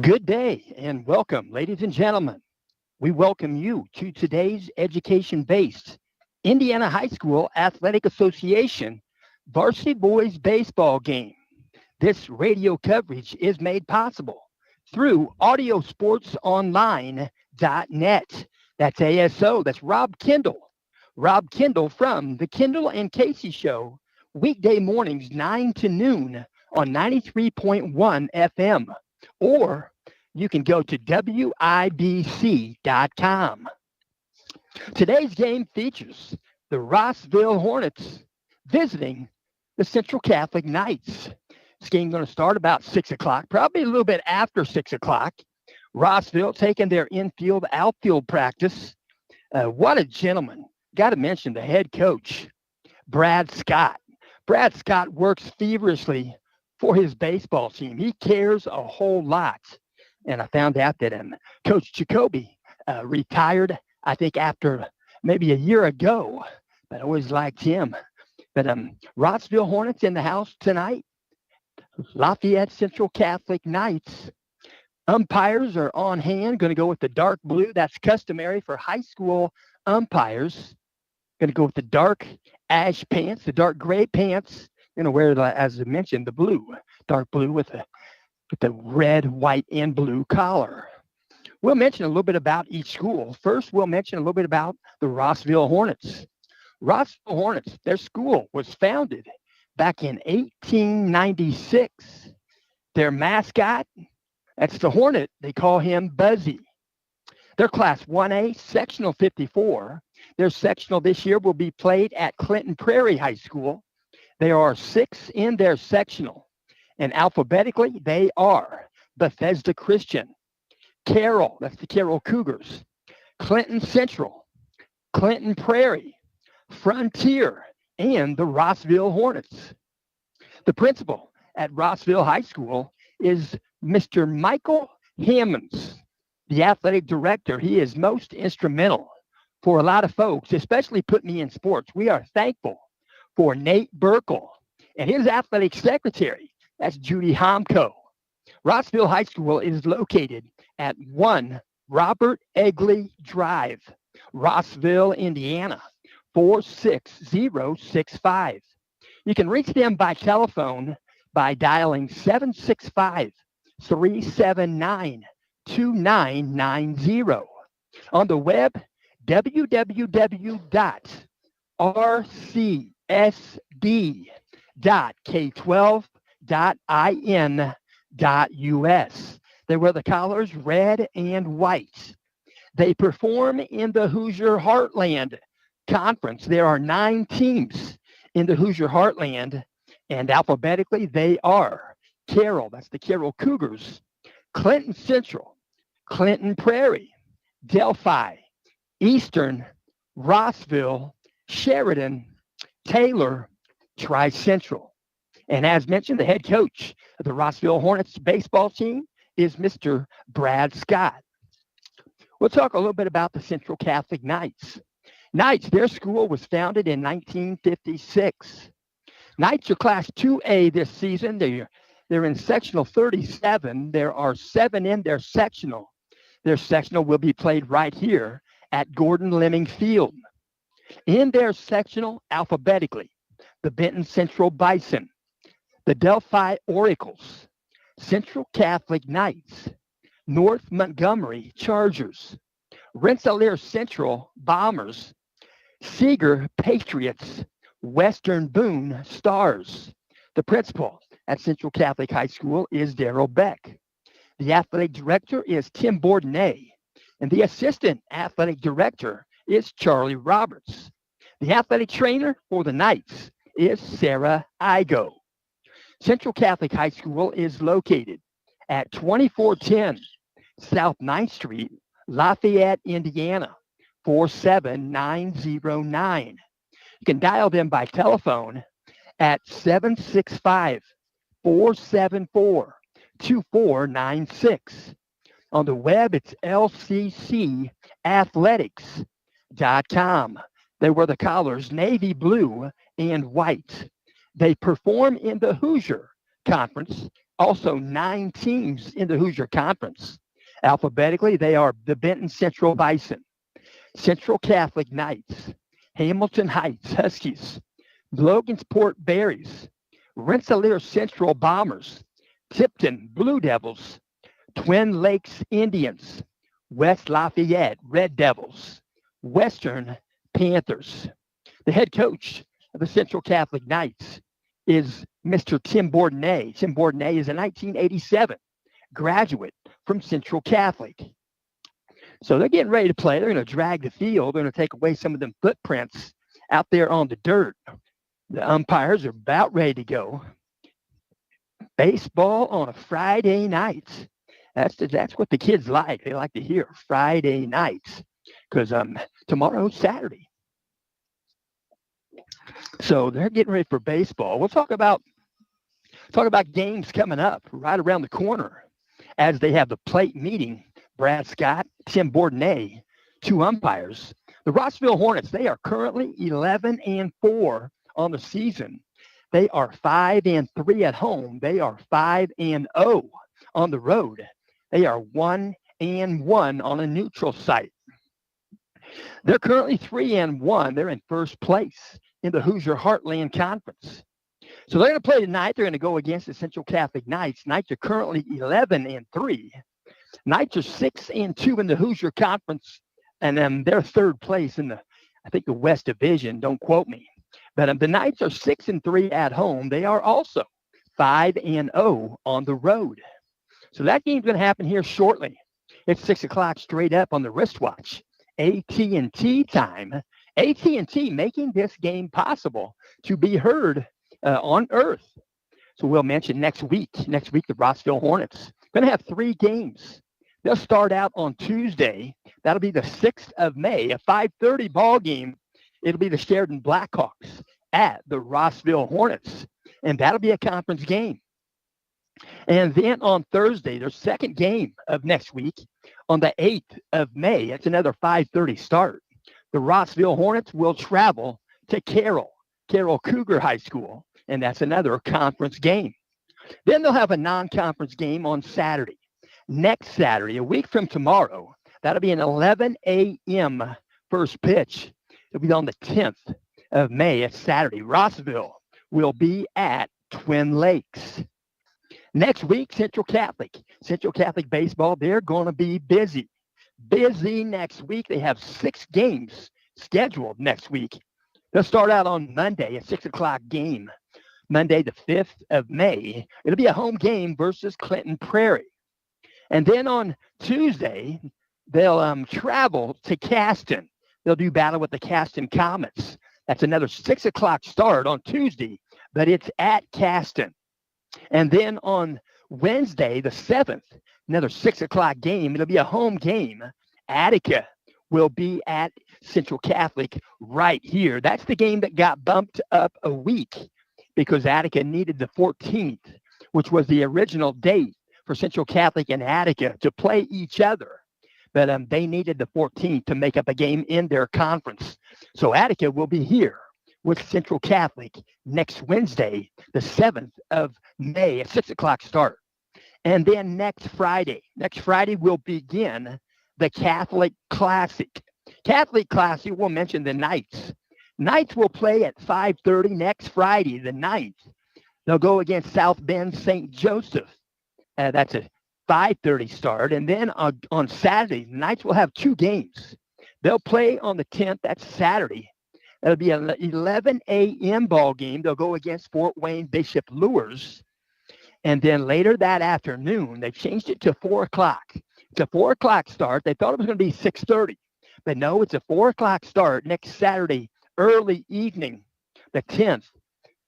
Good day and welcome, ladies and gentlemen. We welcome you to today's education based Indiana High School Athletic Association Varsity Boys Baseball game. This radio coverage is made possible through audiosportsonline.net. That's ASO. That's Rob Kendall. Rob Kendall from the Kendall and Casey Show, weekday mornings 9 to noon on 93.1 FM. Or you can go to WIBC.com. Today's game features the Rossville Hornets visiting the Central Catholic Knights. This game's going to start about 6 o'clock, probably a little bit after 6 o'clock. Rossville taking their infield, outfield practice. What a gentleman. Got to mention the head coach, Brad Scott. Brad Scott works feverishly for his baseball team. He cares a whole lot. And I found out that Coach Jacoby retired, I think, after maybe a year ago. But I always liked him. But Rossville Hornets in the house tonight. Lafayette Central Catholic Knights. Umpires are on hand. Going to go with the dark blue. That's customary for high school umpires. Going to go with the dark ash pants, the dark gray pants. Going to wear, as I mentioned, the blue, dark blue with the red, white, and blue collar. We'll mention a little bit about each school. First, we'll mention a little bit about the Rossville Hornets. Rossville Hornets, their school was founded back in 1896. Their mascot, that's the Hornet. They call him Buzzy. They're Class 1A, Sectional 54. Their sectional this year will be played at Clinton Prairie High School. There are 6 in their sectional. And alphabetically, they are Bethesda Christian, Carroll, that's the Carroll Cougars, Clinton Central, Clinton Prairie, Frontier, and the Rossville Hornets. The principal at Rossville High School is Mr. Michael Hammonds, the athletic director. He is most instrumental for a lot of folks, especially put me in sports. We are thankful for Nate Burkle and his athletic secretary. That's Judy Homko. Rossville High School is located at 1 Robert Egley Drive, Rossville, Indiana, 46065. You can reach them by telephone by dialing 765-379-2990. On the web, www.rcsd.k12.in.us. They wear the collars red and white. They perform in the Hoosier Heartland Conference. There are 9 teams in the Hoosier Heartland, and alphabetically they are Carroll, that's the Carroll Cougars, Clinton Central, Clinton Prairie, Delphi, Eastern, Rossville, Sheridan, Taylor, Tri-Central. And as mentioned, the head coach of the Rossville Hornets baseball team is Mr. Brad Scott. We'll talk a little bit about the Central Catholic Knights. Knights, their school was founded in 1956. Knights are Class 2A this season. They're in sectional 37. There are 7 in their sectional. Their sectional will be played right here at Gordon Lemming Field. In their sectional, alphabetically, the Benton Central Bison, the Delphi Oracles, Central Catholic Knights, North Montgomery Chargers, Rensselaer Central Bombers, Seeger Patriots, Western Boone Stars. The principal at Central Catholic High School is Darrell Beck. The athletic director is Tim Bourdonnais, and the assistant athletic director is Charlie Roberts. The athletic trainer for the Knights is Sarah Igo. Central Catholic High School is located at 2410 South 9th Street, Lafayette, Indiana, 47909. You can dial them by telephone at 765-474-2496. On the web, it's lccathletics.com. They wear the collars navy blue and white. They perform in the Hoosier Conference, also 9 teams in the Hoosier Conference. Alphabetically, they are the Benton Central Bison, Central Catholic Knights, Hamilton Heights Huskies, Logansport Berries, Rensselaer Central Bombers, Tipton Blue Devils, Twin Lakes Indians, West Lafayette Red Devils, Western Panthers. The head coach of the Central Catholic Knights is Mr. Tim Bourdonnais. Tim Bourdonnais is a 1987 graduate from Central Catholic. So they're getting ready to play. They're going to drag the field. They're going to take away some of them footprints out there on the dirt. The umpires are about ready to go. Baseball on a Friday night. That's what the kids like. They like to hear Friday nights because tomorrow's Saturday. So they're getting ready for baseball. We'll talk about games coming up right around the corner as they have the plate meeting. Brad Scott, Tim Bourdonnais, 2 umpires. The Rossville Hornets, they are currently 11-4 on the season. They are 5-3 at home. They are 5-0 on the road. They are 1-1 on a neutral site. They're currently 3-1. They're in first place in the Hoosier Heartland Conference. So they're going to play tonight. They're going to go against the Central Catholic Knights. Knights are currently 11-3. Knights are 6-2 in the Hoosier Conference, and they're third place in the West Division. Don't quote me. But the Knights are 6-3 at home. They are also 5-0 on the road. So that game's going to happen here shortly. It's 6 o'clock straight up on the wristwatch. AT&T time. AT&T making this game possible to be heard on Earth. So we'll mention next week, the Rossville Hornets going to have 3 games. They'll start out on Tuesday. That'll be the 6th of May, a 5:30 ball game it'll be the Sheridan Blackhawks at the Rossville Hornets, and that'll be a conference game. And then on Thursday, their second game of next week, on the 8th of May, it's another 5:30 start. The Rossville Hornets will travel to Carroll Cougar High School, and that's another conference game. Then they'll have a non-conference game on Saturday. Next Saturday, a week from tomorrow, that'll be an 11 a.m. first pitch. It'll be on the 10th of May. It's Saturday. Rossville will be at Twin Lakes. Next week, Central Catholic baseball, they're going to be busy. Busy next week. They have 6 games scheduled next week. They'll start out on Monday, a 6 o'clock game. Monday, the 5th of May. It'll be a home game versus Clinton Prairie. And then on Tuesday, they'll travel to Caston. They'll do battle with the Caston Comets. That's another 6 o'clock start on Tuesday, but it's at Caston. And then on Wednesday, the 7th, another 6 o'clock game. It'll be a home game. Attica will be at Central Catholic right here. That's the game that got bumped up a week because Attica needed the 14th, which was the original date for Central Catholic and Attica to play each other. But they needed the 14th to make up a game in their conference. So Attica will be here with Central Catholic next Wednesday, the 7th of May, at 6 o'clock start. And then next Friday will begin the Catholic Classic. Catholic Classic, we'll mention the Knights. Knights will play at 5:30 next Friday, the 9th. They'll go against South Bend St. Joseph. That's a 5:30 start. And then on Saturday, the Knights will have 2 games. They'll play on the 10th, that's Saturday. That'll be an 11 a.m. ball game. They'll go against Fort Wayne Bishop Lures. And then later that afternoon, they changed it to 4 o'clock. It's a 4 o'clock start. They thought it was going to be 6:30. But no, it's a 4 o'clock start next Saturday, early evening, the 10th.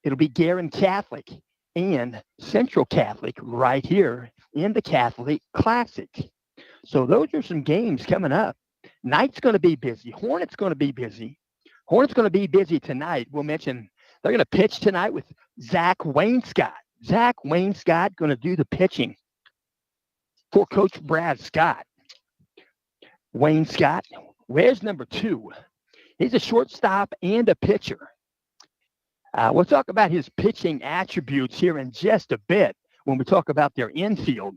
It'll be Guerin Catholic and Central Catholic right here in the Catholic Classic. So those are some games coming up. Knight's going to be busy. Hornets going to be busy. Hornets going to be busy tonight. We'll mention they're going to pitch tonight with Zach Wainscott. Zach Wainscott going to do the pitching for Coach Brad Scott. Wainscott, where's number 2? He's a shortstop and a pitcher. We'll talk about his pitching attributes here in just a bit when we talk about their infield.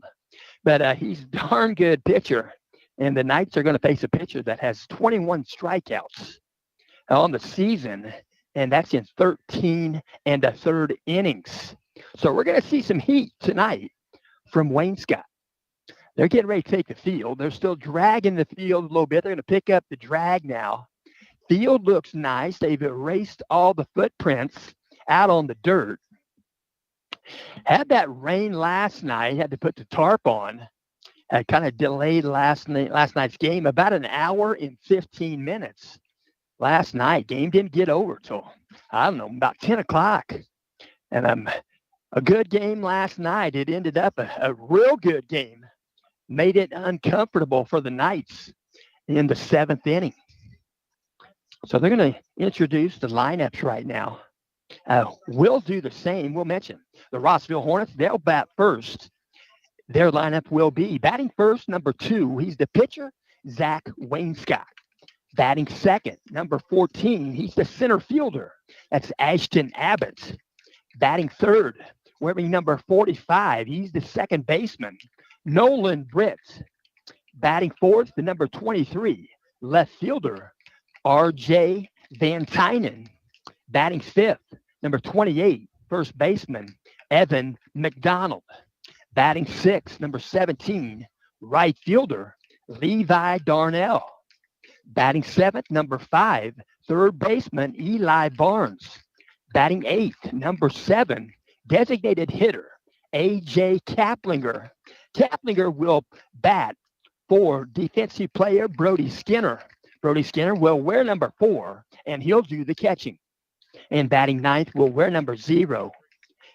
But he's a darn good pitcher. And the Knights are going to face a pitcher that has 21 strikeouts on the season, and that's in 13 1/3 innings. So we're going to see some heat tonight from Wainscott. They're getting ready to take the field. They're still dragging the field a little bit. They're going to pick up the drag now. Field looks nice. They've erased all the footprints out on the dirt. Had that rain last night, had to put the tarp on. Kind of delayed last night's game about an hour and 15 minutes. Last night, game didn't get over till, I don't know, about 10 o'clock. And a good game last night. It ended up a real good game. Made it uncomfortable for the Knights in the 7th inning. So they're going to introduce the lineups right now. We'll do the same. We'll mention the Rossville Hornets. They'll bat first. Their lineup will be batting first, number 2. He's the pitcher, Zach Wainscott. Batting second, number 14. He's the center fielder. That's Ashton Abbott. Batting third, wearing number 45. He's the second baseman, Nolan Britt. Batting fourth, the number 23, left fielder, R.J. Van Tynen. Batting fifth, number 28, first baseman, Evan McDonald. Batting sixth, number 17, right fielder, Levi Darnell. Batting seventh, number 5, third baseman, Eli Barnes. Batting eighth, number 7, designated hitter, A.J. Kaplinger. Kaplinger will bat for defensive player Brody Skinner. Brody Skinner will wear number 4, and he'll do the catching. And batting ninth will wear number 0.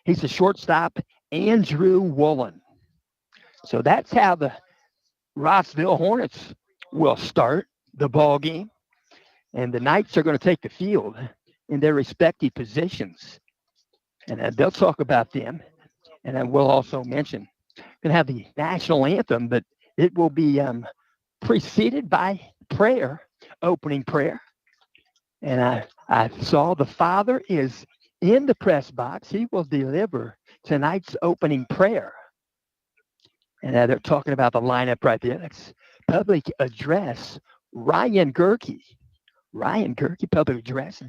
He's the shortstop, Andrew Woolen. So that's how the Rossville Hornets will start the ball game. And the Knights are going to take the field in their respective positions. And they'll talk about them. And then we'll also mention, going to have the national anthem, but it will be preceded by prayer, opening prayer. And I saw the Father is in the press box. He will deliver tonight's opening prayer. And they're talking about the lineup right there. That's public address. Ryan Gerke, public address.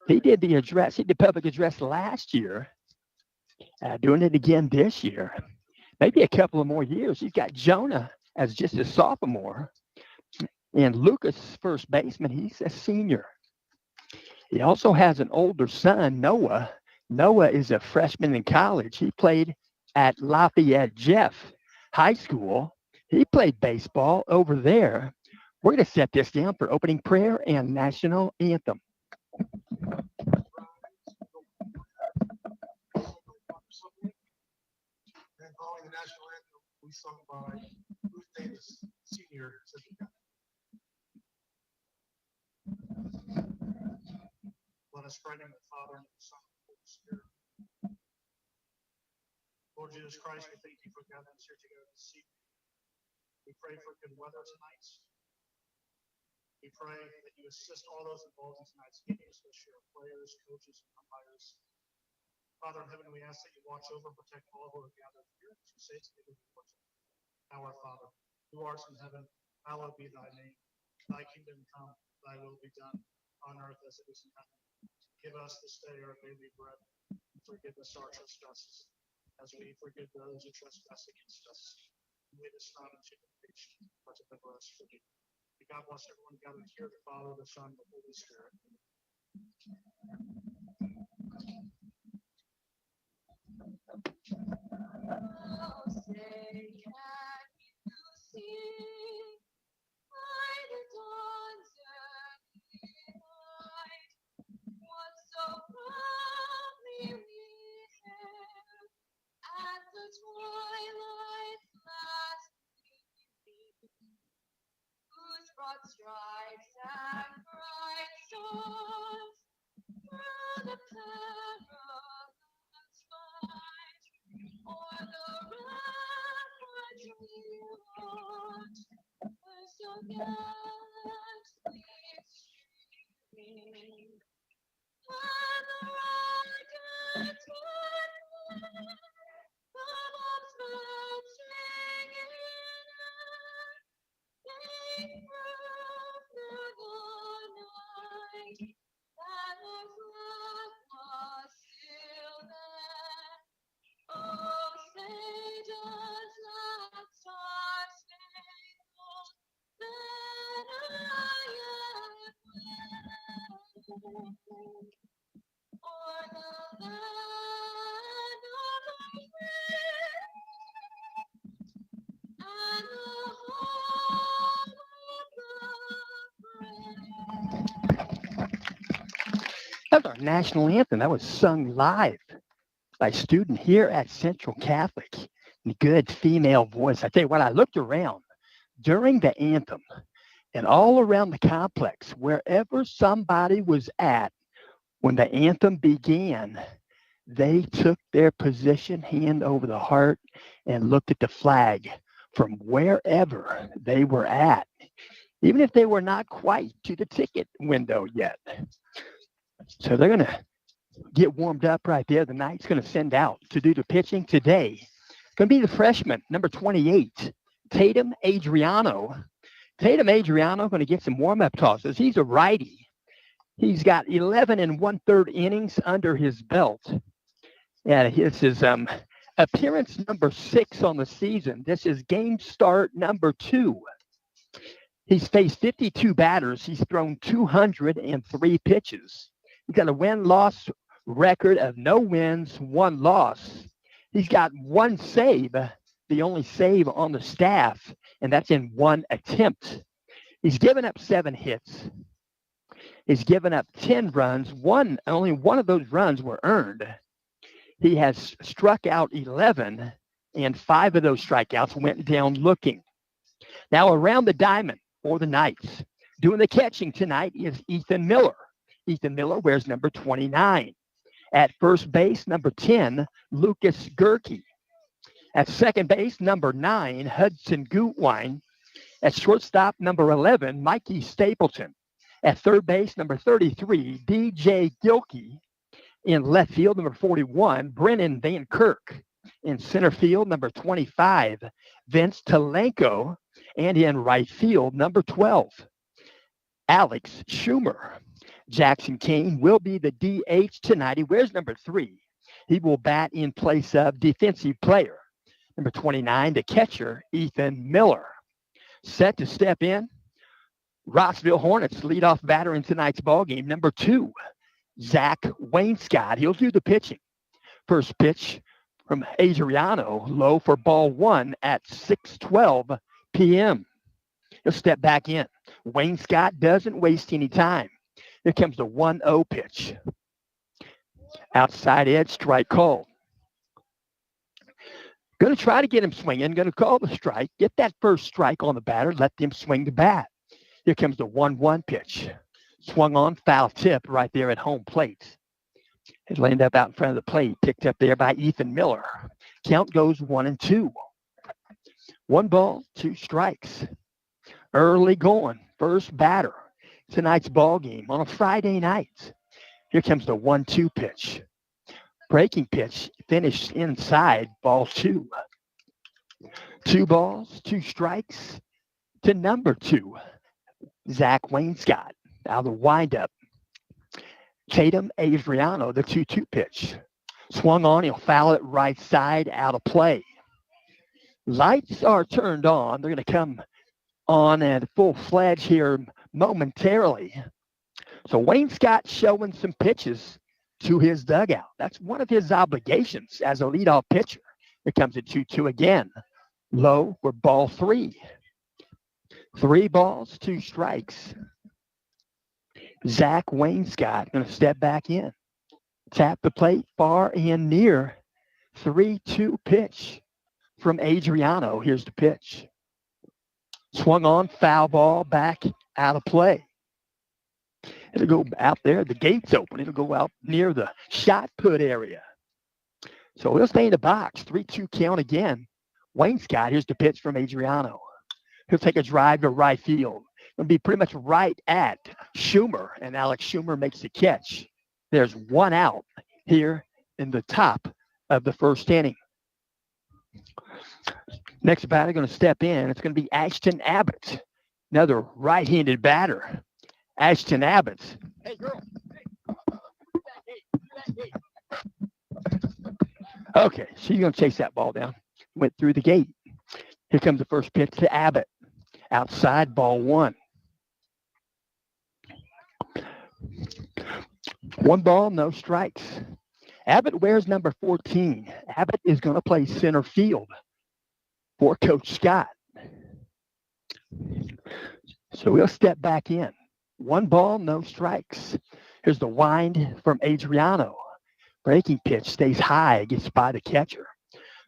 He did the address. He did public address last year. Doing it again this year. Maybe a couple of more years. He's got Jonah as just a sophomore. And Lucas, first baseman, he's a senior. He also has an older son, Noah. Noah is a freshman in college. He played at Lafayette Jeff High School. He played baseball over there. We're going to set this down for opening prayer and national anthem. And following the national anthem, we sung by Ruth Davis, senior Central Catholic. Let us pray in the Father, and the Son, and the Holy Spirit. Lord Jesus Christ, we thank you for gathering us here together this evening. We pray for good weather tonight. We pray that you assist all those involved in tonight's game, especially our players, coaches, and umpires. Father in heaven, we ask that you watch over and protect all who are gathered here. As you say today, we worship. Our Father, who art in heaven, hallowed be thy name. Thy kingdom come, thy will be done, on earth as it is in heaven. Give us this day our daily bread, and forgive us our trespasses, as we forgive those who trespass against us. And lead us not into temptation, but deliver us from evil. May God bless everyone gathered here, the Father, the Son, and the Holy Spirit. Oh, say, can you see by the dawn's early light what so proudly we hailed at the twilight's last gleaming, whose broad stripes and bright stars through the perilous fight o'er the ramparts we watched were so gallantly streaming, and the rockets were fled, the bombs bursting in air, they proved through the night that the flag was still there. Oh, say does that star-spangled banner yet wave o'er the land of the free and the home of the brave? That was our national anthem. That was sung live by a student here at Central Catholic. Good female voice. I tell you what, I looked around during the anthem and all around the complex, wherever somebody was at when the anthem began, they took their position, hand over the heart, and looked at the flag from wherever they were at, even if they were not quite to the ticket window yet. So they're going to get warmed up right there. The Knights going to send out to do the pitching today. It's going to be the freshman, number 28, Tatum Adriano. Tatum Adriano going to get some warm-up tosses. He's a righty. He's got 11 1/3 innings under his belt. Yeah, this is appearance number 6 on the season. This is game start number 2. He's faced 52 batters. He's thrown 203 pitches. He's got a win-loss record of no wins, 1 loss. He's got 1 save, the only save on the staff, and that's in 1 attempt. He's given up 7 hits. He's given up 10 runs. Only one of those runs were earned. He has struck out 11, and 5 of those strikeouts went down looking. Now around the diamond for the Knights, Doing the catching tonight is Ethan Miller. Ethan Miller wears number 29. At first base, number 10, Lucas Gerke. At second base, number 9, Hudson Gutwine. At shortstop, number 11, Mikey Stapleton. At third base, number 33, DJ Gilkey. In left field, number 41, Brennan Van Kirk. In center field, number 25, Vince Talenko. And in right field, number 12, Alex Schumer. Jackson Kane will be the DH tonight. He wears number 3. He will bat in place of defensive player. Number 29, the catcher, Ethan Miller. Set to step in, Rossville Hornets leadoff batter in tonight's ballgame, number 2, Zach Wainscott. He'll do the pitching. First pitch from Adriano, low for ball 1 at 6:12 p.m. He'll step back in. Wainscott doesn't waste any time. Here comes the 1-0 pitch. Outside edge, strike called. Going to try to get him swinging. Going to call the strike. Get that first strike on the batter. Let them swing the bat. Here comes the 1-1 pitch. Swung on, foul tip right there at home plate. It landed up out in front of the plate. Picked up there by Ethan Miller. Count goes 1-2. 1 ball, 2 strikes. Early going. First batter. Tonight's ball game on a Friday night. Here comes the 1-2 pitch. Breaking pitch finished inside, ball 2. 2 balls, 2 strikes to number 2, Zach Wainscott. Now the windup. Tatum Adriano, the 2-2 pitch. Swung on, he'll foul it right side, out of play. Lights are turned on. They're going to come on at full fledged here momentarily. So Wainscott showing some pitches to his dugout. That's one of his obligations as a leadoff pitcher. Here comes a 2-2 again. Low for ball 3. 3 balls, 2 strikes. Zach Wainscott going to step back in. Tap the plate far and near. 3-2 pitch from Adriano. Here's the pitch. Swung on, foul ball, back out of play. It'll go out there. The gate's open. It'll go out near the shot put area. So he'll stay in the box. 3-2 count again. Wainscott, here's the pitch from Adriano. He'll take a drive to right field. It'll be pretty much right at Schumer, and Alex Schumer makes the catch. There's 1 out here in the top of the first inning. Next batter going to step in. It's going to be Ashton Abbott, another right-handed batter. Ashton Abbott. Hey, girl. Hey. Okay, she's going to chase that ball down. Went through the gate. Here comes the first pitch to Abbott. Outside, ball 1. 1 ball, no strikes. Abbott wears number 14. Abbott is going to play center field for Coach Scott. So we'll step back in. 1 ball, no strikes. Here's the wind from Adriano. Breaking pitch stays high, gets by the catcher.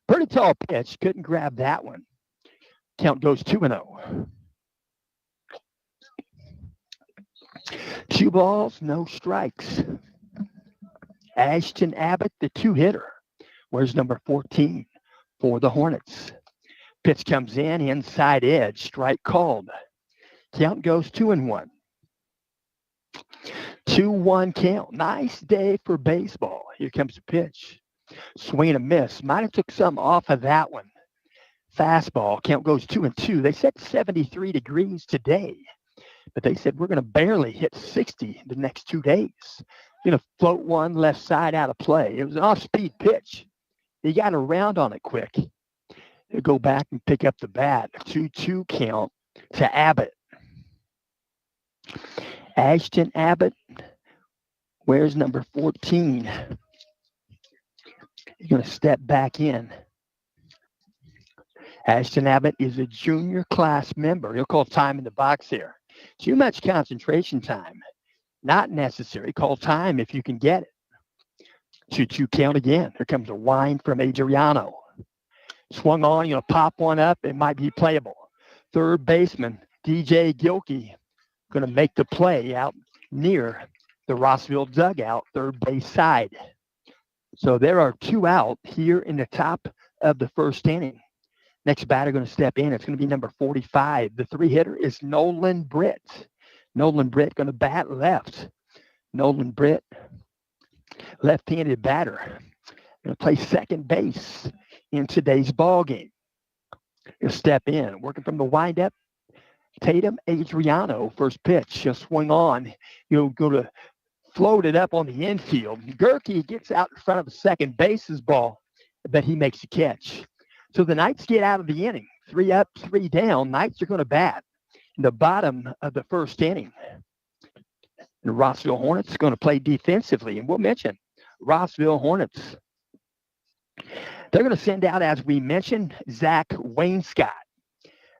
Pretty tall pitch, couldn't grab that one. Count goes 2-0. 2 balls, no strikes. Ashton Abbott, the 2-hitter. Where's number 14 for the Hornets? Pitch comes in, inside edge, strike called. Count goes 2-1. 2-1 count. Nice day for baseball. Here comes the pitch. Swing and a miss. Might have took some off of that one. Fastball. Count goes 2-2. They said 73 degrees today, but they said we're going to barely hit 60 the next 2 days. Going to float one left side out of play. It was an off-speed pitch. He got around on it quick. He'll go back and pick up the bat. 2-2 count to Abbott. Ashton Abbott wears number 14. He's going to step back in. Ashton Abbott is a junior class member. He'll call time in the box here. Too much concentration time. Not necessary. Call time if you can get it. 2-2 count again. Here comes a wind from Adriano. Swung on, pop one up. It might be playable. Third baseman, DJ Gilkey, going to make the play out near the Rossville dugout, third base side. So there are 2 out here in the top of the first inning. Next batter going to step in. It's going to be number 45. The 3-hitter is Nolan Britt. Nolan Britt going to bat left. Nolan Britt, left-handed batter, going to play second base in today's ball game. He'll step in, working from the windup. Tatum Adriano, first pitch. He'll swing on. He'll go to float it up on the infield. Gerke gets out in front of the second base's ball, but he makes a catch. So the Knights get out of the inning. 3 up, 3 down. Knights are going to bat in the bottom of the first inning. The Rossville Hornets are going to play defensively. And we'll mention Rossville Hornets. They're going to send out, as we mentioned, Zach Wainscott.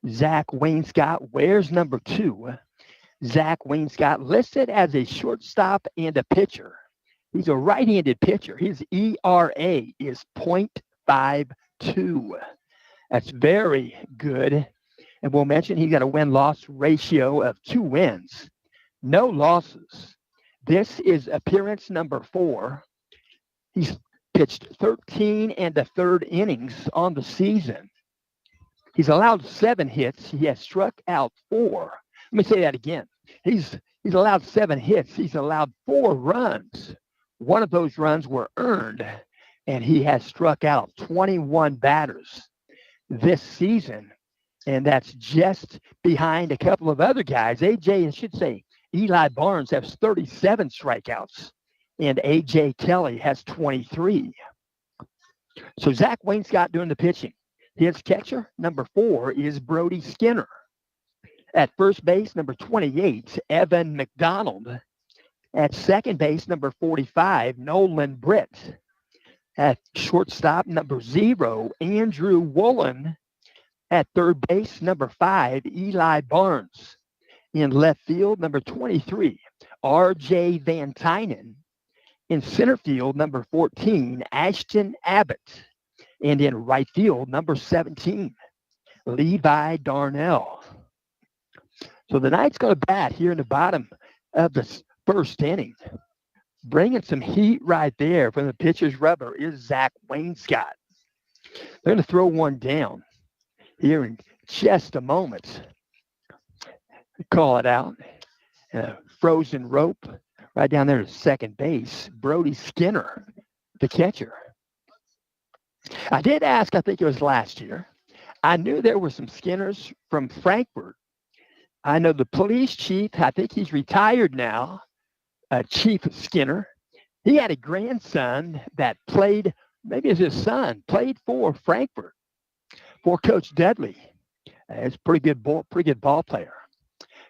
Zach Wainscott wears number 2. Zach Wainscott listed as a shortstop and a pitcher. He's a right-handed pitcher. His ERA is .52. That's very good. And we'll mention he's got a win-loss ratio of 2 wins, no losses. This is appearance number 4. He's pitched 13 1/3 innings on the season. He's allowed 7 hits. He has struck out 4. Let me say that again. He's allowed 7 hits. He's allowed 4 runs. One of those runs were earned, and he has struck out 21 batters this season, and that's just behind a couple of other guys. Eli Barnes has 37 strikeouts, and A.J. Kelly has 23. So Zach Wainscott doing the pitching. His catcher, number 4, is Brody Skinner. At first base, number 28, Evan McDonald. At second base, number 45, Nolan Britt. At shortstop, number 0, Andrew Woolen. At third base, number 5, Eli Barnes. In left field, number 23, R.J. Van Tynen. In center field, number 14, Ashton Abbott. And in right field, number 17, Levi Darnell. So the Knights going to bat here in the bottom of the first inning. Bringing some heat right there from the pitcher's rubber is Zach Wainscott. They're going to throw one down here in just a moment. Call it out. Frozen rope right down there to second base. Brody Skinner, the catcher. I did ask, I think it was last year. I knew there were some Skinners from Frankfort. I know the police chief, I think he's retired now, Chief Skinner. He had a grandson that played, maybe it's his son, played for Frankfort, for Coach Dudley. He's a pretty good ball player.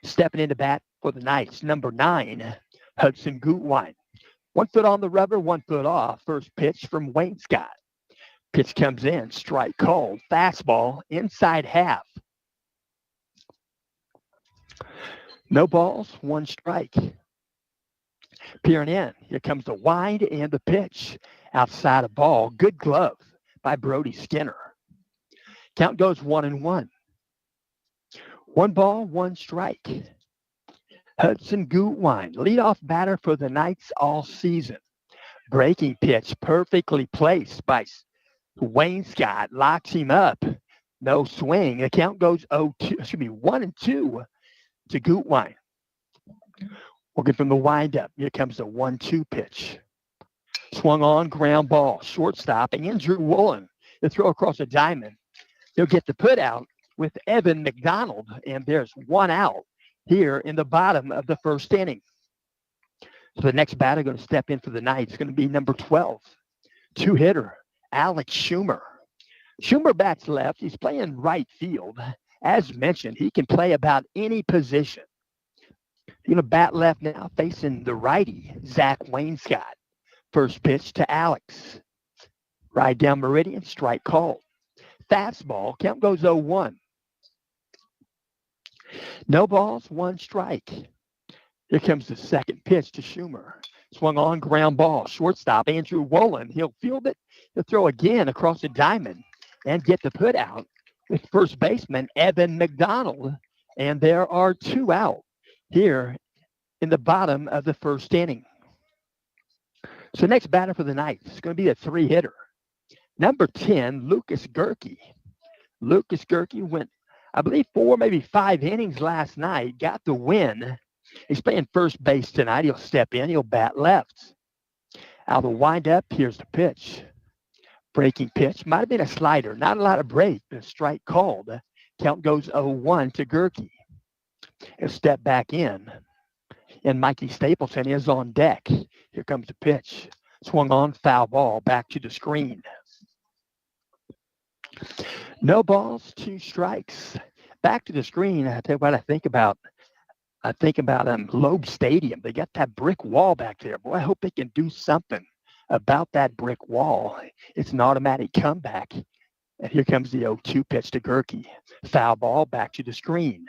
Stepping into bat for the Knights, number 9, Hudson Gutwein. 1 foot on the rubber, 1 foot off. First pitch from Wainscott. Pitch comes in, strike called, fastball, inside half. No balls, 1 strike. Peering in, here comes the wind and the pitch. Outside a ball, good glove by Brody Skinner. Count goes 1-1. 1 ball, 1 strike. Hudson Gutwein, leadoff batter for the Knights all season. Breaking pitch, perfectly placed by Wainscott, locks him up. No swing. The count goes 1-2 to Gutwein. Working from the windup. Here comes the 1-2 pitch. Swung on, ground ball. Shortstop, Andrew Woolen. The throw across the diamond. He'll get the put out with Evan McDonald, and there's 1 out here in the bottom of the first inning. So the next batter going to step in for the Knights is going to be number 12, 2-hitter, Alex Schumer. Schumer bats left. He's playing right field. As mentioned, he can play about any position. He's going to bat left now, facing the righty, Zach Wainscott. First pitch to Alex. Right down meridian, strike called. Fastball, count goes 0-1. No balls, 1 strike. Here comes the second pitch to Schumer. Swung on, ground ball. Shortstop, Andrew Woolen. He'll field it. He'll throw again across the diamond and get the put out with first baseman Evan McDonald. And there are 2 out here in the bottom of the first inning. So next batter for the Knights is going to be a three-hitter. Number 10, Lucas Gerke. Lucas Gerke went, I believe, 4, maybe 5 innings last night, got the win. He's playing first base tonight. He'll step in. He'll bat left. Out of the windup, here's the pitch. Breaking pitch. Might have been a slider. Not a lot of break, but a strike called. Count goes 0-1 to Gerke. He'll step back in. And Mikey Stapleton is on deck. Here comes the pitch. Swung on, foul ball, back to the screen. No balls, 2 strikes. Back to the screen. I tell you what I think about. Loeb Stadium. They got that brick wall back there. Boy, I hope they can do something about that brick wall. It's an automatic comeback. And here comes the 0-2 pitch to Gerke. Foul ball, back to the screen.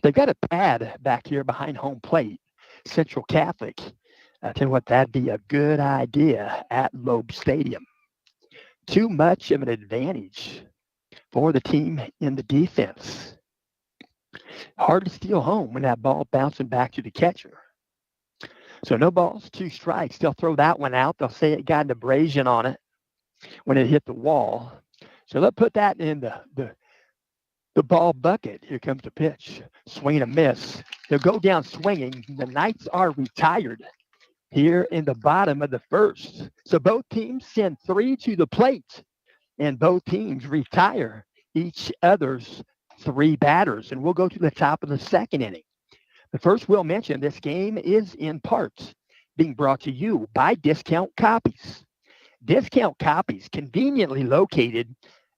They've got a pad back here behind home plate. Central Catholic. I tell you what, that'd be a good idea at Loeb Stadium. Too much of an advantage for the team in the defense. Hard to steal home when that ball bouncing back to the catcher. So no balls, 2 strikes. They'll throw that one out. They'll say it got an abrasion on it when it hit the wall. So they'll put that in the ball bucket. Here comes the pitch. Swing and a miss. They'll go down swinging. The Knights are retired here in the bottom of the first. So both teams send 3 to the plate, and both teams retire each other's 3 batters. And we'll go to the top of the second inning. The first we'll mention, this game is in part being brought to you by Discount Copies. Discount Copies, conveniently located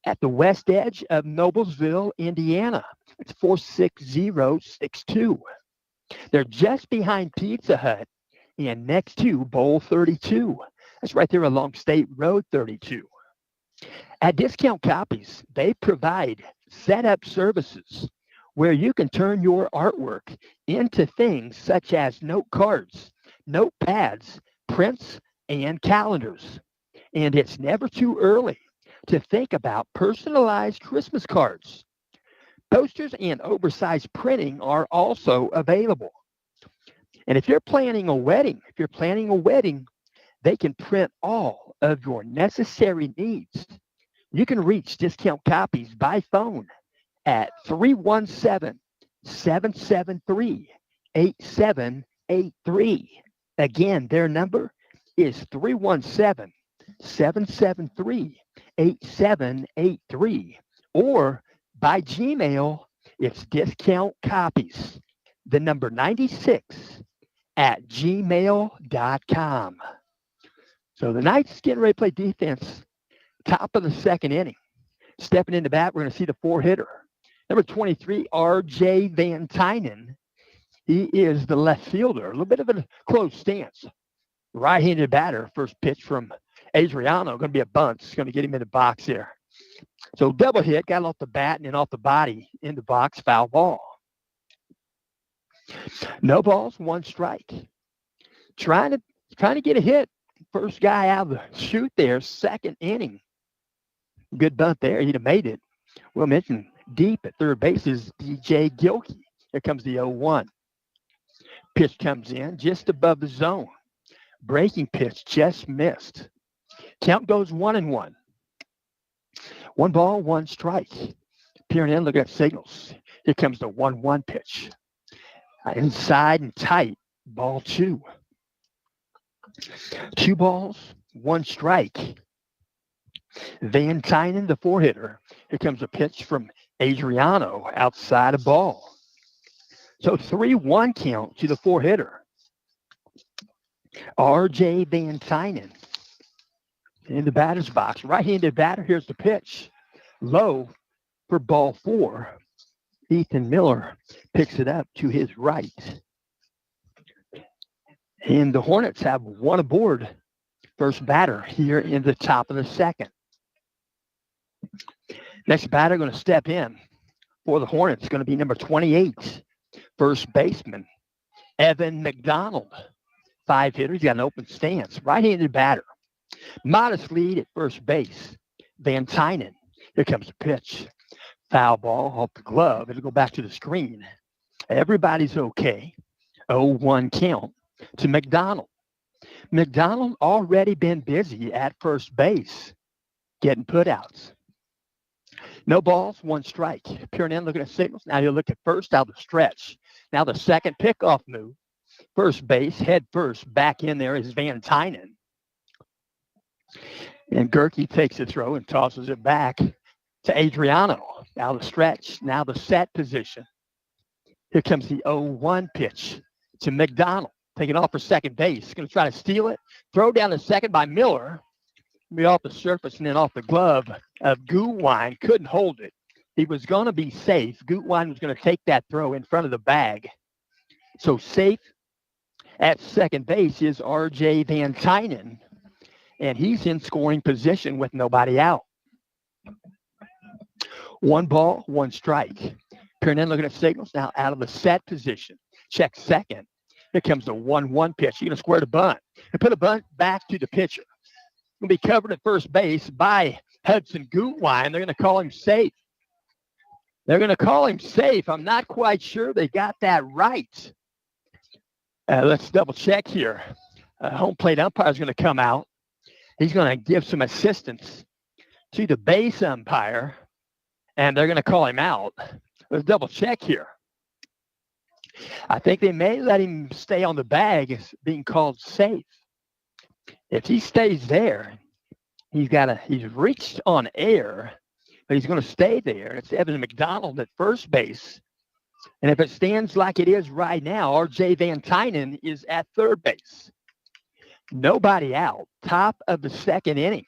at the west edge of Noblesville, Indiana. It's 46062. They're just behind Pizza Hut and next to Bowl 32. That's right there along State Road 32. At Discount Copies, they provide setup services where you can turn your artwork into things such as note cards, notepads, prints, and calendars. And it's never too early to think about personalized Christmas cards. Posters and oversized printing are also available. And if you're planning a wedding, they can print all of your necessary needs. You can reach Discount Copies by phone at 317-773-8783. Again, their number is 317-773-8783. Or by Gmail, it's Discount Copies, the number 96 at gmail.com. So the Knights getting ready to play defense, top of the second inning. Stepping into bat, we're going to see the 4-hitter. Number 23, R.J. Van Tynen. He is the left fielder. A little bit of a close stance. Right-handed batter. First pitch from Adriano. Going to be a bunt. It's going to get him in the box here. So double hit. Got off the bat and then off the body in the box. Foul ball. No balls, 1 strike. Trying to get a hit. First guy out of the chute there. Second inning. Good bunt there. He'd have made it. We'll mention deep at third base is DJ Gilkey. Here comes the 0-1. Pitch comes in just above the zone. Breaking pitch just missed. Count goes 1-1. 1 ball, 1 strike. Peering in, look at signals. Here comes the 1-1 pitch. Inside and tight. Ball 2. 2 balls, 1 strike. Van Tynen, the 4-hitter. Here comes a pitch from Adriano outside of ball. So 3-1 count to the 4-hitter. R.J. Van Tynen in the batter's box. Right-handed batter. Here's the pitch. Low for ball 4. Ethan Miller picks it up to his right. And the Hornets have 1 aboard. First batter here in the top of the second. Next batter going to step in for the Hornets. Going to be number 28, first baseman, Evan McDonald. 5-hitter. He's got an open stance. Right-handed batter. Modest lead at first base. Van Tynen. Here comes the pitch. Foul ball off the glove. It'll go back to the screen. Everybody's okay. 0-1 count to McDonald. McDonald already been busy at first base, getting putouts. No balls, one strike. Piernan looking at signals. Now he'll look at first out of the stretch. Now the second pickoff move. First base, head first. Back in there is Van Tynen. And Gerke takes the throw and tosses it back to Adriano. Out of the stretch. Now the set position. Here comes the 0-1 pitch to McDonald. Taking off for second base. Going to try to steal it. Throw down to second by Miller. Be off the surface and then off the glove of Gutwein. Couldn't hold it. He was going to be safe. Gutwein was going to take that throw in front of the bag. So safe at second base is R.J. Van Tynen. And he's in scoring position with nobody out. 1 ball, 1 strike. Piernan looking at signals. Now out of the set position. Check second. Here comes the 1-1 pitch. You're going to square the bunt. And put a bunt back to the pitcher. Going to be covered at first base by Hudson Gutwein. They're going to call him safe. They're going to call him safe. I'm not quite sure they got that right. Let's double check here. Home plate umpire is going to come out. He's going to give some assistance to the base umpire, and they're going to call him out. Let's double check here. I think they may let him stay on the bag as being called safe. If he stays there, he's reached on air, but he's going to stay there. It's Evan McDonald at first base. And if it stands like it is right now, R.J. Van Tynen is at third base. Nobody out. Top of the second inning.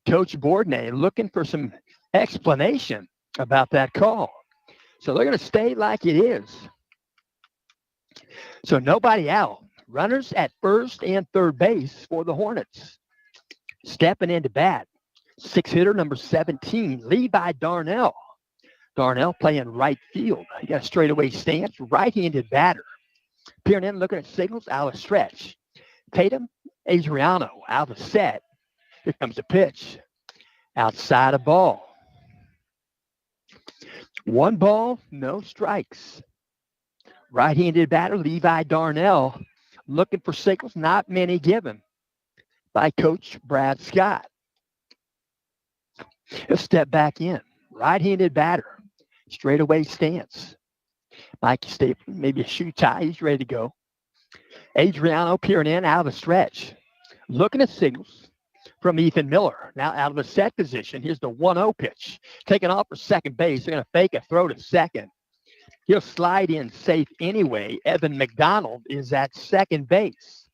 Coach Bourdonnais looking for some explanation about that call. So they're going to stay like it is. So nobody out. Runners at first and third base for the Hornets. Stepping into bat. 6-hitter number 17, Levi Darnell. Darnell playing right field. He got a straightaway stance. Right-handed batter. Piernan looking at signals out of stretch. Tatum, Adriano out of set. Here comes the pitch. Outside of ball. 1 ball, no strikes. Right-handed batter, Levi Darnell, looking for signals, not many given by Coach Brad Scott. He'll step back in. Right-handed batter, straightaway stance. Mikey Stapleton, maybe a shoe tie. He's ready to go. Adriano peering in out of the stretch. Looking at signals from Ethan Miller. Now out of the set position. Here's the 1-0 pitch. Taking off for second base. They're going to fake a throw to second. He'll slide in safe anyway. Evan McDonald is at second base.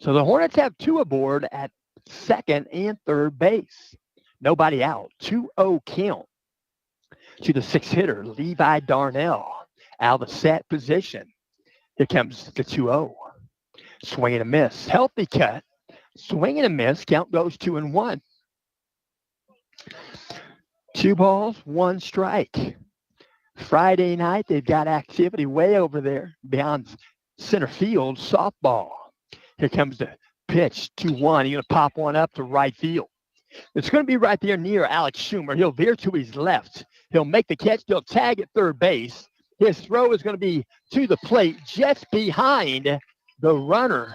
So the Hornets have 2 aboard at second and third base. Nobody out. 2-0 count to the 6-hitter, Levi Darnell, out of the set position. Here comes the 2-0. Swing and a miss. Healthy cut. Swing and a miss. Count goes 2-1. 2 balls, 1 strike. Friday night, they've got activity way over there beyond center field, softball. Here comes the pitch, 2-1. He's going to pop one up to right field. It's going to be right there near Alex Schumer. He'll veer to his left. He'll make the catch. He'll tag at third base. His throw is going to be to the plate just behind the runner.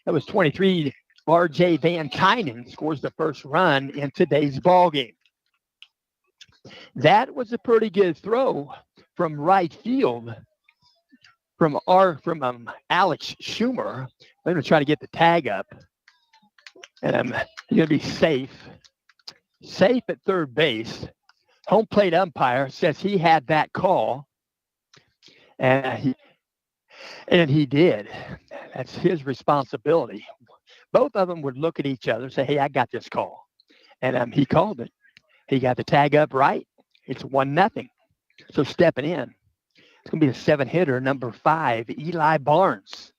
That was 23, R.J. Van Tynen scores the first run in today's ball game. That was a pretty good throw from right field from Alex Schumer. They're going to try to get the tag up. And he's going to be safe. Safe at third base. Home plate umpire says he had that call. And he did. That's his responsibility. Both of them would look at each other and say, hey, I got this call. And he called it. He got the tag up right. It's 1-0. So stepping in, it's going to be the 7-hitter, number 5, Eli Barnes.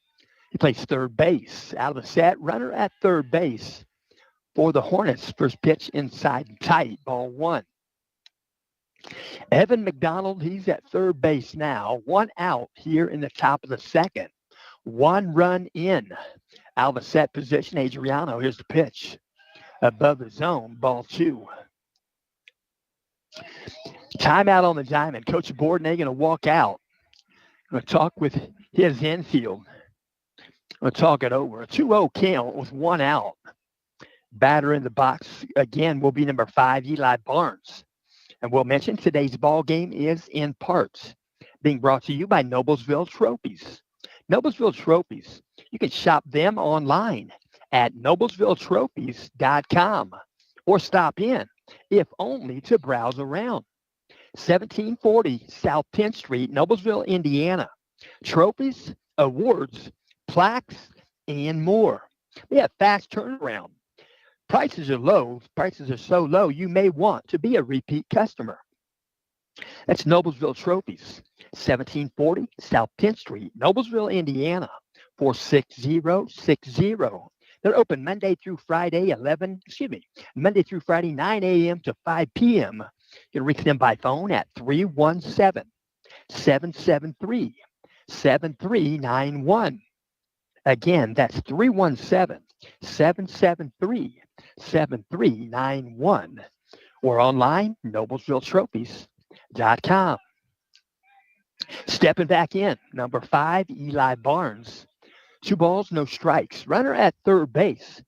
He plays third base. Out of the set, runner at third base for the Hornets. First pitch inside and tight, ball 1. Evan McDonald, he's at third base now. 1 out here in the top of the second. 1 run in. Out of the set position, Adriano. Here's the pitch. Above the zone, ball 2. Timeout on the diamond. Coach Bourdonnais going to walk out. Going to talk with his infield. Going to talk it over. A 2-0 count with one out. Batter in the box again will be number 5, Eli Barnes. And we'll mention today's ball game is in parts being brought to you by Noblesville Trophies. Noblesville Trophies, you can shop them online at noblesvilletrophies.com or stop in, if only to browse around. 1740 South 10th Street, Noblesville, Indiana. Trophies, awards, plaques, and more. They have fast turnaround. Prices are low. Prices are so low, you may want to be a repeat customer. That's Noblesville Trophies, 1740 South 10th Street, Noblesville, Indiana, 46060. They're open Monday through Friday, Monday through Friday, 9 a.m. to 5 p.m. You can reach them by phone at 317-773-7391. Again, that's 317-773-7391. Or online, noblesvilletrophies.com. Stepping back in, number 5, Eli Barnes. 2 balls, no strikes. Runner at third base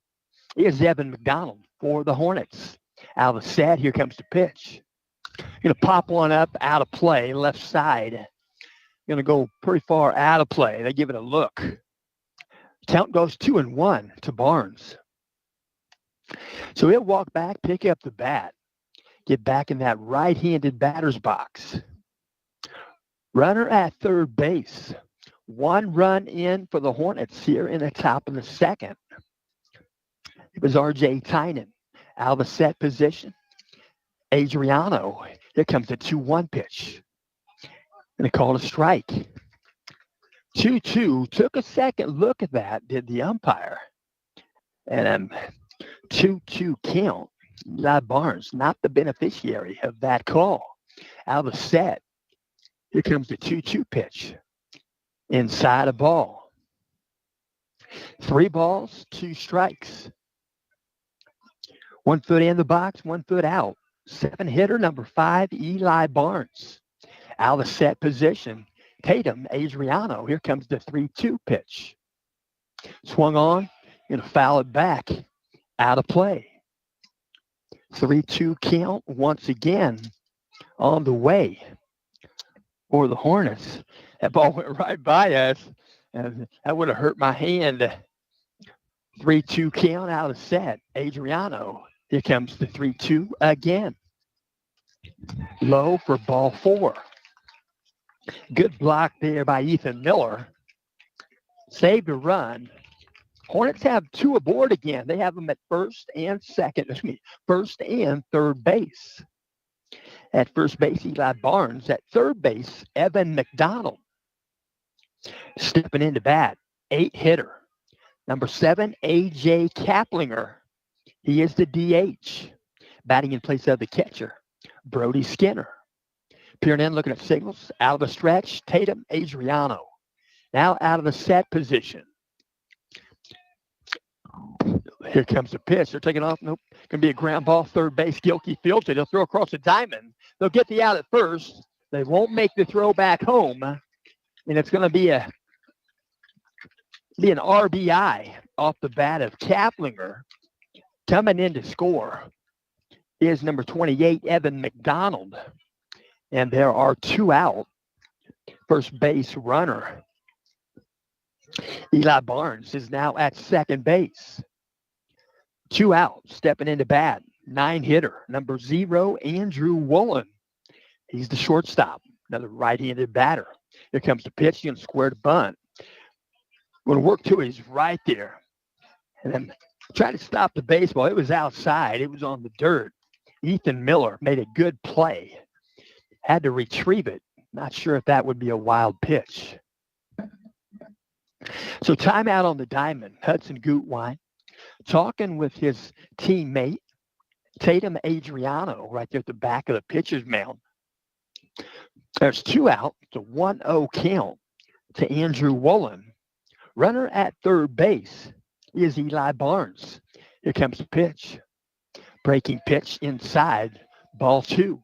is Evan McDonald for the Hornets. Out of the set, here comes the pitch. Going to pop one up out of play, left side. Going to go pretty far out of play. They give it a look. Count goes 2-1 to Barnes. So he'll walk back, pick up the bat, get back in that right-handed batter's box. Runner at third base. 1 run in for the Hornets here in the top of the second. It was R.J. Tynan out of the set position. Adriano. Here comes the 2-1 pitch. Going to call it a strike. 2-2. Took a second look at that, did the umpire. And 2-2 count. Eli Barnes, not the beneficiary of that call. Out of the set. Here comes the 2-2 pitch. Inside a ball. 3 balls, 2 strikes. 1 foot in the box, 1 foot out. 7-hitter, number 5, Eli Barnes. Out of the set position. Tatum, Adriano. Here comes the 3-2 pitch. Swung on, going to foul it back. Out of play. 3-2 count once again on the way for the Hornets. That ball went right by us, and that would have hurt my hand. 3-2 count out of set. Adriano. Here comes the 3-2 again. Low for ball 4. Good block there by Ethan Miller. Saved a run. Hornets have 2 aboard again. They have them at first and third base. At first base, Eli Barnes. At third base, Evan McDonald. Stepping into bat, 8-hitter. Number 7, A.J. Kaplinger. He is the DH. Batting in place of the catcher, Brody Skinner. Peering in, looking at signals. Out of the stretch, Tatum Adriano. Now out of the set position. Here comes the pitch. They're taking off. Nope. Going to be a ground ball, third base. Gilkey fields it. He'll throw across the diamond. They'll get the out at first. They won't make the throw back home. And it's going to be an RBI off the bat of Kaplinger. Coming in to score is number 28, Evan McDonald. And there are 2 out. First base runner. Eli Barnes is now at second base. 2 out, stepping into bat. 9-hitter, number 0, Andrew Woolen. He's the shortstop, another right-handed batter. Here comes the pitch. He's going to square the bunt. Going to work to his right there. And then trying to stop the baseball. It was outside. It was on the dirt. Ethan Miller made a good play. Had to retrieve it. Not sure if that would be a wild pitch. So timeout on the diamond. Hudson Gutwein talking with his teammate, Tatum Adriano, right there at the back of the pitcher's mound. There's 2 out. It's a 1-0 count to Andrew Woolen. Runner at third base is Eli Barnes. Here comes the pitch. Breaking pitch inside, ball 2.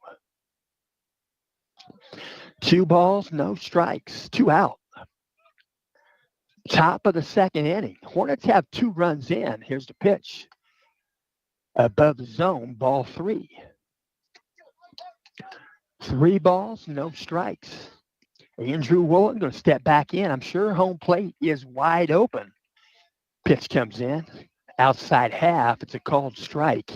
2 balls, no strikes, 2 out. Top of the second inning. Hornets have 2 runs in. Here's the pitch. Above the zone, ball 3. 3 balls, no strikes. Andrew Woolen going to step back in. I'm sure home plate is wide open. Pitch comes in. Outside half. It's a called strike.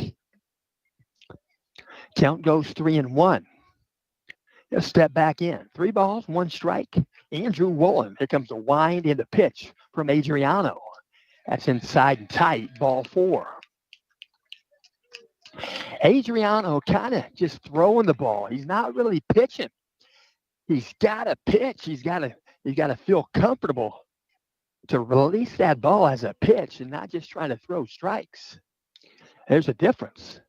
Count goes 3-1. He'll step back in. 3 balls, 1 strike. Andrew Woolen. Here comes a wind in the pitch from Adriano. That's inside and tight. Ball 4. Adriano kind of just throwing the ball. He's not really pitching. He's got to pitch. He's got to feel comfortable to release that ball as a pitch and not just trying to throw strikes. There's a difference.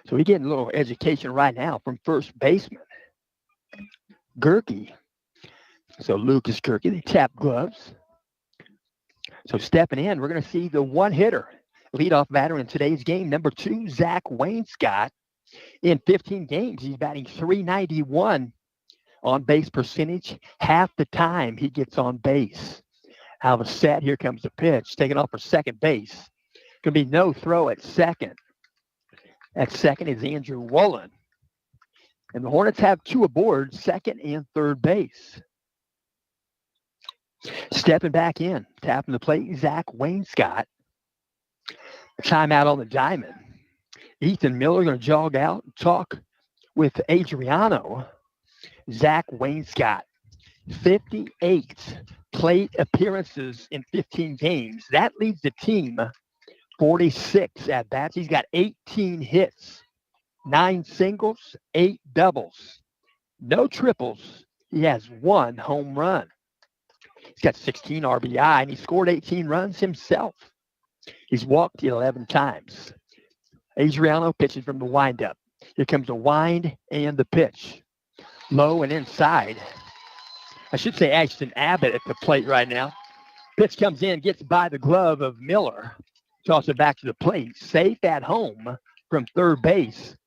So we're getting a little education right now from first baseman Gerke. So Lucas Gerke, they tap gloves. So stepping in, we're going to see the one hitter, leadoff batter in today's game, number 2, Zach Wainscott. In 15 games, he's batting .391 on base percentage. Half the time he gets on base. Out of a set, here comes the pitch, taking off for second base. Going to be no throw at second. At second is Andrew Woolen. And the Hornets have 2 aboard, second and third base. Stepping back in, tapping the plate, Zach Wainscott. Timeout on the diamond. Ethan Miller going to jog out and talk with Adriano. Zach Wainscott, 58 plate appearances in 15 games. That leads the team 46 at bats. He's got 18 hits, 9 singles, 8 doubles, no triples. He has 1 home run. He's got 16 RBI, and he scored 18 runs himself. He's walked 11 times. Adriano pitching from the windup. Here comes the wind and the pitch. Low and inside. I should say Ashton Abbott at the plate right now. Pitch comes in, gets by the glove of Miller. Toss it back to the plate. Safe at home from third base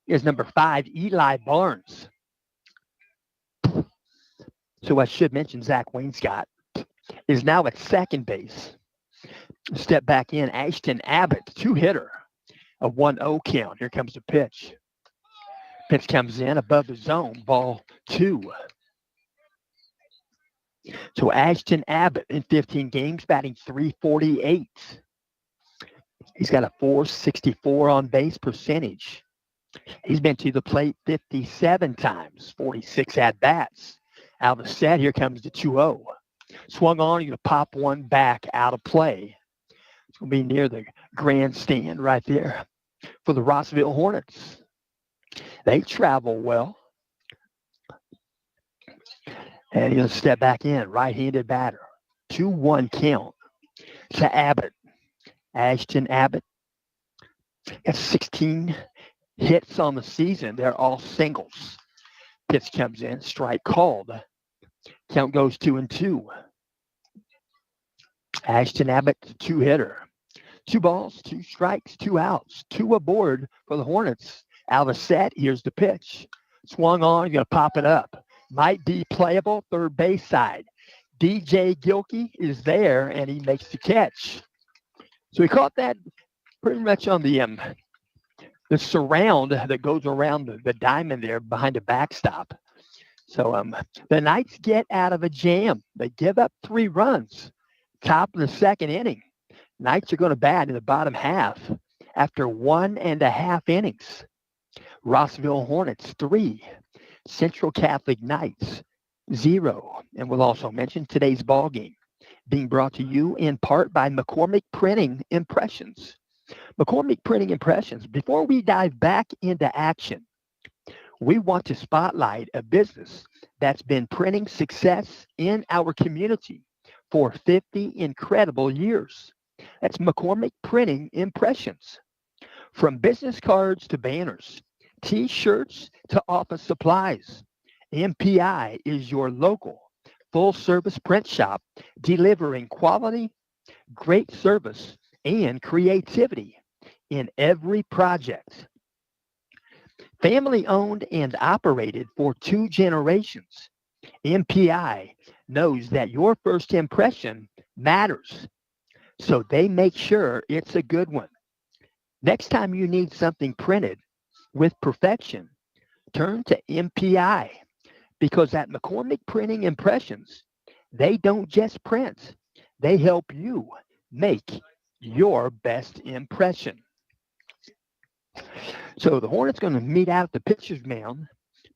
is number 5, Eli Barnes. So I should mention Zach Wainscott is now at second base. Step back in, Ashton Abbott, 2-hitter, a 1-0 count. Here comes the pitch. Pitch comes in above the zone, ball 2. So Ashton Abbott in 15 games, batting .348. He's got a .464 on base percentage. He's been to the plate 57 times, 46 at-bats. Out of the set, here comes the 2-0. Swung on, you're going to pop one back out of play. It's going to be near the grandstand right there for the Rossville Hornets. They travel well. And he'll step back in, right-handed batter. 2-1 count to Abbott. Ashton Abbott got 16 hits on the season. They're all singles. Pitch comes in, strike called. Count goes 2-2. Ashton Abbott, 2-hitter. 2 balls, 2 strikes, 2 outs. 2 aboard for the Hornets. Out of the set, here's the pitch. Swung on, you're going to pop it up. Might be playable, third base side. DJ Gilkey is there, and he makes the catch. So he caught that pretty much on the surround that goes around the diamond there behind the backstop. So the Knights get out of a jam. They give up 3 runs. Top of the second inning. Knights are going to bat in the bottom half after 1.5 innings. Rossville Hornets 3. Central Catholic Knights 0. And we'll also mention today's ball game being brought to you in part by McCormick Printing Impressions. McCormick Printing Impressions. Before we dive back into action, we want to spotlight a business that's been printing success in our community for 50 incredible years. That's McCormick Printing Impressions. From business cards to banners, T-shirts to office supplies, MPI is your local full-service print shop delivering quality, great service, and creativity in every project. Family owned and operated for 2 generations. MPI knows that your first impression matters, so they make sure it's a good one. Next time you need something printed with perfection, turn to MPI because at McCormick Printing Impressions, they don't just print, they help you make your best impression. So the Hornets going to meet out at the pitcher's mound,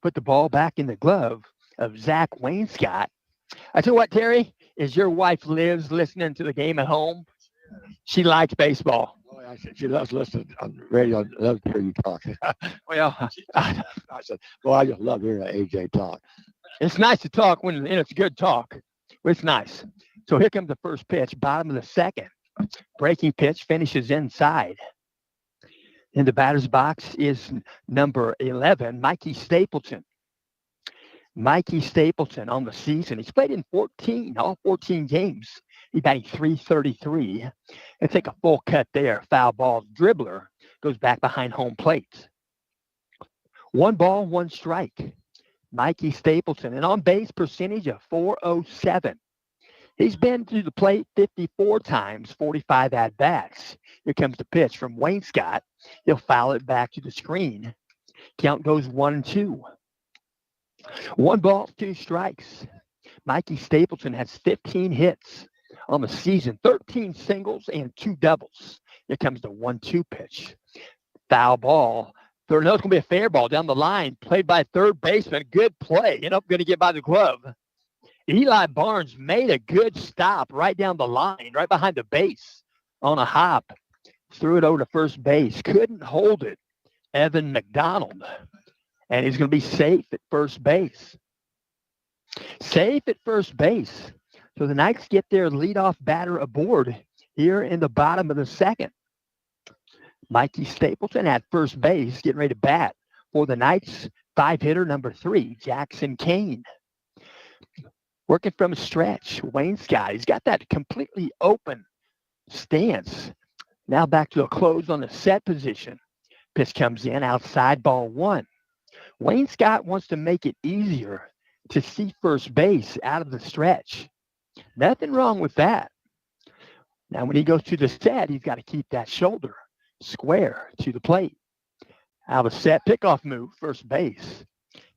put the ball back in the glove of Zach Wainscott. I tell you what, Terry, is your wife Liz listening to the game at home? She likes baseball. Oh, I said, she loves listening on the radio. Loves to hear you talk. Well, I said, well, I just love hearing AJ talk. it's nice to talk when and it's good talk. It's nice. So here comes the first pitch, bottom of the second. Breaking pitch finishes inside. In the batter's box is number 11, Mikey Stapleton. Mikey Stapleton on the season. He's played in all 14 games. He's batting .333. And take a full cut there. Foul ball. Dribbler goes back behind home plate. 1 ball, 1 strike. Mikey Stapleton. An on-base percentage of .407. He's been to the plate 54 times, 45 at-bats. Here comes the pitch from Wainscott. He'll foul it back to the screen. Count goes 1-2. 1 ball, 2 strikes. Mikey Stapleton has 15 hits on the season, 13 singles and 2 doubles. Here comes the 1-2 pitch. Foul ball. No, it's going to be a fair ball down the line, played by third baseman. Good play. End up going to get by the glove. Eli Barnes made a good stop right down the line, right behind the base on a hop. Threw it over to first base. Couldn't hold it. Evan McDonald. And he's going to be safe at first base. Safe at first base. So the Knights get their leadoff batter aboard here in the bottom of the second. Mikey Stapleton at first base, getting ready to bat for the Knights. 5-hitter number 3, Jackson Kane. Working from a stretch, Wainscott. He's got that completely open stance. Now back to a close on the set position. Pitch comes in outside, ball 1. Wainscott wants to make it easier to see first base out of the stretch. Nothing wrong with that. Now when he goes to the set, he's got to keep that shoulder square to the plate. Out of a set pickoff move, first base.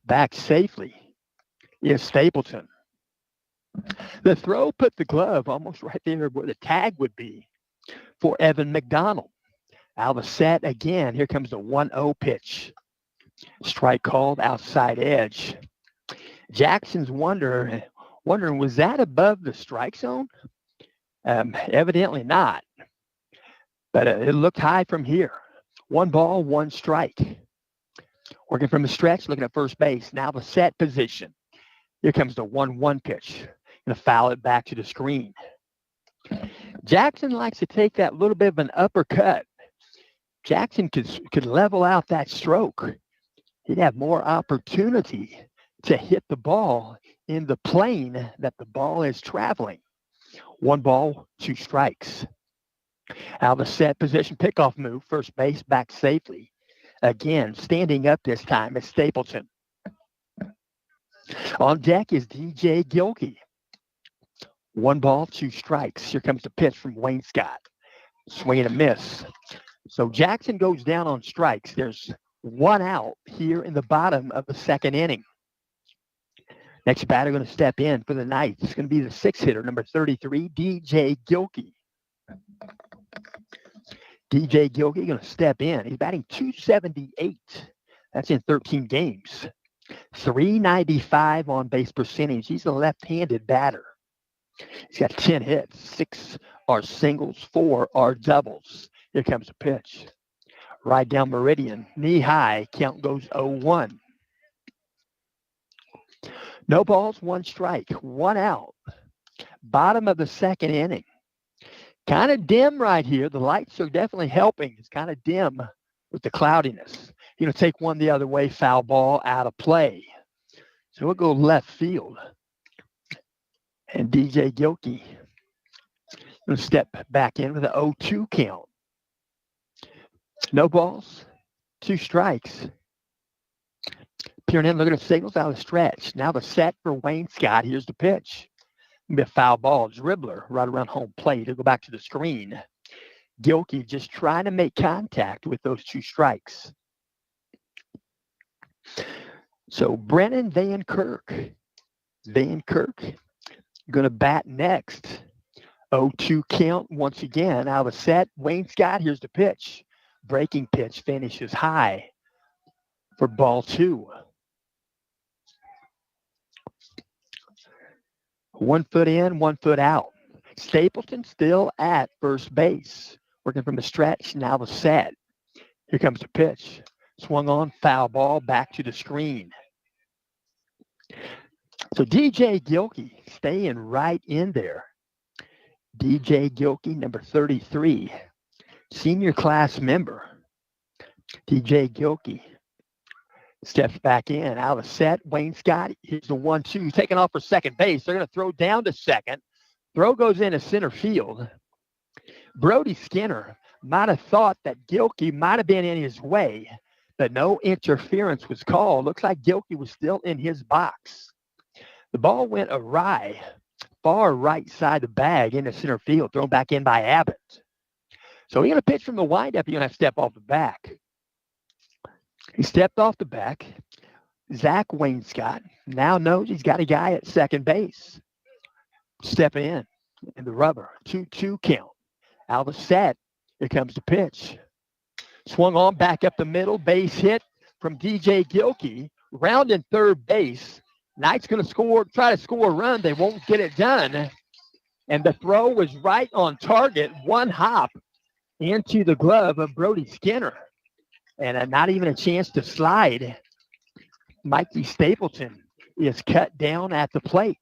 Back safely is Stapleton. The throw put the glove almost right there where the tag would be for Evan McDonald. Out of a set again. Here comes the 1-0 pitch. Strike called, outside edge. Jackson's wondering, was that above the strike zone? Evidently not. But it looked high from here. 1 ball, 1 strike. Working from the stretch, looking at first base. Now the set position. Here comes the 1-1 pitch. Going to foul it back to the screen. Jackson likes to take that little bit of an uppercut. Jackson could level out that stroke. He'd have more opportunity to hit the ball in the plane that the ball is traveling. 1 ball, 2 strikes. Out of the set position, pickoff move, first base, back safely. Again, standing up this time is Stapleton. On deck is DJ Gilkey. 1 ball, 2 strikes. Here comes the pitch from Wainscott. Swing and a miss. So Jackson goes down on strikes. There's 1 out here in the bottom of the second inning. Next batter going to step in for the Knights. It's going to be the 6-hitter, number 33, DJ Gilkey. DJ Gilkey going to step in. He's batting .278. That's in 13 games. .395 on base percentage. He's a left-handed batter. He's got 10 hits. 6 are singles, 4 are doubles. Here comes the pitch. Right down meridian, knee high. Count goes 0-1. No balls, 1 strike, 1 out. Bottom of the second inning. Kind of dim right here. The lights are definitely helping. It's kind of dim with the cloudiness. You're going to take one the other way, foul ball out of play. So we'll go left field. And DJ Gilkey going to step back in with an 0-2 count. No balls, 2 strikes. Peering in, looking at signals out of the stretch. Now the set for Wayne Scott. Here's the pitch. Be a foul ball. Dribbler right around home plate. He'll go back to the screen. Gilkey just trying to make contact with those two strikes. So Brennan Van Kirk. Van Kirk going to bat next. 0-2 count once again out of the set. Wayne Scott, here's the pitch. Breaking pitch finishes high for ball 2. 1 foot in, 1 foot out. Stapleton still at first base. Working from the stretch, now the set. Here comes the pitch. Swung on, foul ball, back to the screen. So DJ Gilkey staying right in there. DJ Gilkey, number 33, senior class member. DJ Gilkey steps back in, out of set. Wayne Scott, here's the 1-2, taking off for second base. They're going to throw down to second. Throw goes into center field. Brody Skinner might have thought that Gilkey might have been in his way, but no interference was called. Looks like Gilkey was still in his box. The ball went awry, far right side of the bag into center field, thrown back in by Abbott. So he's going to pitch from the windup. He's going to have to step off the back. He stepped off the back. Zach Wayne Scott now knows he's got a guy at second base. Stepping in the rubber. 2-2 count. Out of the set. Here comes the pitch. Swung on, back up the middle. Base hit from DJ Gilkey. Rounding third base. Knights going to try to score a run. They won't get it done. And the throw was right on target. One hop into the glove of Brody Skinner. And not even a chance to slide. Mikey Stapleton is cut down at the plate.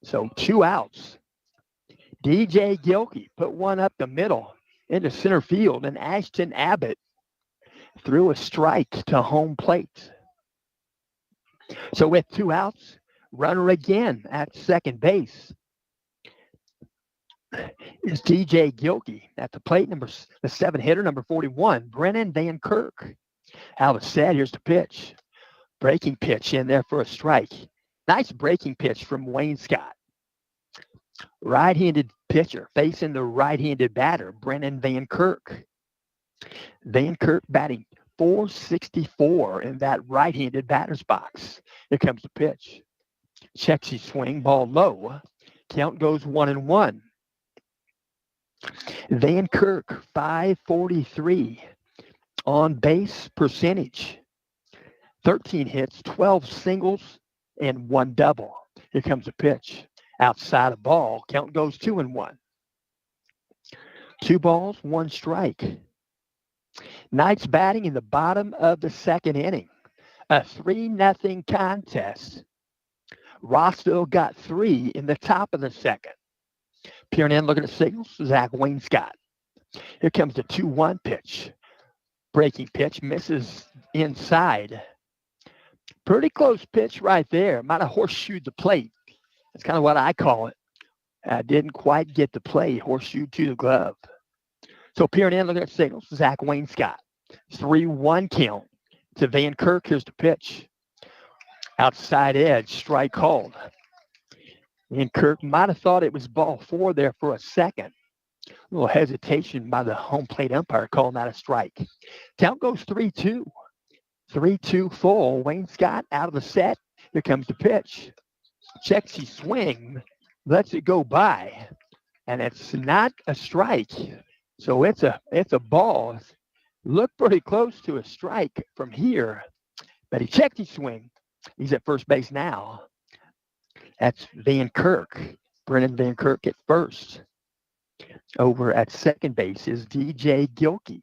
So 2 outs. DJ Gilkey put one up the middle into center field, and Ashton Abbott threw a strike to home plate. So with 2 outs, runner again at second base is DJ Gilkey. At the plate, the 7 hitter, number 41, Brennan Van Kirk. Out of the set, here's the pitch. Breaking pitch in there for a strike. Nice breaking pitch from Wayne Scott. Right-handed pitcher facing the right-handed batter, Brennan Van Kirk. Van Kirk batting .464 in that right-handed batter's box. Here comes the pitch. Checks his swing, ball low. Count goes 1-1. Van Kirk, .543 on base percentage. 13 hits, 12 singles, and 1 double. Here comes the pitch. Outside of ball, count goes 2-1. 2 balls, 1 strike. Knights batting in the bottom of the second inning. A 3-0 contest. Rossville got 3 in the top of the second. Peering in, looking at signals, Zach Wayne Scott. Here comes the 2-1 pitch. Breaking pitch, misses inside. Pretty close pitch right there. Might have horseshoed the plate. That's kind of what I call it. Didn't quite get the play. Horseshoe to the glove. So peering in, looking at signals, Zach Wayne Scott. 3-1 count to Van Kirk. Here's the pitch. Outside edge, strike called. Van Kirk might have thought it was ball 4 there for a second. A little hesitation by the home plate umpire calling that a strike. Count goes 3-2. 3-2 full. Wayne Scott out of the set. Here comes the pitch. Checks his swing, lets it go by, and it's not a strike. So it's a ball. Looked pretty close to a strike from here, but he checked his swing. He's at first base now. That's Van Kirk. Brennan Van Kirk at first. Over at second base is DJ Gilkey.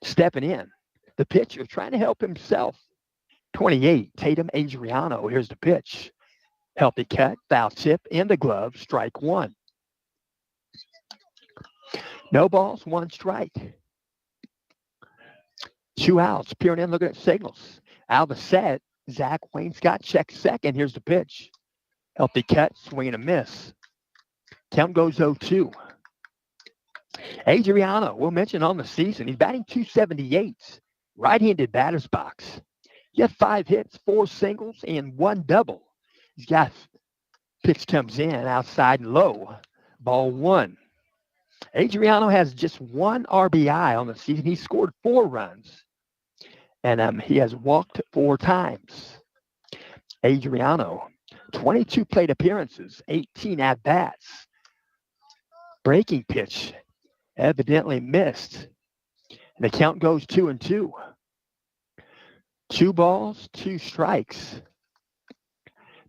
Stepping in. The pitcher trying to help himself. 28, Tatum Adriano. Here's the pitch. Healthy cut, foul tip in the glove, strike 1. No balls, 1 strike. 2 outs. Peering in, looking at signals. Out of the set, Zach Wayne Scott checks second. Here's the pitch. Healthy cut, swing and a miss. Count goes 0-2. Adriano, we'll mention on the season, he's batting .278. Right-handed batter's box. He had 5 hits, 4 singles, and 1 double. He's got pitch comes in outside and low. Ball 1. Adriano has just 1 RBI on the season. He scored 4 runs, and he has walked 4 times. Adriano, 22 plate appearances, 18 at-bats. Breaking pitch evidently missed. And the count goes 2-2. 2 balls, 2 strikes.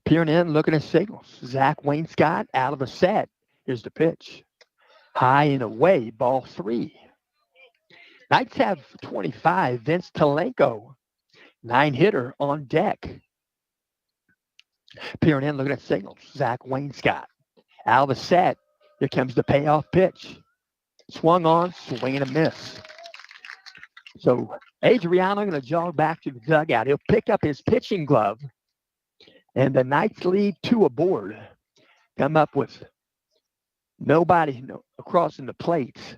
Peering in, looking at signals. Zach Wainscott out of the set. Here's the pitch. High and away, ball 3. Knights have 25. Vince Talenko, 9-hitter on deck. Peering in, looking at signals. Zach Wainscott out of the set. Here comes the payoff pitch. Swung on, swing and a miss. So Adriano going to jog back to the dugout. He'll pick up his pitching glove, and the Knights lead 2 aboard. Come up with nobody crossing the plate,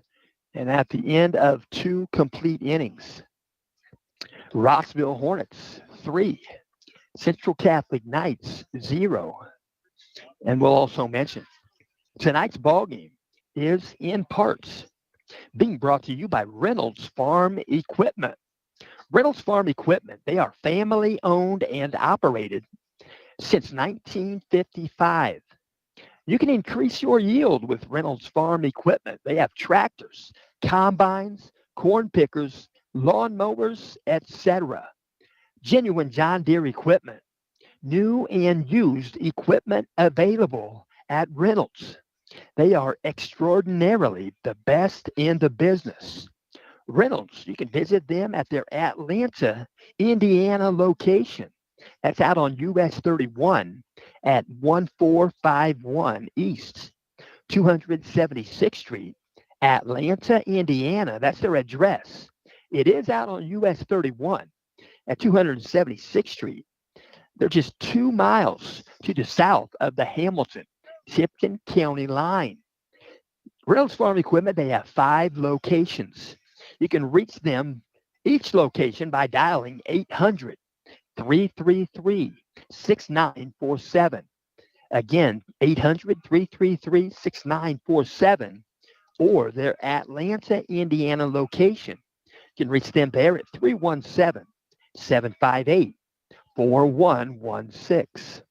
and at the end of 2 complete innings, Rossville Hornets 3, Central Catholic Knights 0. And we'll also mention tonight's ball game is in parts being brought to you by Reynolds Farm Equipment. Reynolds Farm Equipment, they are family owned and operated since 1955. You can increase your yield with Reynolds Farm Equipment. They have tractors, combines, corn pickers, lawn mowers, etc. Genuine John Deere equipment. New and used equipment available at Reynolds. They are extraordinarily the best in the business. Reynolds, you can visit them at their Atlanta, Indiana location. That's out on US 31 at 1451 East 276th Street, Atlanta, Indiana. That's their address. It is out on US 31 at 276th Street. They're just 2 miles to the south of the Hamilton-Tipton County line. Reynolds Farm Equipment, they have 5 locations. You can reach them, each location, by dialing 800-333-6947. Again, 800-333-6947, or their Atlanta, Indiana location. You can reach them there at 317-758-4116.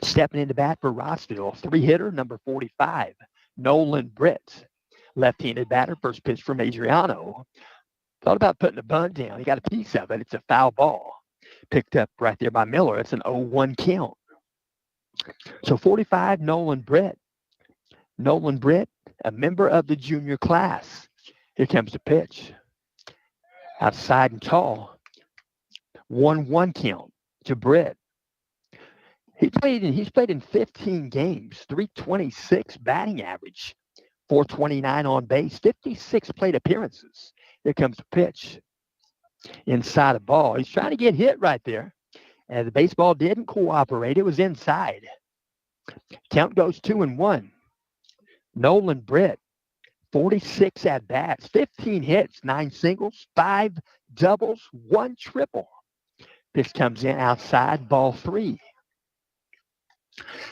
Stepping into bat for Rossville, 3-hitter, number 45, Nolan Britt. Left-handed batter, first pitch from Adriano. Thought about putting a bunt down. He got a piece of it. It's a foul ball. Picked up right there by Miller. It's an 0-1 count. So 45, Nolan Britt. Nolan Britt, a member of the junior class. Here comes the pitch. Outside and tall. 1-1 count to Britt. He's played in 15 games, 326 batting average, 429 on base, 56 plate appearances. Here comes the pitch. Inside a ball. He's trying to get hit right there. And the baseball didn't cooperate. It was inside. Count goes 2-1. Nolan Britt, 46 at-bats, 15 hits, 9 singles, 5 doubles, 1 triple. Pitch comes in outside, ball 3.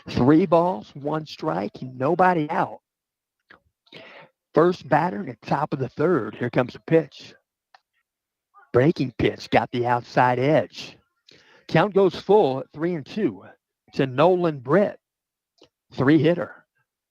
3 balls, 1 strike, nobody out. First batter at the top of the 3rd. Here comes the pitch. Breaking pitch, got the outside edge. Count goes full at 3-2 to Nolan Britt. 3-hitter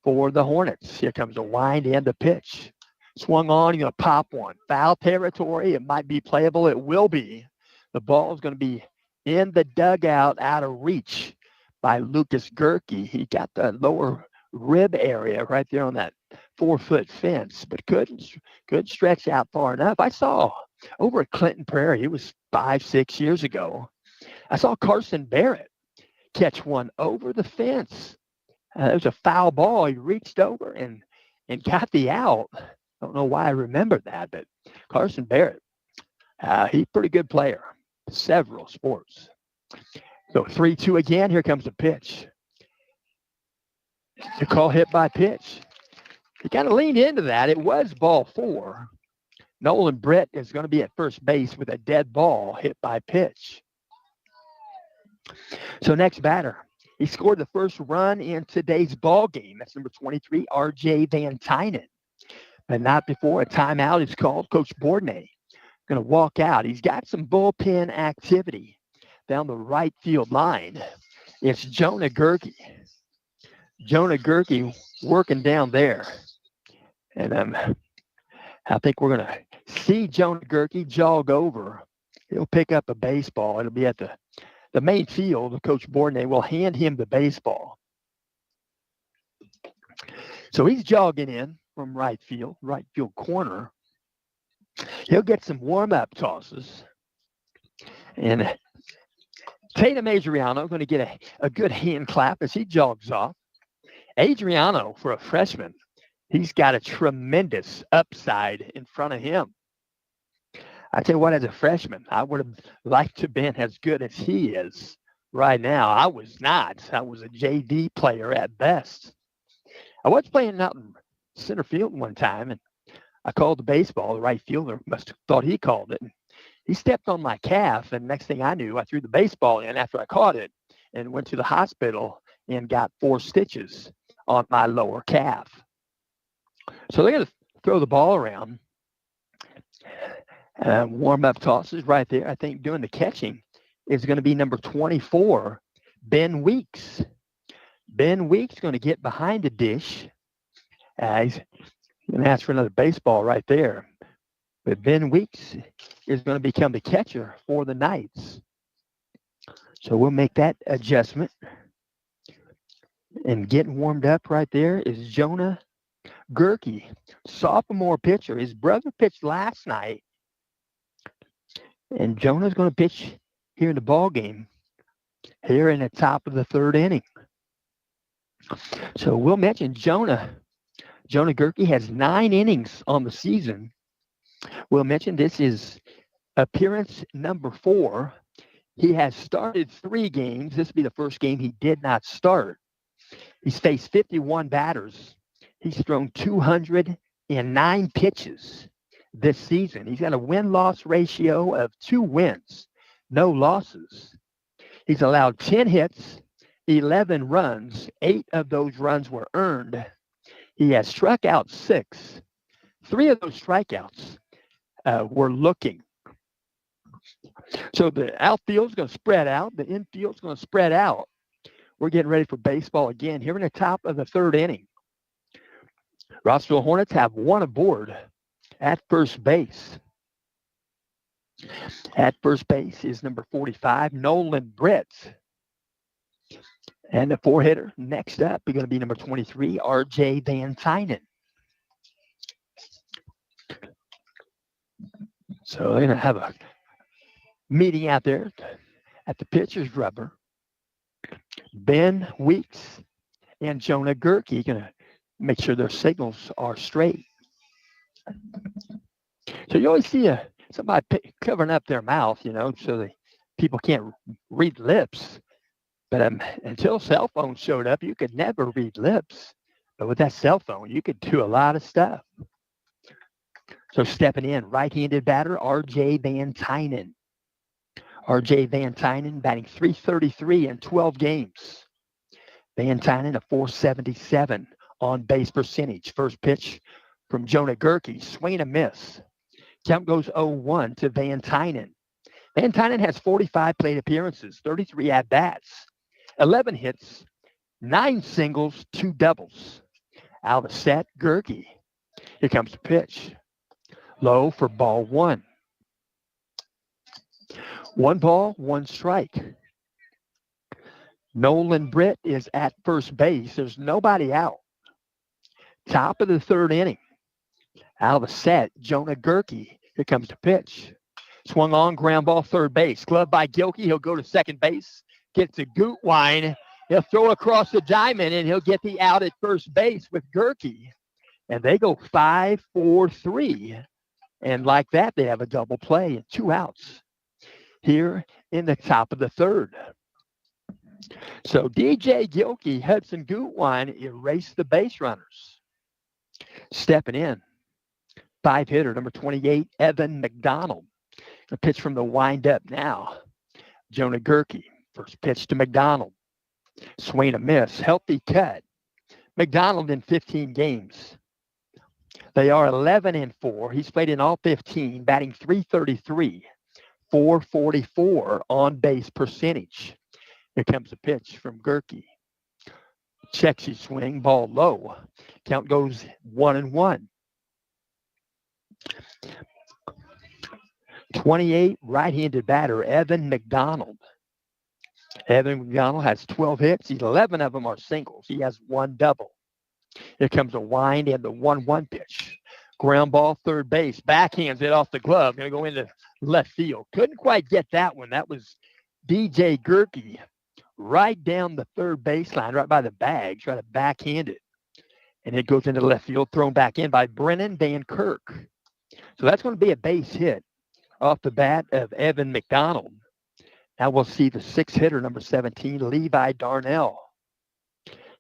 for the Hornets. Here comes a wind and the pitch. Swung on, you're going to pop one. Foul territory. It might be playable. It will be. The ball is going to be in the dugout, out of reach by Lucas Gerke. He got the lower rib area right there on that 4-foot fence, but couldn't stretch out far enough. I saw over at Clinton Prairie, it was 5-6 years ago, I saw Carson Barrett catch one over the fence. It was a foul ball. He reached over and got the out. I don't know why I remember that, but Carson Barrett, he's a pretty good player. Several sports. So 3-2 again. Here comes the pitch. The call hit by pitch. He kind of leaned into that. It was ball 4. Nolan Britt is going to be at first base with a dead ball hit by pitch. So next batter, he scored the first run in today's ball game. That's number 23, R.J. Van Tynen. But not before a timeout is called. Coach Bourdonnais going to walk out. He's got some bullpen activity down the right field line. It's Jonah Gerke. Jonah Gerke working down there. And I think we're going to see Jonah Gerke jog over. He'll pick up a baseball. It'll be at the main field. Coach Bourdonnais will hand him the baseball. So he's jogging in from right field corner. He'll get some warm-up tosses. And Tatum Adriano going to get a good hand clap as he jogs off. Adriano, for a freshman, he's got a tremendous upside in front of him. I tell you what, as a freshman, I would have liked to have been as good as he is right now. I was not. I was a JV player at best. I was playing out in center field one time, and I called the baseball. The right fielder must have thought he called it. He stepped on my calf, and next thing I knew, I threw the baseball in after I caught it and went to the hospital and got 4 stitches on my lower calf. So they're going to throw the ball around. Warm-up tosses right there. I think doing the catching is going to be number 24, Ben Weeks. Ben Weeks going to get behind the dish. He's going to ask for another baseball right there. But Ben Weeks is going to become the catcher for the Knights. So we'll make that adjustment. And getting warmed up right there is Jonah Gerke, sophomore pitcher. His brother pitched last night. And Jonah's going to pitch here in the ball game, here in the top of the 3rd inning. So we'll mention Jonah Gerke has 9 innings on the season. We'll mention this is appearance number 4. He has started 3 games. This will be the first game he did not start. He's faced 51 batters. He's thrown 209 pitches this season. He's got a win-loss ratio of 2 wins, no losses. He's allowed 10 hits, 11 runs. 8 of those runs were earned. He has struck out 6. 3 of those strikeouts were looking. So the outfield's going to spread out. The infield's going to spread out. We're getting ready for baseball again here in the top of the 3rd inning. Rossville Hornets have 1 aboard at first base. At first base is number 45, Nolan Britt. And the 4-hitter next up is going to be number 23, R.J. Van Tynen. So they're going to have a meeting out there at the pitcher's rubber. Ben Weeks and Jonah Gerke going to make sure their signals are straight. So you always see somebody covering up their mouth, so that people can't read lips. But until cell phones showed up, you could never read lips. But with that cell phone, you could do a lot of stuff. So stepping in, right-handed batter, R.J. Van Tynen. R.J. Van Tynen batting .333 in 12 games. Van Tynen a .477 on base percentage. First pitch from Jonah Gerke, swing and a miss. Count goes 0-1 to Van Tynen. Van Tynen has 45 plate appearances, 33 at-bats, 11 hits, 9 singles, 2 doubles. Out of the set, Gerke. Here comes the pitch. Low for ball 1. 1 ball, 1 strike. Nolan Britt is at first base. There's nobody out. Top of the 3rd inning. Out of the set, Jonah Gerke. Here comes the pitch. Swung on, ground ball, 3rd base. Gloved by Gilkey. He'll go to 2nd base. Gets to Gutwein. He'll throw across the diamond, and he'll get the out at first base with Gerke. And they go 5-4-3. And like that, they have a double play and 2 outs here in the top of the 3rd. So DJ Gilkey, Hudson Gutwein erased the base runners. Stepping in, 5-hitter, number 28, Evan McDonald. A pitch from the windup now. Jonah Gerke, first pitch to McDonald. Swing a miss, healthy cut. McDonald in 15 games. They are 11-4. He's played in all 15, batting .333, .444 on base percentage. Here comes a pitch from Gerke. Checks his swing, ball low. Count goes 1-1. 28, right-handed batter, Evan McDonald. Evan McDonald has 12 hits. 11 of them are singles. He has 1 double. Here comes a wind and the 1-1 pitch. Ground ball, third base. Backhands it off the glove. Going to go into left field. Couldn't quite get that one. That was DJ Gerke right down the third baseline, right by the bag. Try to backhand it. And it goes into left field, thrown back in by Brennan Van Kirk. So that's going to be a base hit off the bat of Evan McDonald. Now we'll see the 6-hitter, number 17, Levi Darnell.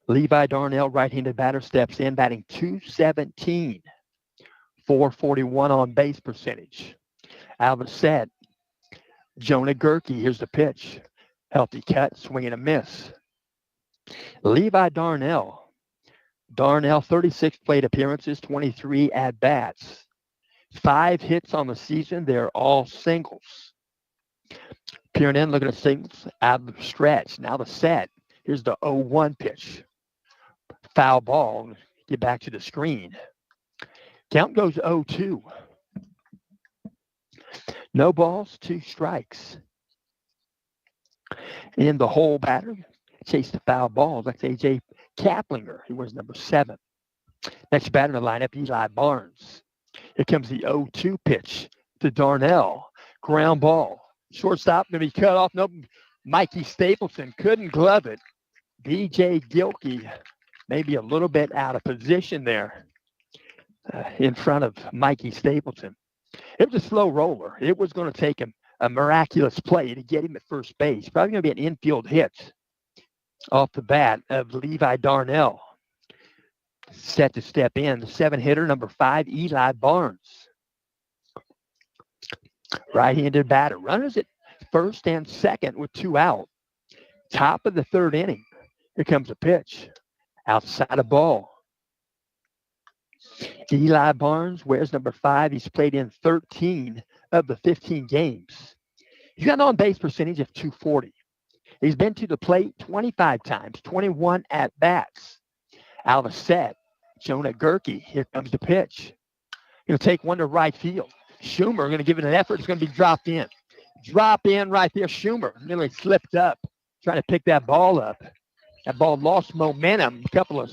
Levi Darnell, right-handed batter, steps in, batting .217, .441 on base percentage. Out of the set, Jonah Gerke. Here's the pitch. Healthy cut, swing and a miss. Levi Darnell. Darnell, 36 plate appearances, 23 at-bats. 5 hits on the season. They're all singles. Peering in, looking at singles out of the stretch. Now the set. Here's the 0-1 pitch. Foul ball. Get back to the screen. Count goes 0-2. No balls, 2 strikes. And the whole batter chased the foul ball. That's A.J. Kaplinger. He wears number 7. Next batter in the lineup, Eli Barnes. Here comes the 0-2 pitch to Darnell. Ground ball. Shortstop going to be cut off. Nope. Mikey Stapleton couldn't glove it. DJ Gilkey maybe a little bit out of position there in front of Mikey Stapleton. It was a slow roller. It was going to take him a miraculous play to get him at first base. Probably going to be an infield hit off the bat of Levi Darnell. Set to step in. The 7-hitter, number 5, Eli Barnes. Right-handed batter. Runners at first and second with 2 out. Top of the 3rd inning. Here comes a pitch. Outside of ball. Eli Barnes wears number 5. He's played in 13 of the 15 games. He's got an on-base percentage of .240. He's been to the plate 25 times, 21 at-bats. Out of set, Jonah Gerke. Here comes the pitch. Going to take one to right field. Schumer going to give it an effort. It's going to be dropped in. Drop in right there. Schumer nearly slipped up trying to pick that ball up. That ball lost momentum. A couple of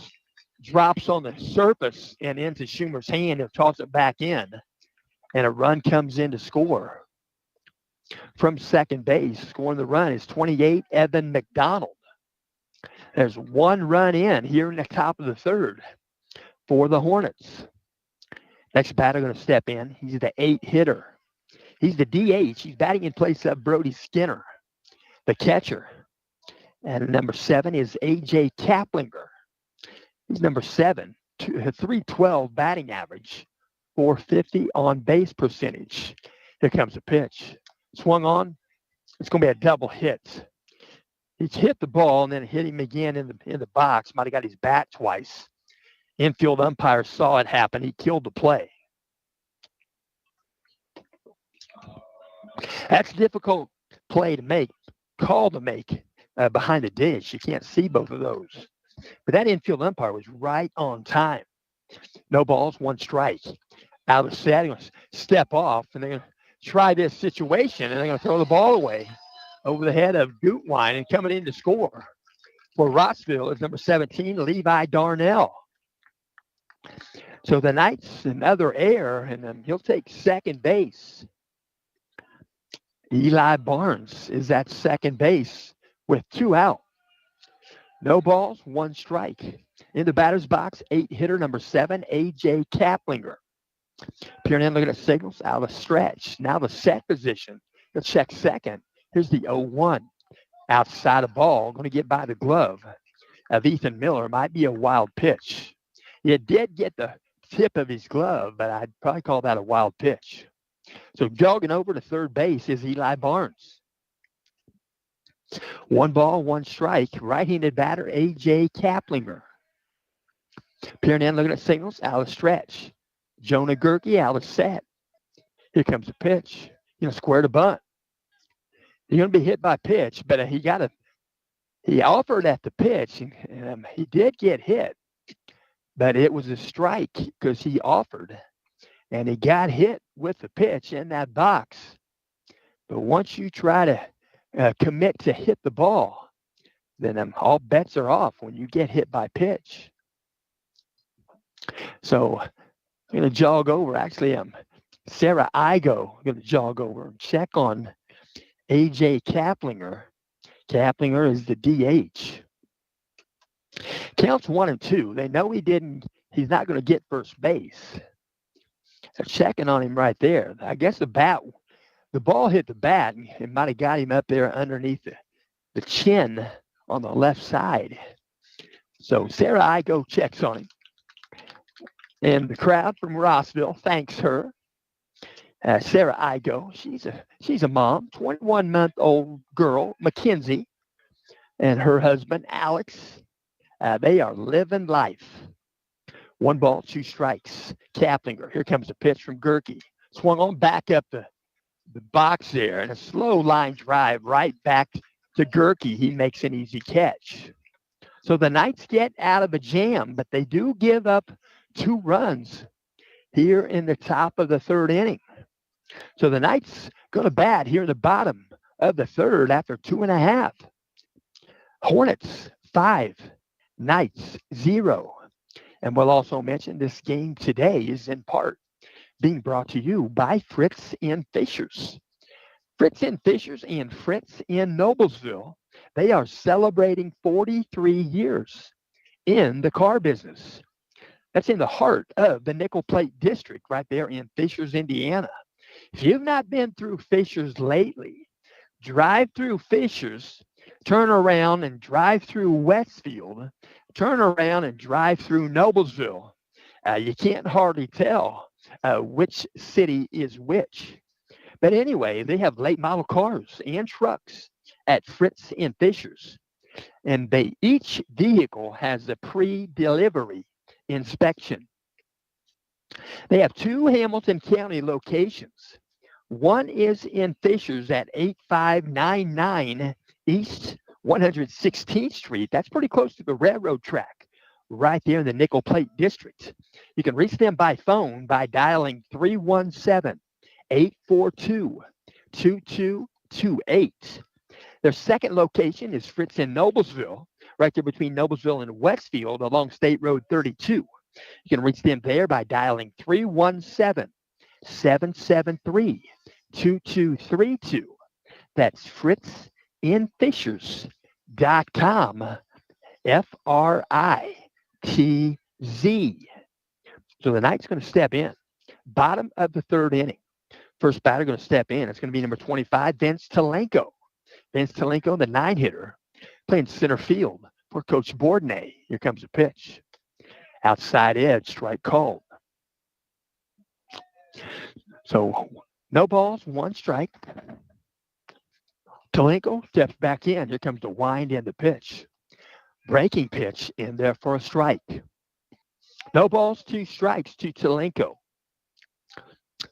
drops on the surface and into Schumer's hand. He'll toss it back in. And a run comes in to score. From second base, scoring the run is 28, Evan McDonald. There's 1 run in here in the top of the 3rd for the Hornets. Next batter going to step in. He's the 8-hitter. He's the DH. He's batting in place of Brody Skinner, the catcher. And number 7 is A.J. Kaplinger. He's number 7, 312 batting average, .450 on base percentage. Here comes a pitch. Swung on. It's going to be a double hit. He's hit the ball and then hit him again in the box. Might have got his bat twice. Infield umpire saw it happen. He killed the play. That's a difficult play to make, call to make behind the dish. You can't see both of those. But that infield umpire was right on time. No balls, 1 strike. Out of the set, they're going to step off, and they're going to try this situation, and they're going to throw the ball away over the head of Gutwein, and coming in to score for Rossville is number 17, Levi Darnell. So the Knights, another error, and then he'll take second base. Eli Barnes is at second base with 2 out. No balls, 1 strike. In the batter's box, 8-hitter, number 7, A.J. Kaplinger. Peering in, looking at signals, out of stretch. Now the set position. He'll check second. Here's the 0-1. Outside of ball, going to get by the glove of Ethan Miller. Might be a wild pitch. It did get the tip of his glove, but I'd probably call that a wild pitch. So jogging over to third base is Eli Barnes. 1 ball, 1 strike. Right-handed batter A.J. Kaplinger. Peering in, looking at signals, out of stretch. Jonah Gerke out of set. Here comes the pitch. Square to bunt. You're going to be hit by pitch, but he offered at the pitch, and he did get hit, but it was a strike because he offered, and he got hit with the pitch in that box. But once you try to commit to hit the ball, then all bets are off when you get hit by pitch. So I'm going to jog over. Actually, Sarah Igo going to jog over and check on A.J. Kaplinger. Kaplinger is the DH. Counts 1-2. They know he's not going to get first base. They're checking on him right there. I guess the ball hit the bat, and it might have got him up there underneath the chin on the left side. So Sarah Igo checks on him. And the crowd from Rossville thanks her. Sarah Igo, she's a mom, 21-month-old girl, Mackenzie, and her husband, Alex. They are living life. 1 ball, 2 strikes. Kaplinger. Here comes the pitch from Gerke. Swung on back up the box there, and a slow line drive right back to Gerke. He makes an easy catch. So the Knights get out of a jam, but they do give up 2 runs here in the top of the 3rd inning. So the Knights go to bat here in the bottom of the 3rd after 2.5. Hornets 5, Knights 0. And we'll also mention this game today is in part being brought to you by Fritz in Fishers. Fritz in Fishers and Fritz in Noblesville, they are celebrating 43 years in the car business. That's in the heart of the Nickel Plate District right there in Fishers, Indiana. If you've not been through Fishers lately, drive through Fishers, turn around and drive through Westfield, turn around and drive through Noblesville. You can't hardly tell which city is which. But anyway, they have late model cars and trucks at Fritz in Fishers. And each vehicle has a pre-delivery inspection. They have 2 Hamilton County locations. One is in Fishers at 8599 East 116th Street. That's pretty close to the railroad track, right there in the Nickel Plate District. You can reach them by phone by dialing 317-842-2228. Their second location is Fritz in Noblesville, right there between Noblesville and Westfield along State Road 32. You can reach them there by dialing 317-773-2232. That's fritzinfishers.com, FRITZ. So the Knights going to step in. Bottom of the 3rd inning. First batter going to step in. It's going to be number 25, Vince Talenko. Vince Talenko, the 9-hitter, playing center field for Coach Bourdonnais. Here comes the pitch. Outside edge, strike called. So no balls, 1 strike. Talenko steps back in. Here comes the wind and the pitch. Breaking pitch in there for a strike. No balls, 2 strikes to Talenko.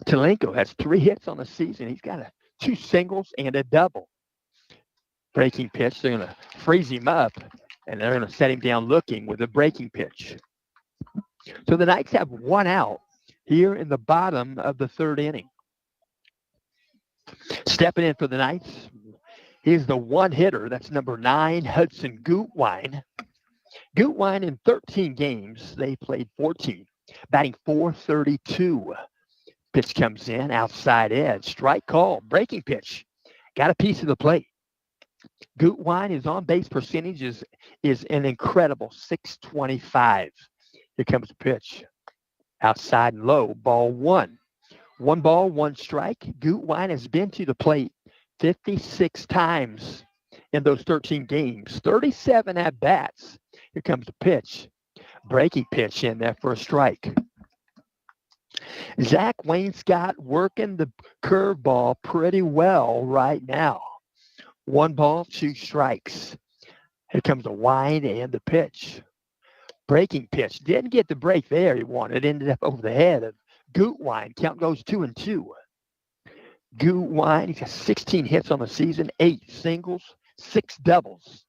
Talenko has 3 hits on the season. He's got 2 singles and a double. Breaking pitch. They're going to freeze him up, and they're going to set him down looking with a breaking pitch. So the Knights have 1 out here in the bottom of the 3rd inning. Stepping in for the Knights, he's the 1-hitter. That's number 9, Hudson Gutwein. Gutwein in 13 games. They played 14, batting .432. Pitch comes in, outside edge, strike call, breaking pitch. Got a piece of the plate. Gutwein, his on-base percentage is an incredible .625. Here comes the pitch. Outside and low, ball 1. 1 ball, 1 strike. Gutwein has been to the plate 56 times in those 13 games. 37 at-bats. Here comes the pitch. Breaking pitch in there for a strike. Zach Wainscott working the curveball pretty well right now. 1 ball, 2 strikes. Here comes the wind and the pitch. Breaking pitch. Didn't get the break there he wanted. Ended up over the head of Gutwine. Count goes 2-2. Gutwine, he's got 16 hits on the season, 8 singles, 6 doubles,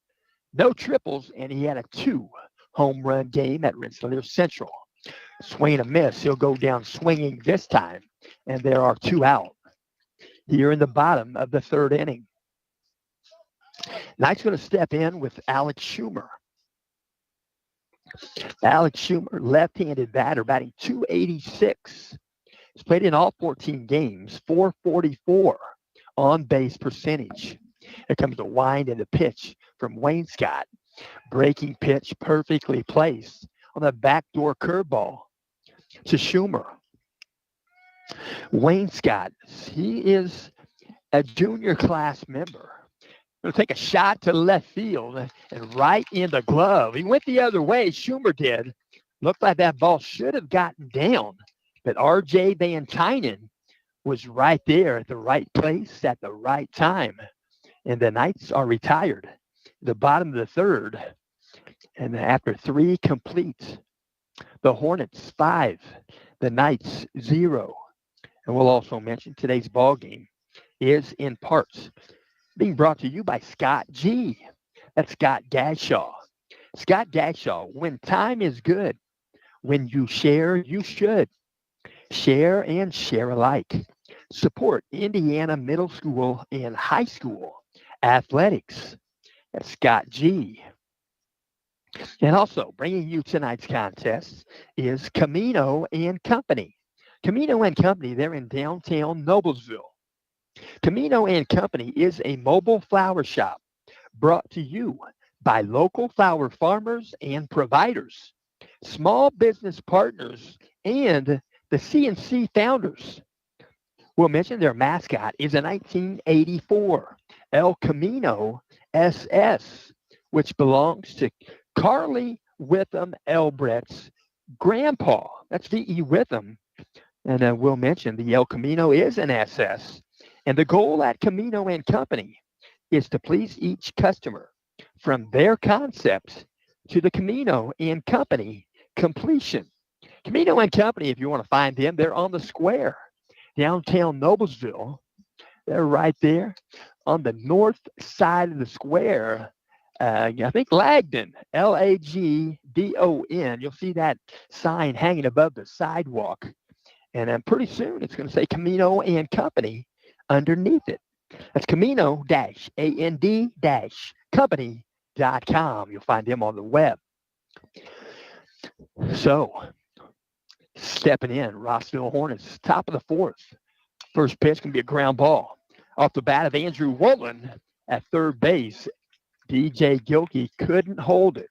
no triples, and he had a 2 home run game at Rensselaer Central. Swing and a miss. He'll go down swinging this time, and there are 2 out. Here in the bottom of the 3rd inning. Knight's going to step in with Alex Schumer. Alex Schumer, left-handed batter, batting .286. He's played in all 14 games, .444 on-base percentage. Here comes the wind and the pitch from Wainscott. Breaking pitch perfectly placed on the backdoor curveball to Schumer. Wainscott, he is a junior class member. Going to take a shot to left field and right in the glove. He went the other way. Schumer did. Looked like that ball should have gotten down. But R.J. Van Tynen was right there at the right place at the right time. And the Knights are retired. The bottom of the 3rd. And after 3 completes, the Hornets 5, the Knights 0. And we'll also mention today's ball game is in parts being brought to you by Scott G. That's Scott Gashaw. Scott Gashaw, when time is good, when you share, you should. Share and share alike. Support Indiana middle school and high school athletics. That's Scott G. And also bringing you tonight's contest is Camino and Company. Camino and Company, they're in downtown Noblesville. Camino and Company is a mobile flower shop brought to you by local flower farmers and providers, small business partners, and the CNC founders. We'll mention their mascot is a 1984 El Camino SS, which belongs to Carly Witham Elbrett's grandpa. That's V.E. Witham. And we'll mention the El Camino is an SS. And the goal at Camino and Company is to please each customer from their concept to the Camino and Company completion. Camino and Company, if you want to find them, they're on the square, downtown Noblesville. They're right there on the north side of the square. I think Lagdon, Lagdon. You'll see that sign hanging above the sidewalk. And pretty soon it's going to say Camino and Company underneath it. That's Camino-and-company.com. You'll find them on the web. So, stepping in, Rossville Hornets, top of the 4th. First pitch can be a ground ball. Off the bat of Andrew Woolen at 3rd base. DJ Gilkey couldn't hold it.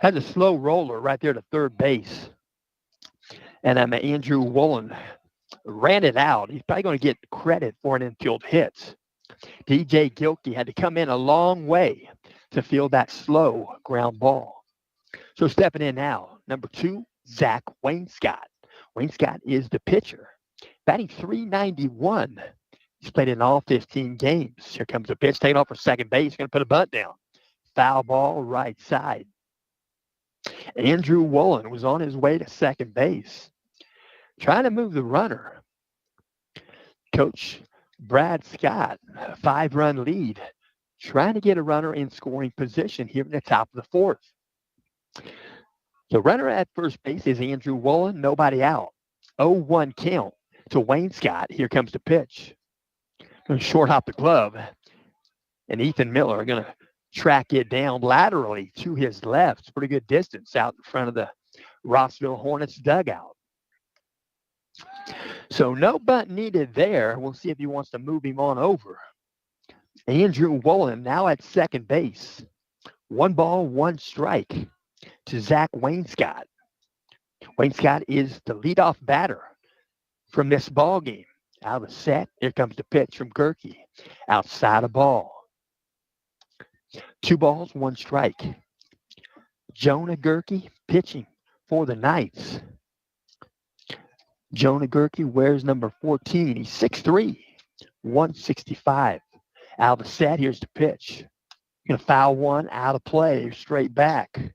Has a slow roller right there to 3rd base. And Andrew Woolen ran it out. He's probably going to get credit for an infield hit. DJ Gilkey had to come in a long way to field that slow ground ball. So stepping in now, number 2, Zach Wainscott. Wainscott is the pitcher, batting .391. He's played in all 15 games. Here comes the pitch, taken off for second base. Going to put a bunt down. Foul ball, right side. Andrew Woolen was on his way to second base, trying to move the runner. Coach Brad Scott, a 5-run lead, trying to get a runner in scoring position here in the top of the 4th. The runner at first base is Andrew Woolen, nobody out. 0-1 count to Wainscott. Here comes the pitch. Going to short hop the glove, and Ethan Miller going to track it down laterally to his left. It's pretty good distance out in front of the Rossville Hornets dugout. So no bunt needed there. We'll see if he wants to move him on over. Andrew Woolen now at second base. 1 ball, 1 strike to Zach Wainscott. Wainscott is the leadoff batter from this ball game. Out of the set, here comes the pitch from Gerke. Outside of ball. 2 balls, 1 strike. Jonah Gerke pitching for the Knights. Jonah Gerke wears number 14. He's 6'3", 165. Out of the set, here's the pitch. Going to foul one, out of play, straight back.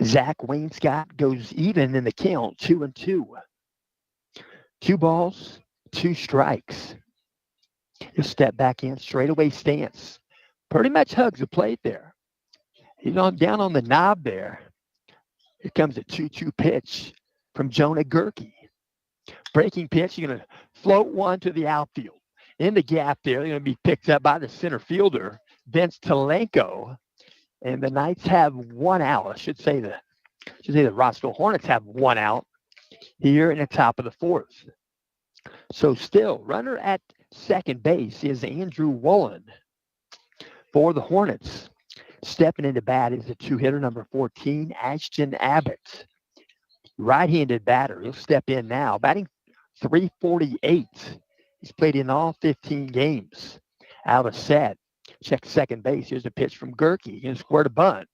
Zach Wainscott goes even in the count, 2-2. 2 balls, 2 strikes. He'll step back in, straightaway stance. Pretty much hugs the plate there. He's on down on the knob there. Here comes a 2-2 pitch from Jonah Gerke. Breaking pitch, you're going to float one to the outfield. In the gap there, they're going to be picked up by the center fielder, Vince Talenko. And the Knights have 1 out. I should say the Rossville Hornets have 1 out here in the top of the 4th. So still, runner at second base is Andrew Woolen for the Hornets. Stepping into bat is the 2-hitter, number 14, Ashton Abbott. Right-handed batter. He'll step in now, batting .348. He's played in all 15 games. Out of set. Check second base. Here's a pitch from Gerke. He's going to square the bunt.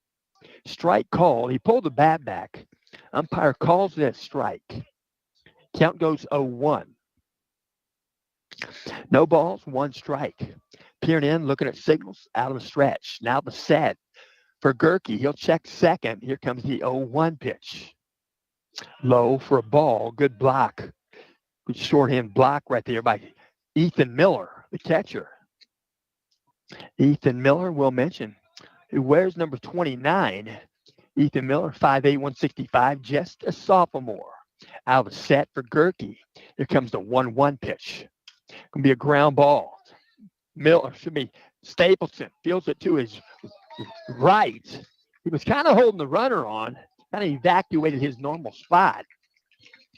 Strike called. He pulled the bat back. Umpire calls it a strike. Count goes 0-1. No balls, 1 strike. Peering in, looking at signals, out of the stretch. Now the set for Gerke. He'll check second. Here comes the 0-1 pitch. Low for a ball. Good block. Good shorthand block right there by Ethan Miller, the catcher. Ethan Miller, we'll mention, who wears number 29. Ethan Miller, 5'8", 165, just a sophomore. Out of the set for Gerke. Here comes the 1-1 pitch. Going to be a ground ball. Miller, should be Stapleton, fields it to his right. He was kind of holding the runner on, kind of evacuated his normal spot.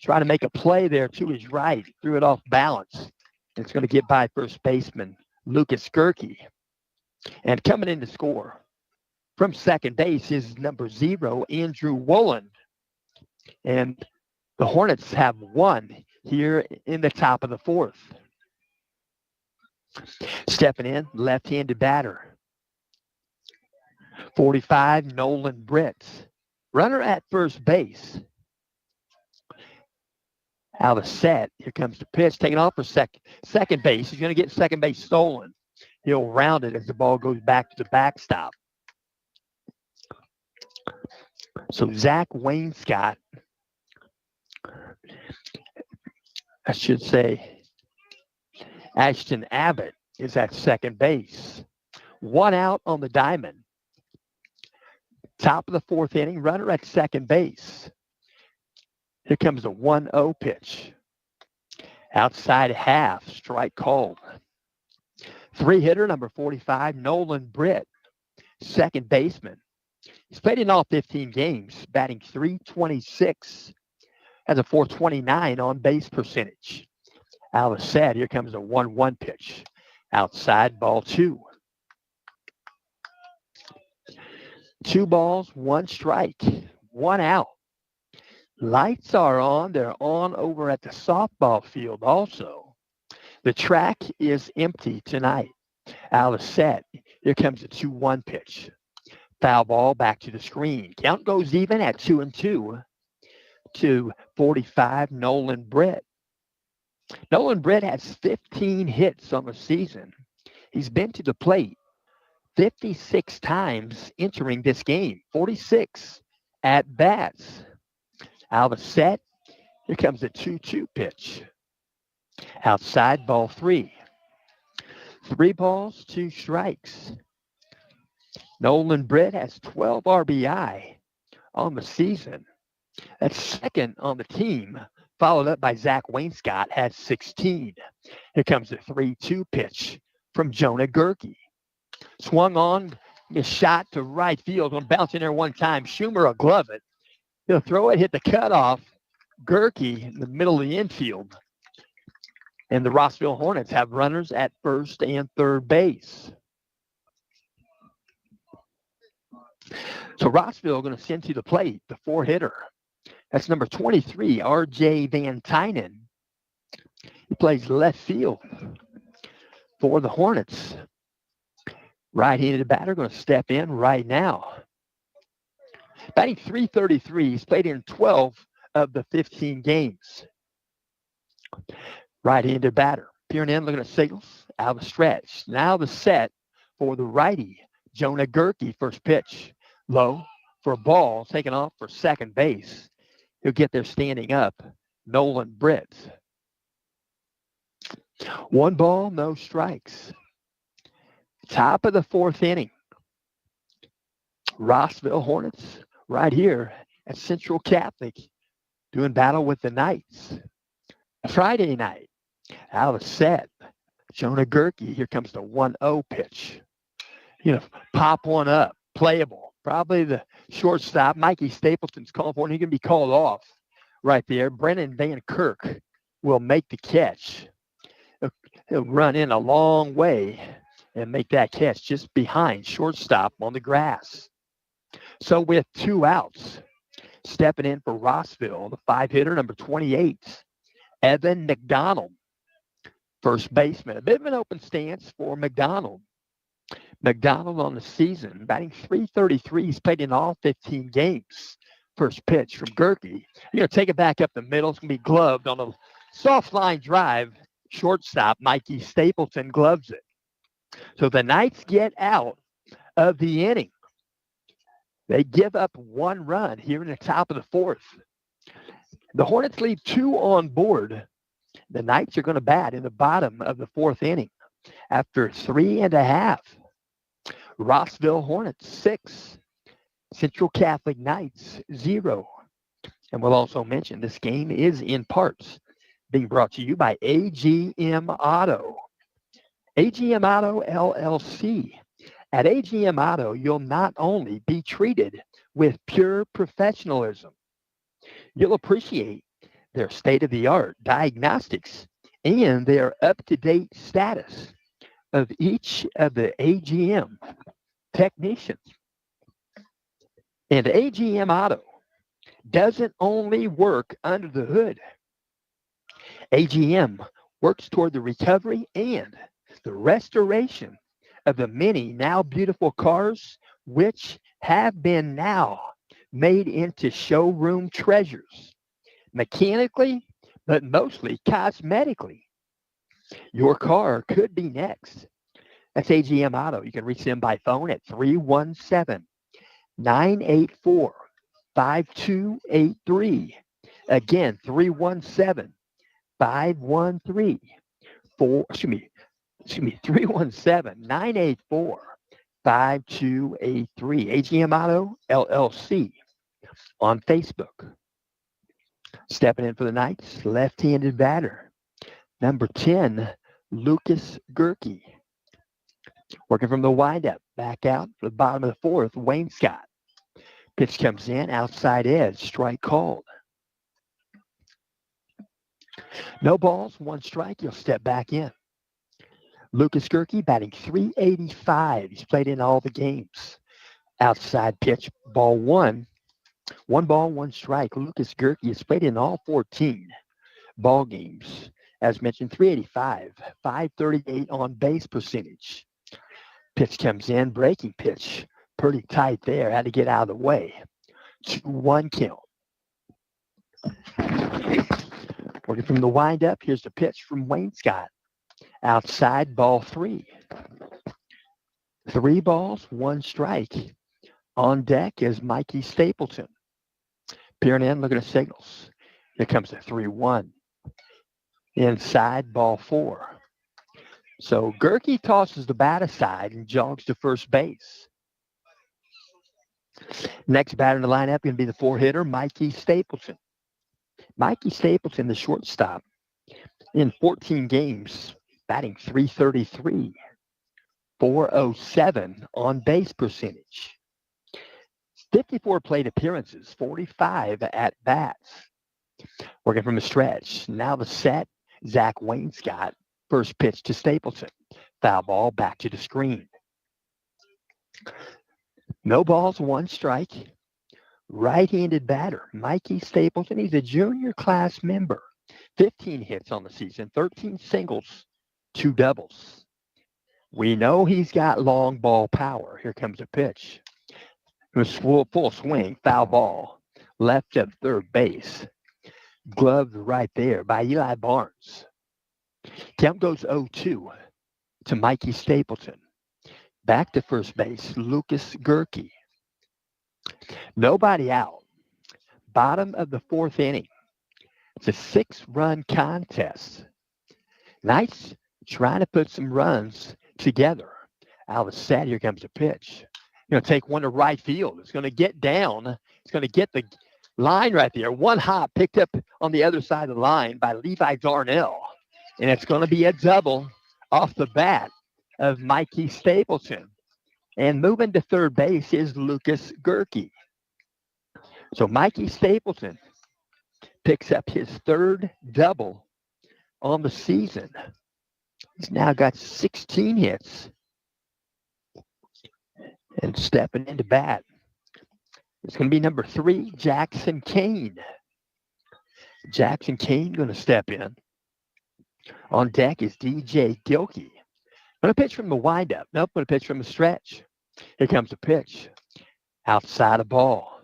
Trying to make a play there to his right. Threw it off balance. It's going to get by first baseman Lucas Gerke. And coming in to score from second base is number 0, Andrew Woolen. And the Hornets have 1 here in the top of the 4th. Stepping in, left-handed batter. 45, Nolan Britt. Runner at first base. Out of set. Here comes the pitch. Taking off for second base. He's going to get second base stolen. He'll round it as the ball goes back to the backstop. So Zach Wainscott, I should say, Ashton Abbott is at second base. 1 out on the diamond. Top of the 4th inning, runner at second base. Here comes the 1-0 pitch. Outside half, strike called. 3-hitter, number 45, Nolan Britt, second baseman. He's played in all 15 games, batting .326, has a .429 on base percentage. Out of set, here comes a 1-1 pitch. Outside, ball 2. 2 balls, 1 strike, 1 out. Lights are on. They're on over at the softball field also. The track is empty tonight. Out of set. Here comes a 2-1 pitch. Foul ball back to the screen. Count goes even at 2-2 to 45, Nolan Britt. Nolan Britt has 15 hits on the season. He's been to the plate 56 times entering this game, 46 at bats. Out of set, here comes a 2-2 pitch. Outside, ball 3. 3 balls, 2 strikes. Nolan Britt has 12 RBI on the season. That's second on the team, followed up by Zach Wainscott, has 16. Here comes the 3-2 pitch from Jonah Gerke. Swung on, a shot to right field, going to bounce in there one time. Schumer will glove it. He'll throw it, hit the cutoff. Gerke in the middle of the infield. And the Rossville Hornets have runners at first and third base. So Rossville going to send to the plate the 4-hitter. That's number 23, R.J. Van Tynen. He plays left field for the Hornets. Right-handed batter going to step in right now. Batting .333. He's played in 12 of the 15 games. Right-handed batter. Peering in, looking at signals. Out of the stretch. Now the set for the righty. Jonah Gerke, first pitch. Low for a ball. Taken off for second base. He'll get there standing up. Nolan Britt. 1 ball, no strikes. Top of the 4th inning. Rossville Hornets right here at Central Catholic doing battle with the Knights. Friday night, out of the set, Jonah Gerke. Here comes the 1-0 pitch. Pop one up, playable. Probably the shortstop, Mikey Stapleton's calling for it. He can be called off right there. Brennan Van Kirk will make the catch. He'll run in a long way and make that catch just behind shortstop on the grass. So with 2 outs, stepping in for Rossville, the 5-hitter, number 28, Evan McDonald, first baseman. A bit of an open stance for McDonald. McDonald on the season, batting .333. He's played in all 15 games. First pitch from Gerke. You're going to take it back up the middle. It's going to be gloved on a soft line drive. Shortstop Mikey Stapleton gloves it. So the Knights get out of the inning. They give up 1 run here in the top of the 4th. The Hornets leave 2 on board. The Knights are going to bat in the bottom of the 4th inning after 3.5. Rossville Hornets 6. Central Catholic Knights 0. And we'll also mention this game is in parts being brought to you by AGM Auto. AGM Auto LLC. At AGM Auto, you'll not only be treated with pure professionalism, you'll appreciate their state-of-the-art diagnostics and their up-to-date status of each of the AGM technicians. And AGM Auto doesn't only work under the hood. AGM works toward the recovery and the restoration of the many now beautiful cars which have been now made into showroom treasures, mechanically, but mostly cosmetically. Your car could be next. That's AGM Auto. You can reach them by phone at 317-984-5283. Again, 317-513-317-984-5283. AGM Auto LLC on Facebook. Stepping in for the Knights, left-handed batter, number 10, Lucas Gerke. Working from the windup, back out for the bottom of the 4th, Wayne Scott. Pitch comes in, outside edge, strike called. No balls, 1 strike, you'll step back in. Lucas Gerke batting .385. He's played in all the games. Outside pitch, ball 1. 1 ball, 1 strike. Lucas Gerke has played in all 14 ball games. As mentioned, .385, .538 on base percentage. Pitch comes in, breaking pitch. Pretty tight there. Had to get out of the way. 2-1 count. Working from the windup, here's the pitch from Wayne Scott. Outside, ball 3. 3 balls, 1 strike. On deck is Mikey Stapleton. Peering in, looking at signals. Here comes the 3-1. Inside, ball 4. So Gerke tosses the bat aside and jogs to first base. Next batter in the lineup going to be the 4-hitter, Mikey Stapleton. Mikey Stapleton, the shortstop, in 14 games, batting .333, .407 on base percentage. 54 plate appearances, 45 at bats. Working from the stretch. Now the set, Zach Wayne Scott. First pitch to Stapleton. Foul ball back to the screen. No balls, 1 strike. Right-handed batter, Mikey Stapleton. He's a junior class member. 15 hits on the season, 13 singles, 2 doubles. We know he's got long ball power. Here comes a pitch. It was full swing, foul ball, left of third base. Gloved right there by Eli Barnes. Count goes 0-2 to Mikey Stapleton. Back to first base, Lucas Gerke. Nobody out. Bottom of the fourth inning. It's a 6-run contest. Knights trying to put some runs together. Out of the set, here comes the pitch. Take one to right field. It's going to get down. It's going to get the line right there. One hop picked up on the other side of the line by Levi Darnell. And it's going to be a double off the bat of Mikey Stapleton. And moving to third base is Lucas Gerke. So Mikey Stapleton picks up his third double on the season. He's now got 16 hits. And stepping into bat, it's going to be number 3, Jackson Kane. Jackson Kane going to step in. On deck is DJ Gilkey. Going to pitch from the windup. Nope, going to pitch from the stretch. Here comes the pitch. Outside of ball.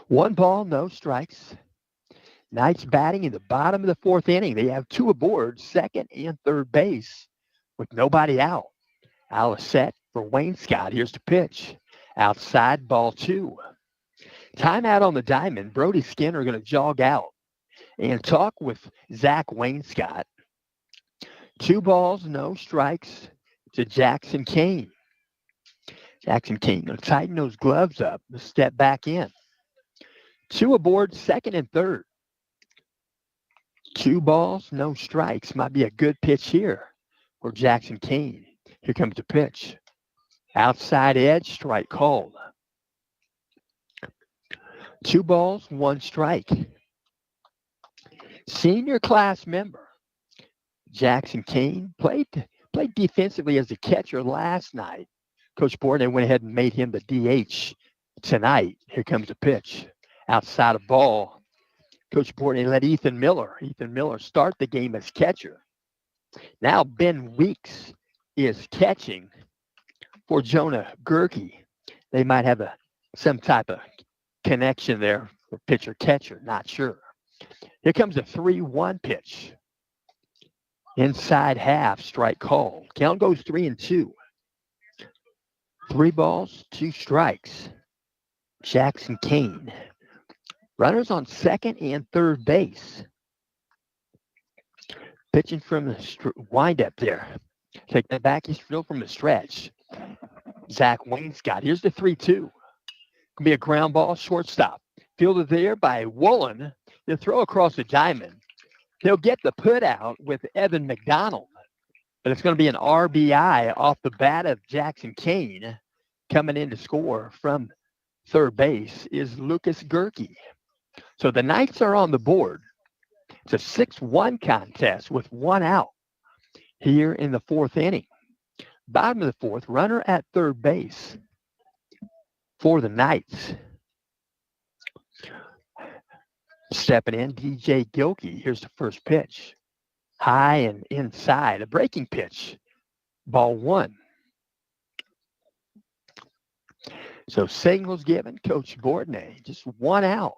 1 ball, no strikes. Knights batting in the bottom of the fourth inning. They have 2 aboard, second and third base, with nobody out. Alice set for Wayne Scott. Here's the pitch. Outside, ball 2. Timeout on the diamond. Brody Skinner going to jog out and talk with Zach Wainscott. 2 balls, no strikes to Jackson Kane. Jackson Kane going to tighten those gloves up, step back in. 2 aboard, second and third. 2 balls, no strikes. Might be a good pitch here for Jackson Kane. Here comes the pitch. Outside edge, strike called. 2 balls, 1 strike. Senior class member Jackson Kane played defensively as a catcher last night. Coach Borden went ahead and made him the DH tonight. Here comes the pitch. Outside of ball. Coach Borden let Ethan Miller start the game as catcher. Now Ben Weeks is catching for Jonah Gerke. They might have some type of connection there for pitcher-catcher, not sure. Here comes a 3-1 pitch. Inside half, strike called. Count goes 3-2. 3 balls, 2 strikes. Jackson Kane. Runners on second and third base. Pitching from the windup there. Take that back. He's still from the stretch. Zach Wainscott. Here's the 3-2. Could be a ground ball, shortstop. Fielded there by Woolen. They'll throw across the diamond. They'll get the put out with Evan McDonald. But it's going to be an RBI off the bat of Jackson Kane. Coming in to score from third base is Lucas Gerke. So the Knights are on the board. It's a 6-1 contest with 1 out here in the fourth inning. Bottom of the fourth, runner at third base for the Knights. Stepping in, DJ Gilkey. Here's the first pitch. High and inside. A breaking pitch. Ball 1. So signals given. Coach Bordnay, just 1 out.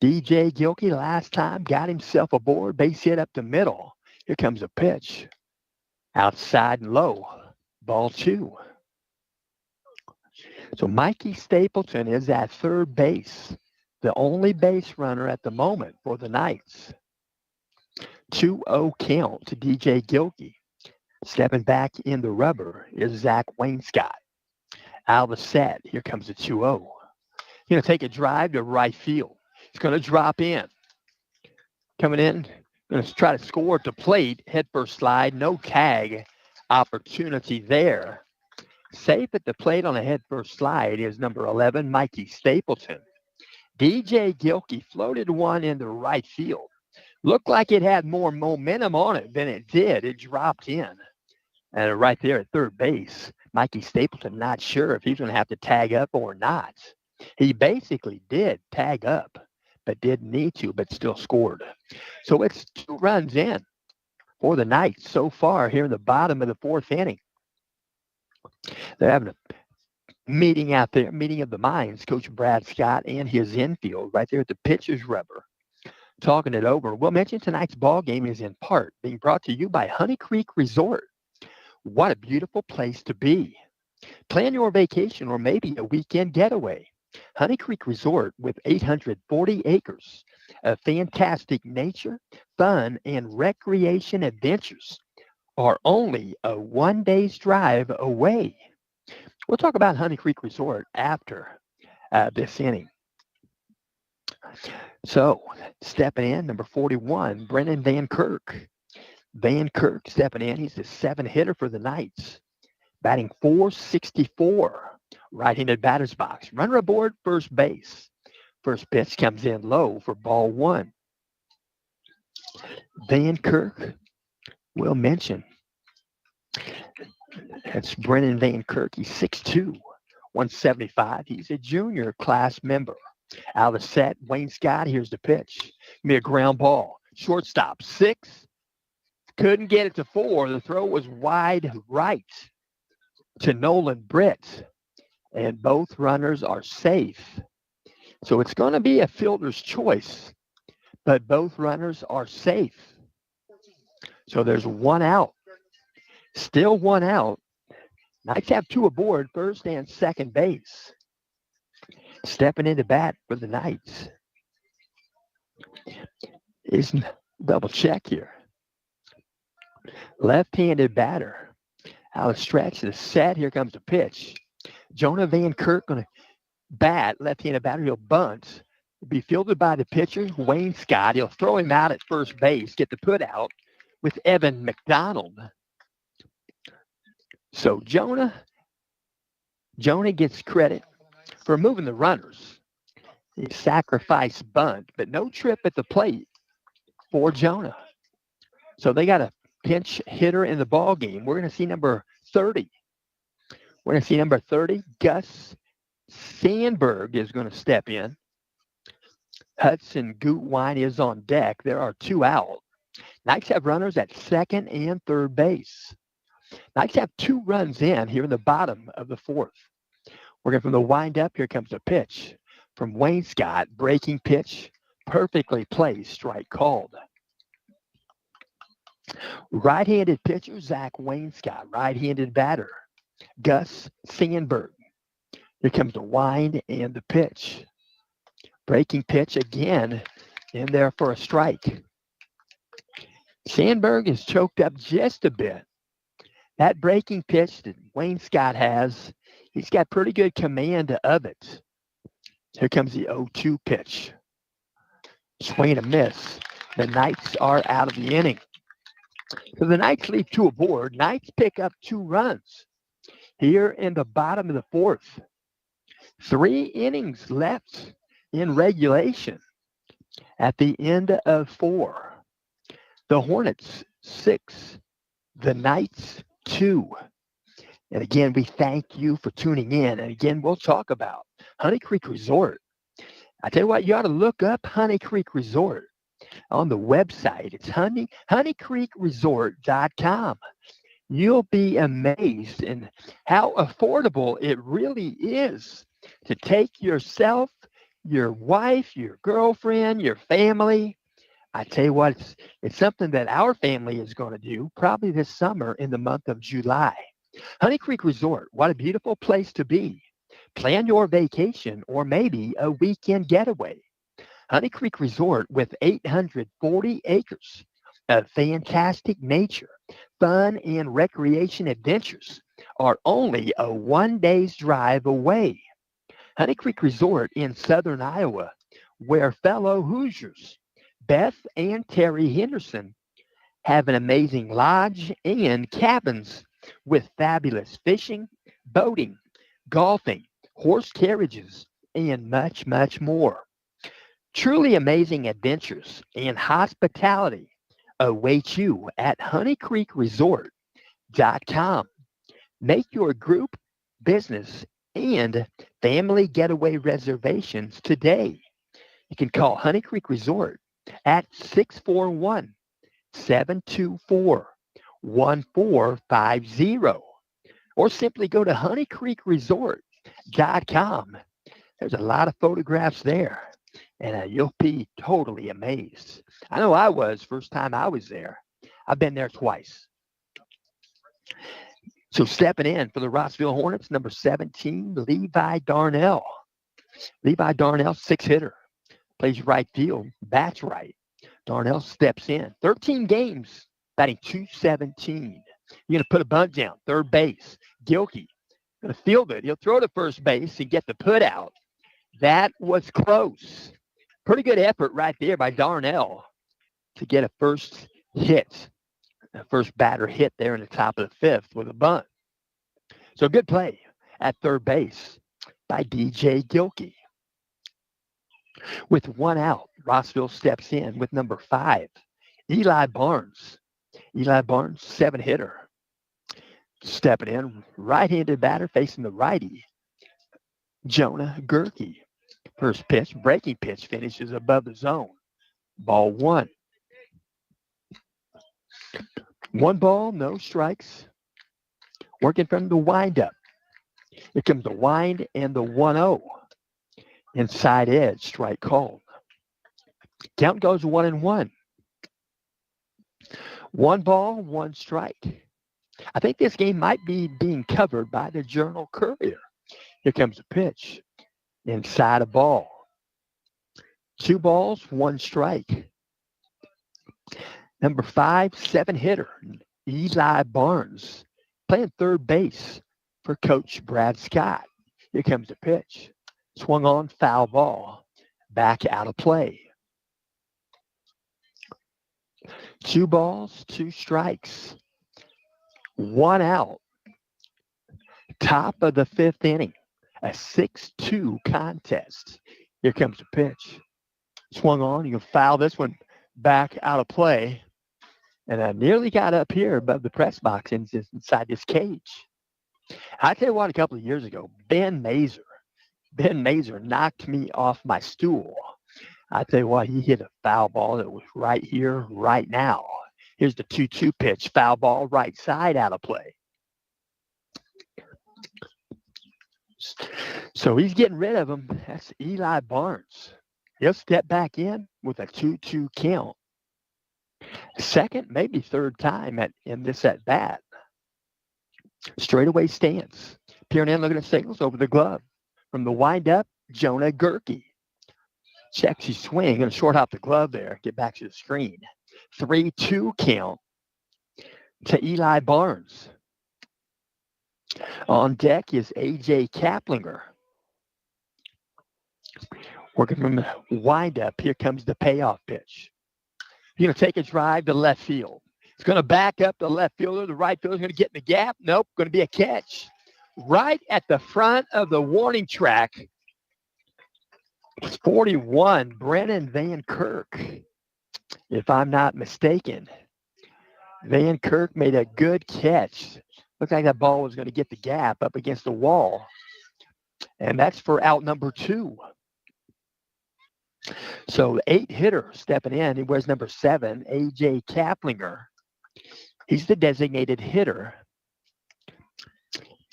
DJ Gilkey last time got himself aboard. Base hit up the middle. Here comes a pitch. Outside and low. Ball 2. So Mikey Stapleton is at third base. The only base runner at the moment for the Knights. 2-0 count to DJ Gilkey. Stepping back in the rubber is Zach Wainscott. Out of the set. Here comes the 2-0. Going to take a drive to right field. He's going to drop in. Coming in. Going to try to score at the plate. Head first slide. No tag opportunity there. Safe at the plate on a head first slide is number 11, Mikey Stapleton. DJ Gilkey floated one into right field. Looked like it had more momentum on it than it did. It dropped in. And right there at third base, Mikey Stapleton not sure if he's going to have to tag up or not. He basically did tag up, but didn't need to, but still scored. So it's 2 runs in for the Knights so far here in the bottom of the fourth inning. They're having a meeting out there, meeting of the minds, Coach Brad Scott and his infield right there at the pitcher's rubber, talking it over. We'll mention tonight's ball game is in part being brought to you by Honey Creek Resort. What a beautiful place to be. Plan your vacation or maybe a weekend getaway. Honey Creek Resort with 840 acres of fantastic nature, fun, and recreation adventures are only a one-day's drive away. We'll talk about Honey Creek Resort after this inning. So, stepping in, number 41, Brennan Van Kirk. Van Kirk stepping in. He's the 7th hitter for the Knights, batting .464. Right-handed batter's box. Runner aboard first base. First pitch comes in low for ball 1. Van Kirk, we'll mention. That's Brennan Van Kirk. He's 6'2", 175. He's a junior class member. Out of the set, Wayne Scott. Here's the pitch. Be a ground ball. Shortstop, 6. Couldn't get it to 4. The throw was wide right to Nolan Britt. And both runners are safe. So it's going to be a fielder's choice, but both runners are safe. So there's 1 out. Still 1 out. Knights have 2 aboard, first and second base. Stepping into bat for the Knights is double check here. Left-handed batter. Out of stretch, the set. Here comes the pitch. Jonah Van Kirk going to bat. Left-handed batter. He'll bunt. Be fielded by the pitcher, Wayne Scott. He'll throw him out at first base. Get the put out with Evan McDonald. So Jonah gets credit for moving the runners. He sacrificed bunt, but no trip at the plate for Jonah. So they got a pinch hitter in the ball game. We're going to see number 30. We're going to see number 30, Gus Sandberg is going to step in. Hudson Gutwine is on deck. There are 2 out. Knights have runners at second and third base. Knights have 2 runs in here in the bottom of the 4th. We're going from the windup. Here comes a pitch from Wayne Scott. Breaking pitch, perfectly placed, strike called. Right-handed pitcher, Zach Wayne Scott. Right-handed batter, Gus Sandberg. Here comes the wind and the pitch. Breaking pitch again in there for a strike. Sandberg is choked up just a bit. That breaking pitch that Wayne Scott has, he's got pretty good command of it. Here comes the 0-2 pitch. Swing and a miss. The Knights are out of the inning. So the Knights leave 2 aboard. Knights pick up 2 runs here in the bottom of the 4th. 3 innings left in regulation at the end of 4. The Hornets 6, the Knights 2. And again, we thank you for tuning in. And again, we'll talk about Honey Creek Resort. I tell you what, you ought to look up Honey Creek Resort on the website. It's honeycreekresort.com. You'll be amazed in how affordable it really is to take yourself, your wife, your girlfriend, your family. I tell you what, it's something that our family is going to do probably this summer in the month of July. Honey Creek Resort, what a beautiful place to be. Plan your vacation or maybe a weekend getaway. Honey Creek Resort with 840 acres of fantastic nature, fun, and recreation adventures are only a one-day's drive away. Honey Creek Resort in southern Iowa, where fellow Hoosiers Beth and Terry Henderson have an amazing lodge and cabins with fabulous fishing, boating, golfing, horse carriages, and much, much more. Truly amazing adventures and hospitality await you at honeycreekresort.com. Make your group, business, and family getaway reservations today. You can call Honey Creek Resort at 641-724-1450 or simply go to honeycreekresort.com LCC.com. There's a lot of photographs there, and you'll be totally amazed. I know I was first time I was there. I've been there twice. So stepping in for the Rossville Hornets, number 17, Levi Darnell. Levi Darnell, 6-hitter, plays right field, bats right. Darnell steps in. 13 games, batting .217. You're going to put a bunt down, third base. Gilkey going to field it. He'll throw to first base and get the put out. That was close. Pretty good effort right there by Darnell to get a first hit, a first batter hit there in the top of the fifth with a bunt. So good play at third base by DJ Gilkey. With one out, Rossville steps in with number 5, Eli Barnes. Eli Barnes, 7-hitter. Stepping in, right-handed batter facing the righty, Jonah Gerke. First pitch, breaking pitch, finishes above the zone. Ball 1. 1 ball, no strikes. Working from the windup. Here comes the wind and the 1-0. Inside edge, strike called. Count goes 1-1. 1 ball, 1 strike. I think this game might be being covered by the Journal Courier. Here comes a pitch. Inside a ball. 2 balls, 1 strike. Number 5, 7-hitter, Eli Barnes, playing third base for Coach Brad Scott. Here comes the pitch. Swung on, foul ball. Back out of play. 2 balls, 2 strikes. 1 out. Top of the 5th inning. A 6-2 contest. Here comes the pitch. Swung on. You can foul this one back out of play. And I nearly got up here above the press box inside this cage. I tell you what, a couple of years ago, Ben Mazer knocked me off my stool. I tell you what, he hit a foul ball that was right here, right now. Here's the 2-2 pitch, foul ball, right side, out of play. So he's getting rid of him. That's Eli Barnes. He'll step back in with a 2-2 count. Second, maybe third time in this at bat. Straightaway stance. Peering in, looking at signals over the glove. From the windup, Jonah Gerke. Checks his swing. Going to short out the glove there. Get back to the screen. 3-2 count to Eli Barnes. On deck is A.J. Kaplinger. Working from the windup. Here comes the payoff pitch. He's going to take a drive to left field. It's going to back up the left fielder. The right fielder is going to get in the gap. Nope, going to be a catch. Right at the front of the warning track. 41, Brennan Van Kirk. If I'm not mistaken, Van Kirk made a good catch. Looked like that ball was going to get the gap up against the wall. And that's for out number 2. So the 8-hitter stepping in, he wears number 7, A.J. Kaplinger. He's the designated hitter.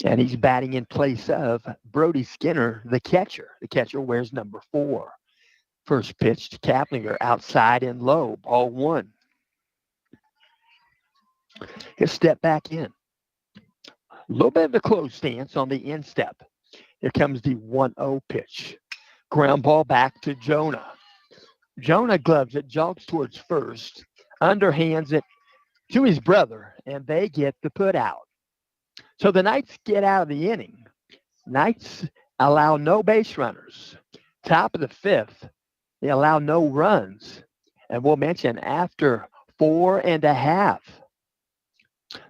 And he's batting in place of Brody Skinner, the catcher. The catcher wears number 4. First pitch to Kaplinger, outside and low, ball 1. He'll step back in. A little bit of a close stance on the instep. Here comes the 1-0 pitch. Ground ball back to Jonah. Jonah gloves it, jogs towards first, underhands it to his brother, and they get the put out. So the Knights get out of the inning. Knights allow no base runners. Top of the 5th, they allow no runs. And we'll mention after 4.5,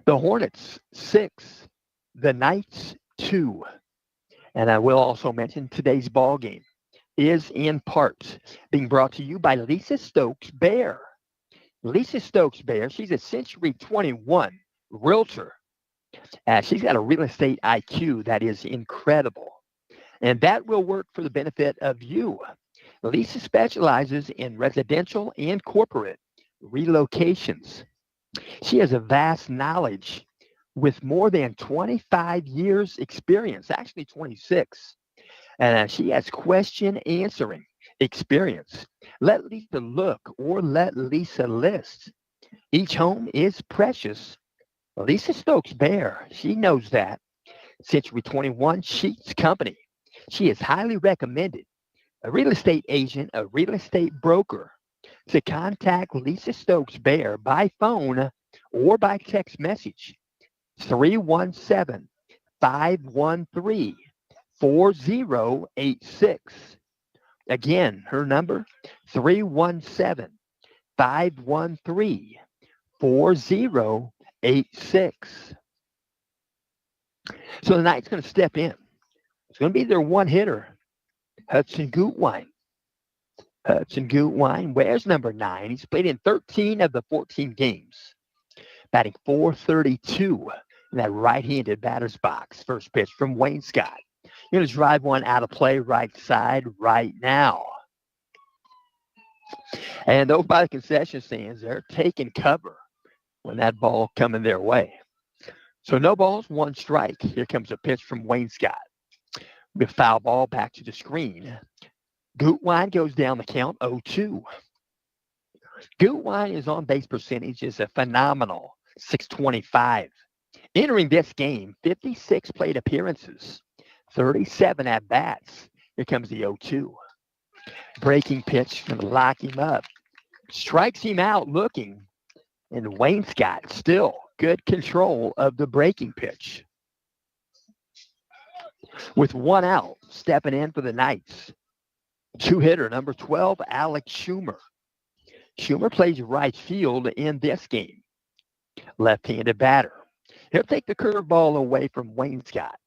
the Hornets 6, the Knights 2. And I will also mention today's ball game is in part being brought to you by Lisa Stokes Bear. Lisa Stokes Bear, she's a Century 21 realtor. She's got a real estate IQ that is incredible. And that will work for the benefit of you. Lisa specializes in residential and corporate relocations. She has a vast knowledge with more than 25 years experience, actually 26 And she has question answering experience. Let Lisa look or let Lisa list. Each home is precious. Lisa Stokes Bear, she knows that. Century 21 Sheets Company. She is highly recommended. A real estate agent, a real estate broker. To contact Lisa Stokes Bear by phone or by text message, 317 513 4086. Again, her number, 317 513 4086. So the Knight's going to step in. It's going to be their one hitter, Hudson Gutwine. Hudson Gutwine wears number 9. He's played in 13 of the 14 games, batting .432 in that right-handed batter's box. First pitch from Wayne Scott. You're going to drive one out of play right side right now. And those by the concession stands, they're taking cover when that ball coming their way. So no balls, one strike. Here comes a pitch from Wayne Scott. With foul ball back to the screen. Gutwine goes down the count 0-2. Gutwine is on base percentage is a phenomenal 625. Entering this game, 56 plate appearances, 37 at bats. Here comes the 0-2. Breaking pitch, going to lock him up. Strikes him out looking. And Wayne Scott still good control of the breaking pitch. With one out, stepping in for the Knights. Two-hitter, number 12, Alex Schumer. Schumer plays right field in this game. Left-handed batter. He'll take the curveball away from Wayne Scott.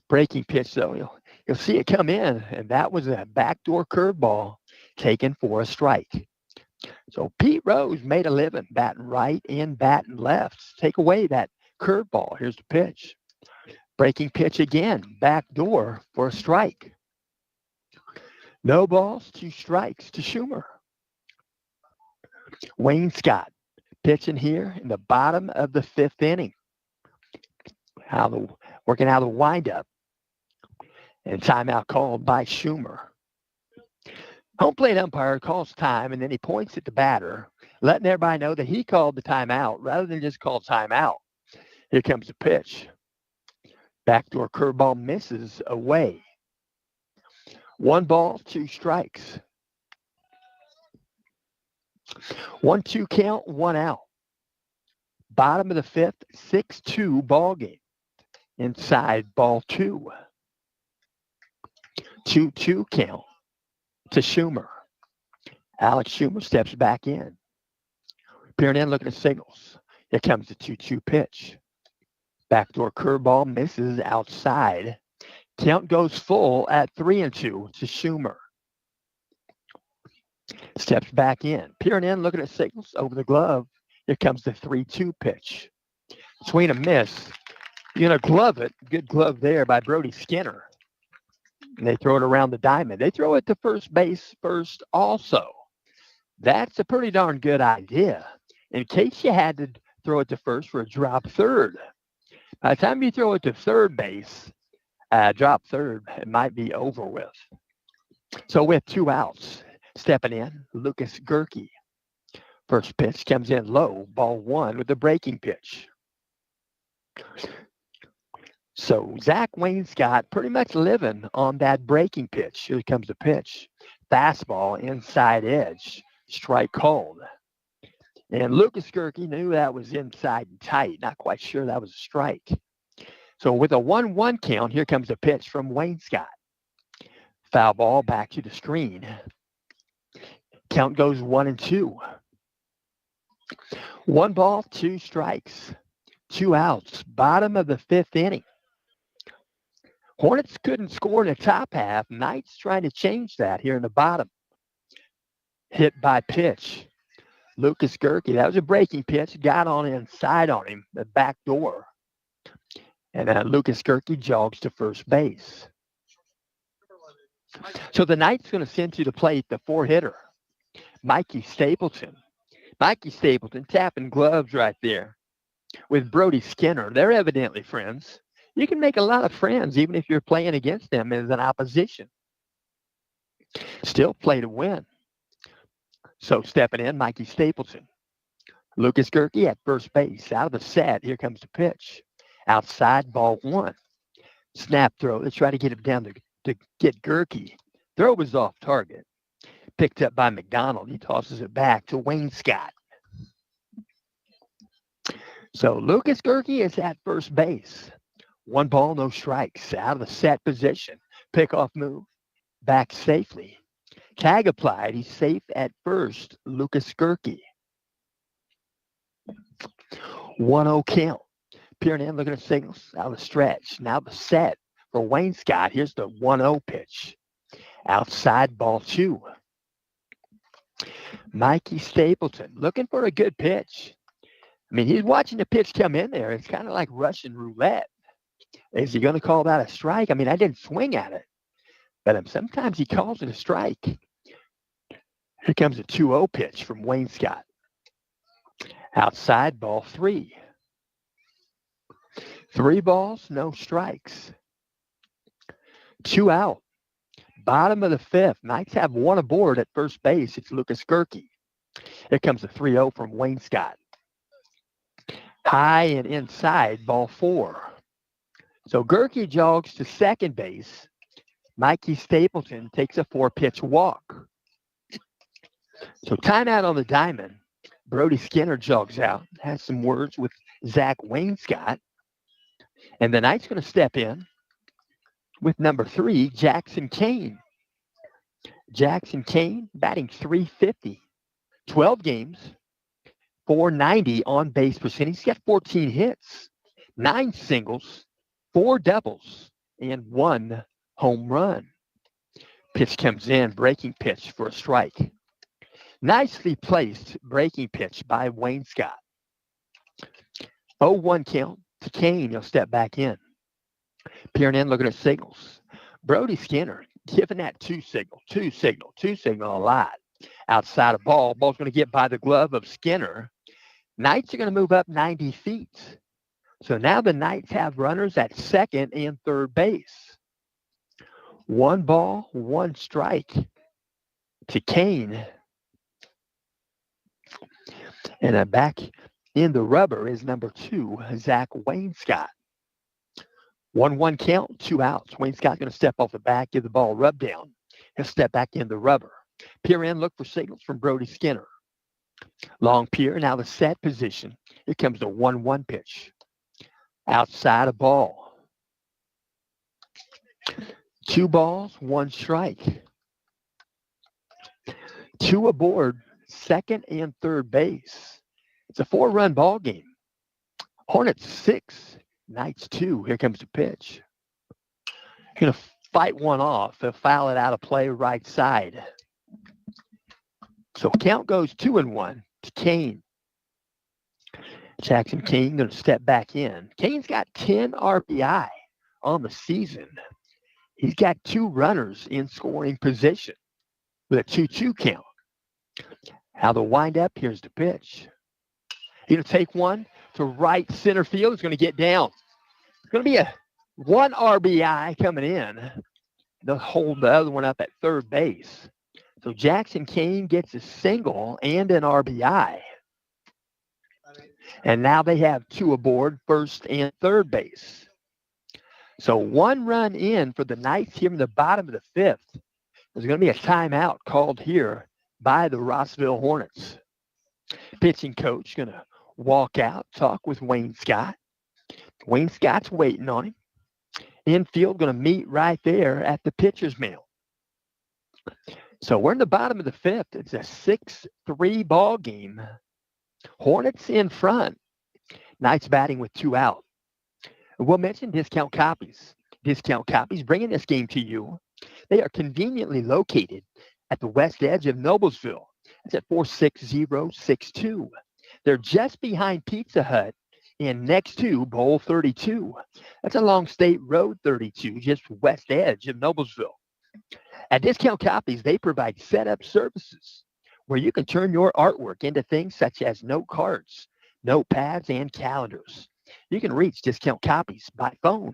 Breaking pitch, though, you'll see it come in, and that was a backdoor curveball taken for a strike. So Pete Rose made a living batting right and batting left. Take away that curveball. Here's the pitch. Breaking pitch again, backdoor for a strike. No balls, 2 strikes to Schumer. Wayne Scott pitching here in the bottom of the 5th inning. Working out of the windup. And timeout called by Schumer. Home plate umpire calls time, and then he points at the batter, letting everybody know that he called the timeout rather than just call timeout. Here comes the pitch. Backdoor curveball misses away. 1 ball, 2 strikes. 1-2 count, 1 out. Bottom of the 5th, 6-2 ball game. Inside ball 2. 2-2 count to Schumer. Alex Schumer steps back in. Peering in, looking at signals. Here comes the 2-2 pitch. Backdoor curveball misses outside. Count goes full at 3-2 to Schumer. Steps back in. Peering in, looking at signals over the glove. Here comes the 3-2 pitch. Swing and miss. You're going to glove it. Good glove there by Brody Skinner. And they throw it around the diamond. They throw it to first base first also. That's a pretty darn good idea. In case you had to throw it to first for a drop third. By the time you throw it to third base, drop third, it might be over with. So with 2 outs, stepping in, Lucas Gerke. First pitch comes in low, ball 1 with a breaking pitch. So Zach Wayne Scott pretty much living on that breaking pitch. Here comes the pitch. Fastball, inside edge, strike called. And Lucas Gerke knew that was inside and tight. Not quite sure that was a strike. So with a 1-1 count, here comes a pitch from Wayne Scott. Foul ball back to the screen. Count goes 1-2. 1 ball, 2 strikes. 2 outs. Bottom of the 5th inning. Hornets couldn't score in the top half. Knights trying to change that here in the bottom. Hit by pitch. Lucas Gerke, that was a breaking pitch. Got on inside on him, the back door. And Lucas Gerke jogs to first base. So the Knights going to send to the plate the 4-hitter, Mikey Stapleton. Mikey Stapleton tapping gloves right there with Brody Skinner. They're evidently friends. You can make a lot of friends even if you're playing against them as an opposition. Still play to win. So stepping in, Mikey Stapleton. Lucas Gerke at first base. Out of the set. Here comes the pitch. Outside, ball one. Snap throw. They try to get him down to get Gerke. Throw was off target. Picked up by McDonald. He tosses it back to Wayne Scott. So Lucas Gerke is at first base. 1 ball, no strikes. Out of the set position. Pickoff move. Back safely. Tag applied. He's safe at first. Lucas Gerke. 1-0 count. Peering in, looking at signals. Out of the stretch. Now the set for Wayne Scott. Here's the 1-0 pitch. Outside, ball 2. Mikey Stapleton looking for a good pitch. I mean, he's watching the pitch come in there. It's kind of like Russian roulette. Is he going to call that a strike? I mean, I didn't swing at it. But sometimes he calls it a strike. Here comes a 2-0 pitch from Wayne Scott. Outside, ball 3. 3 balls, no strikes. 2 out. Bottom of the 5th. Knights have 1 aboard at first base. It's Lucas Gerke. Here comes a 3-0 from Wayne Scott. High and inside, ball 4. So Gerke jogs to second base. Mikey Stapleton takes a 4-pitch walk. So timeout on the diamond. Brody Skinner jogs out, has some words with Zach Wayne Scott. And the Knights going to step in with number 3, Jackson Kane. Jackson Kane batting .350. 12 games, .490 on base percentage. He's got 14 hits, 9 singles, 4 doubles, and 1 home run. Pitch comes in, breaking pitch for a strike. Nicely placed breaking pitch by Wayne Scott. 0-1 count to Kane. He'll step back in. Peering in, looking at signals. Brody Skinner giving that 2 signal a lot. Outside of ball. Ball's going to get by the glove of Skinner. Knights are going to move up 90 feet. So now the Knights have runners at second and third base. 1 ball, 1 strike to Kane. And back in the rubber is number 2, Zach Wayne Scott. 1-1 count, 2 outs. Wayne Scott's going to step off the back, give the ball a rub down. He'll step back in the rubber. Peer in, look for signals from Brody Skinner. Long peer, now the set position. Here comes the 1-1 pitch. Outside of ball. 2 balls, 1 strike. 2 aboard, second and third base. It's a 4-run ball game. Hornets 6, Knights 2. Here comes the pitch. Going to fight one off. They'll foul it out of play right side. So count goes 2-1 to Kane. Jackson Kane going to step back in. Kane's got 10 RBI on the season. He's got 2 runners in scoring position with a 2-2 count. How they'll wind up, here's the pitch. He's going to take one to right center field. It's going to get down. It's going to be a 1 RBI coming in. They'll hold the other one up at third base. So Jackson Kane gets a single and an RBI. And now they have 2 aboard, first and third base. So 1 run in for the Knights here in the bottom of the 5th. There's going to be a timeout called here by the Rossville Hornets. Pitching coach going to walk out, talk with Wayne Scott. Wayne Scott's waiting on him. Infield going to meet right there at the pitcher's mill. So we're in the bottom of the 5th. It's a 6-3 ball game. Hornets in front. Knights batting with 2 out. We'll mention discount copies. Discount copies bringing this game to you. They are conveniently located at the west edge of Noblesville. It's at 46062. They're just behind Pizza Hut and next to Bowl 32. That's along State Road 32, just west edge of Noblesville. At Discount Copies, they provide setup services where you can turn your artwork into things such as note cards, notepads, and calendars. You can reach Discount Copies by phone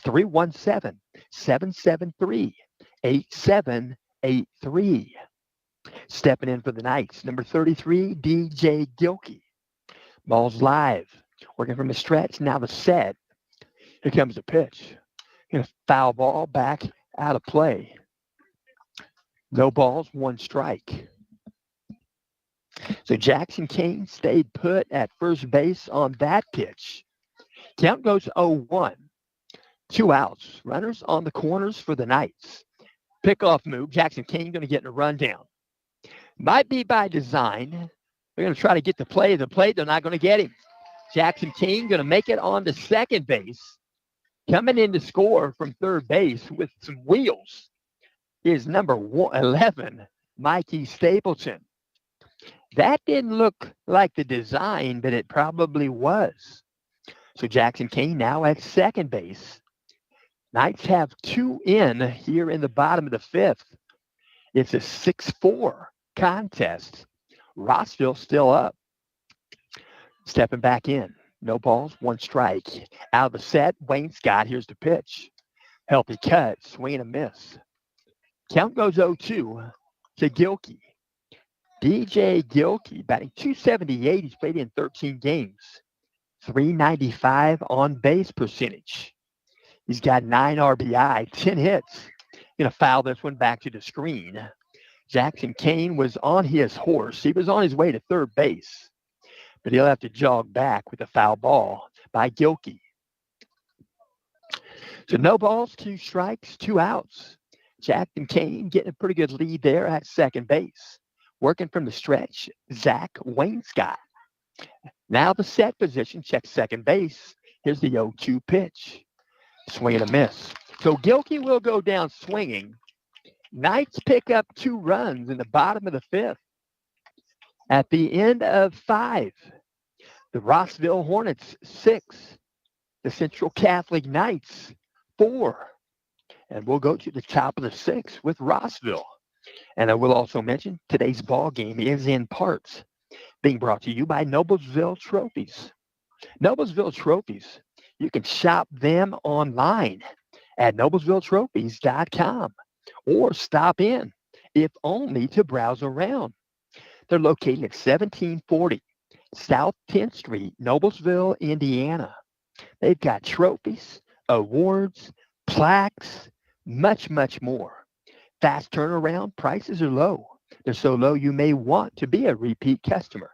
317-773-8783. Stepping in for the Knights, number 33, DJ Gilkey. Ball's live. Working from the stretch. Now the set. Here comes the pitch. Gonna foul ball back out of play. No balls, one strike. So Jackson Kane stayed put at first base on that pitch. Count goes 0-1. 2 outs. Runners on the corners for the Knights. Pickoff move. Jackson Kane going to get in a rundown. Might be by design. They're going to try to get the play of the plate. They're not going to get him. Jackson Kane going to make it on to second base. Coming in to score from third base with some wheels is number 11, Mikey Stapleton. That didn't look like the design, but it probably was. So Jackson Kane now at second base. Knights have 2 in here in the bottom of the 5th. It's a 6-4 contest. Rossville still up. Stepping back in. No balls, 1 strike. Out of the set, Wayne Scott. Here's the pitch. Healthy cut, swing and a miss. Count goes 0-2 to Gilkey. DJ Gilkey batting .278. He's played in 13 games. .395 on base percentage. He's got 9 RBI, 10 hits. Going to foul this one back to the screen. Jackson Kane was on his horse. He was on his way to third base, but he'll have to jog back with a foul ball by Gilkey. So no balls, 2 strikes, 2 outs. Jackson Kane getting a pretty good lead there at second base. Working from the stretch, Zach Wainscott. Now the set position, check second base. Here's the 0-2 pitch. Swing and a miss. So Gilkey will go down swinging. Knights pick up 2 runs in the bottom of the 5th. At the end of 5, the Rossville Hornets 6, the Central Catholic Knights 4. And we'll go to the top of the 6th with Rossville. And I will also mention today's ball game is in parts being brought to you by Noblesville Trophies. Noblesville Trophies. You can shop them online at noblesvilletrophies.com or stop in, if only to browse around. They're located at 1740 South 10th Street, Noblesville, Indiana. They've got trophies, awards, plaques, much, much more. Fast turnaround, prices are low. They're so low you may want to be a repeat customer.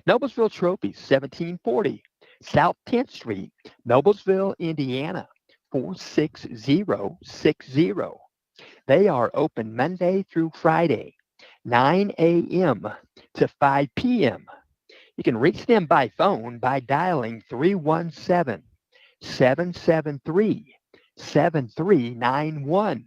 Noblesville Trophies, 1740 South 10th Street, Noblesville, Indiana, 46060. They are open Monday through Friday, 9 a.m. to 5 p.m. You can reach them by phone by dialing 317-773-7391.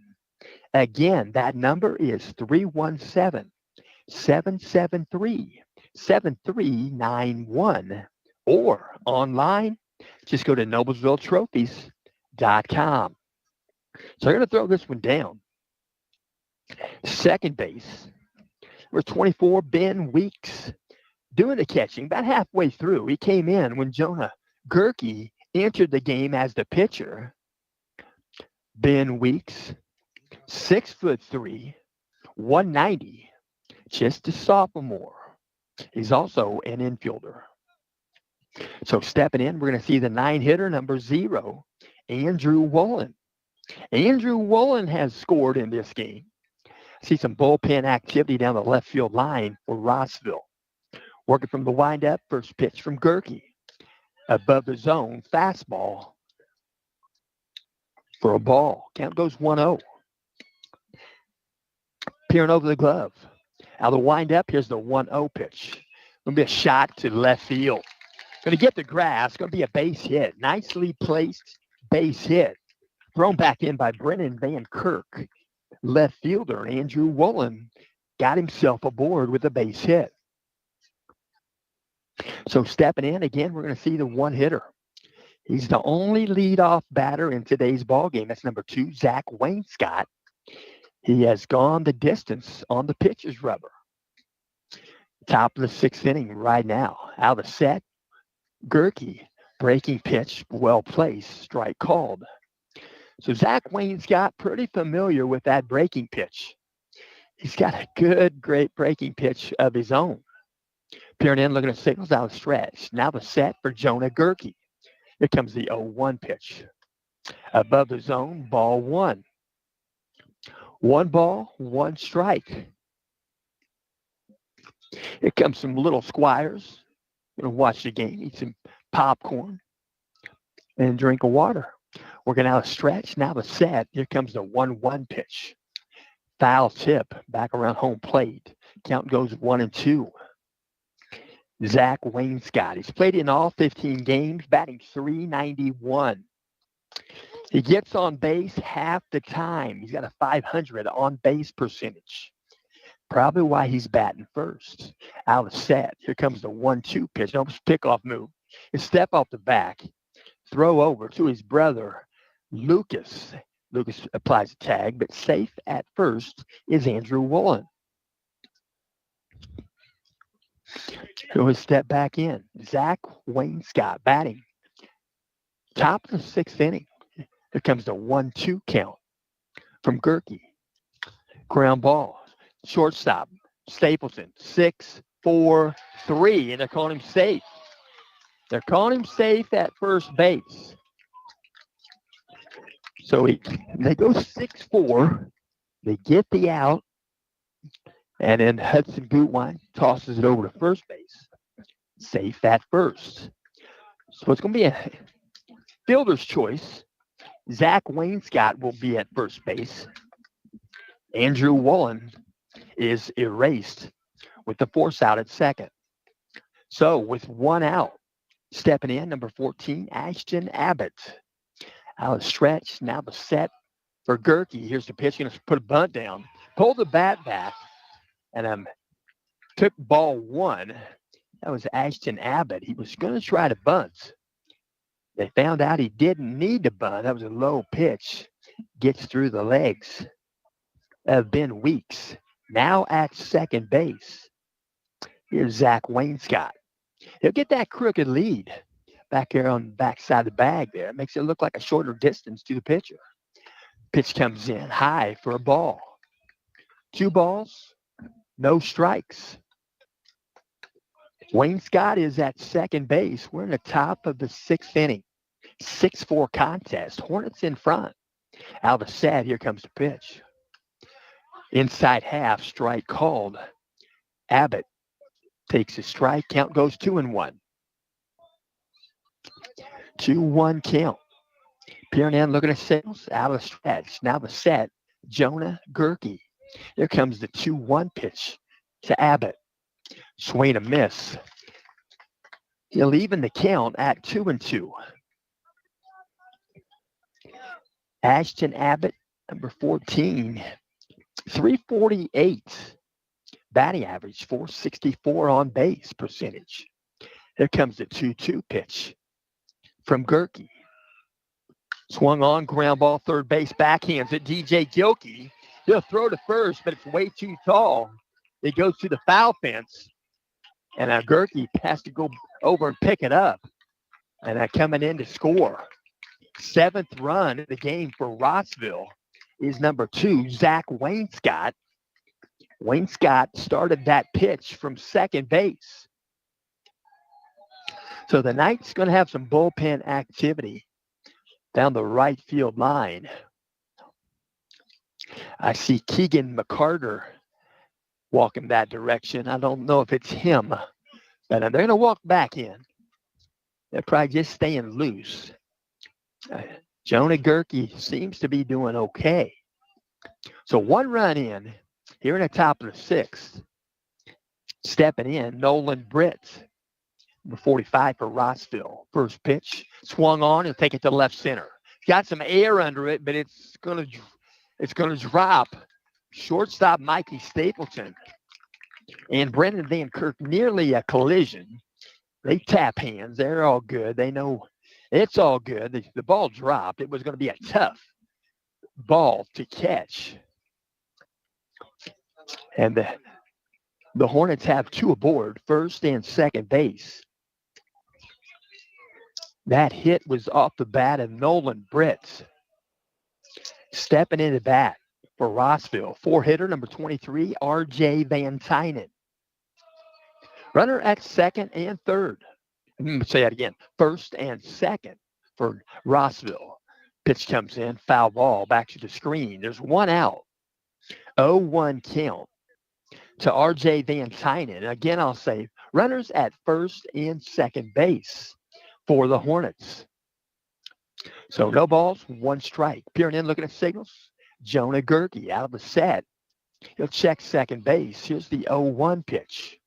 Again, that number is 317-773-7391. Or online, just go to noblesvilletrophies.com. So I'm going to throw this one down. Second base, number 24, Ben Weeks, doing the catching about halfway through. He came in when Jonah Gerke entered the game as the pitcher. Ben Weeks, 6'3", 190, just a sophomore. He's also an infielder. So stepping in, we're going to see the 9-hitter, number 0, Andrew Woolen. Andrew Woolen has scored in this game. See some bullpen activity down the left field line for Rossville. Working from the windup, first pitch from Gerke. Above the zone, fastball for a ball. Count goes 1-0. Peering over the glove. Out of the windup, here's the 1-0 pitch. Going to be a shot to left field. Going to get the grass. Going to be a base hit. Nicely placed base hit. Thrown back in by Brennan Van Kirk. Left fielder Andrew Woolen got himself aboard with a base hit. So stepping in again, we're going to see the 1-hitter. He's the only leadoff batter in today's ball game. That's number 2, Zach Wainscott. He has gone the distance on the pitcher's rubber. Top of the 6th inning right now. Out of the set, Gerke, breaking pitch, well placed, strike called. So Zach Wayne's got pretty familiar with that breaking pitch. He's got a good, great breaking pitch of his own. Peering in, looking at signals out of stretch. Now the set for Jonah Gerke. Here comes the 0-1 pitch. Above the zone, ball one. 1 ball, 1 strike. Here comes some little squires. Gonna watch the game, eat some popcorn, and drink of water. Working out a stretch. Now the set. Here comes the 1-1 pitch. Foul tip back around home plate. Count goes 1-2. Zach Wainscott. He's played in all 15 games, batting .391. He gets on base half the time. He's got a .500 on base percentage. Probably why he's batting first. Out of set. Here comes the 1-2 pitch. No pickoff move. His step off the back. Throw over to his brother, Lucas. Lucas applies a tag, but safe at first is Andrew Woolen. He'll step back in. Zach Wainscott batting. Top of the 6th inning. Here comes the 1-2 count from Gerke. Ground ball. Shortstop. Stapleton. 6-4-3. And they're calling him safe. They're calling him safe at first base. So they go 6-4. They get the out. And then Hudson Gutwein tosses it over to first base. Safe at first. So it's going to be a fielder's choice. Zach Wainscott will be at first base. Andrew Woolen is erased with the force out at second. So with 1 out, stepping in, number 14, Ashton Abbott. Out of stretch, now the set for Gerke. Here's the pitch, going to put a bunt down. Pull the bat back, and took ball 1. That was Ashton Abbott. He was going to try to bunt. They found out he didn't need to bunt. That was a low pitch. Gets through the legs of Ben Weeks. Now at second base. Here's Zach Wainscott. He'll get that crooked lead back there on the backside of the bag there. It makes it look like a shorter distance to the pitcher. Pitch comes in high for a ball. 2 balls, no strikes. Wainscott is at second base. We're in the top of the 6th inning. 6-4 contest. Hornets in front. Out of the set, here comes the pitch. Inside half, strike called. Abbott takes a strike. Count goes 2-1. 2-1 count. Peering in, looking at signals. Out of the stretch. Now the set, Jonah Gerke. Here comes the 2-1 pitch to Abbott. Swing and miss. He'll even the count at 2-2. Ashton Abbott, number 14, 348 batting average, 464 on base percentage. Here comes the 2-2 pitch from Gerke. Swung on, ground ball, third base, backhands it. DJ Gilkey. He'll throw to first, but it's way too tall. It goes to the foul fence. And Gerke has to go over and pick it up. And coming in to score. 7th run of the game for Rossville is number 2, Zach Wainscott. Wainscott started that pitch from second base. So the Knights going to have some bullpen activity down the right field line. I see Keegan McCarter walking that direction. I don't know if it's him, but they're going to walk back in. They're probably just staying loose. Jonah Gerke seems to be doing okay. So 1 run in here in the top of the 6th. Stepping in, Nolan Britt, number 45 for Rossville. First pitch, swung on and take it to left center. Got some air under it, but it's gonna drop. Shortstop Mikey Stapleton and Brendan Van Kirk, nearly a collision. They tap hands. They're all good. They know it's all good. The ball dropped. It was going to be a tough ball to catch. And the Hornets have 2 aboard, first and second base. That hit was off the bat of Nolan Britt. Stepping into bat for Rossville, 4-hitter, number 23, R.J. Van Tynen. Runner at second and third. Let me say that again. First and second for Rossville. Pitch comes in, foul ball, back to the screen. There's one out. 0-1 count to R.J. Van Tynen. Again, I'll say runners at first and second base for the Hornets. So no balls, one strike. Peering in, looking at signals. Jonah Gerke out of the set. He'll check second base. Here's the 0-1 pitch.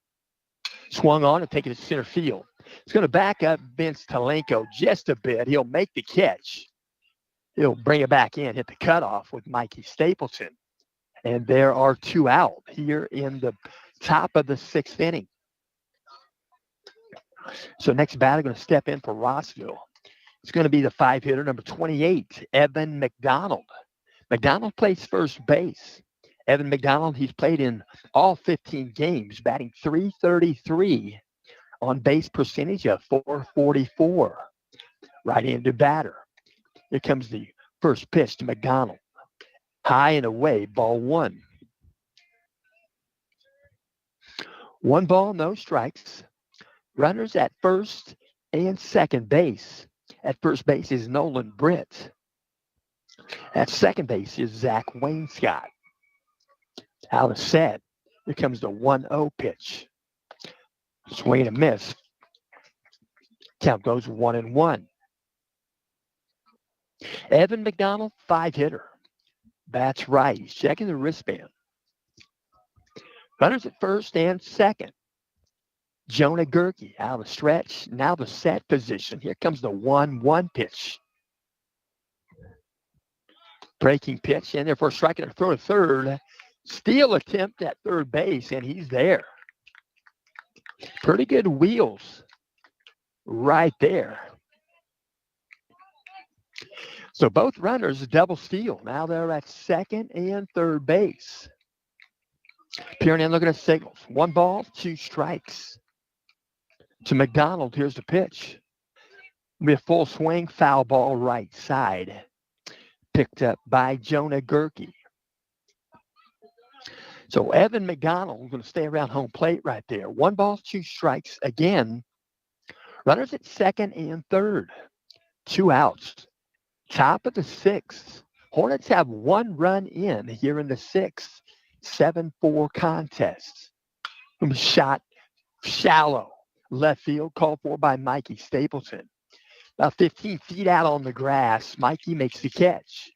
Swung on and taking it to center field. It's going to back up Vince Talenko just a bit. He'll make the catch. He'll bring it back in, hit the cutoff with Mikey Stapleton. And there are two out here in the top of the sixth inning. So next batter going to step in for Rossville. It's going to be the 5-hitter, number 28, Evan McDonald. McDonald plays first base. Evan McDonald, he's played in all 15 games, batting .333 on base percentage of .444. Right-handed batter. Here comes the first pitch to McDonald. High and away, ball one. 1 ball, no strikes. Runners at first and second base. At first base is Nolan Britt. At second base is Zach Wainscott. Out of set. Here comes the 1-0 pitch. Swing and a miss. Count goes 1-1. Evan McDonald, 5-hitter. Bats right. He's checking the wristband. Runners at first and second. Jonah Gerke out of the stretch. Now the set position. Here comes the 1-1 pitch. Breaking pitch in there for a strike and a throw to third. Steal attempt at third base, and he's there. Pretty good wheels right there. So both runners double steal. Now they're at second and third base. Peering in, looking at signals. 1 ball, 2 strikes. To McDonald, here's the pitch. With full swing, foul ball right side. Picked up by Jonah Gerke. So Evan McDonald going to stay around home plate right there. 1 ball, 2 strikes again. Runners at second and third. 2 outs. Top of the 6th. Hornets have 1 run in here in the 6th. 7-4 contest. Shot shallow. Left field, called for by Mikey Stapleton. About 15 feet out on the grass, Mikey makes the catch.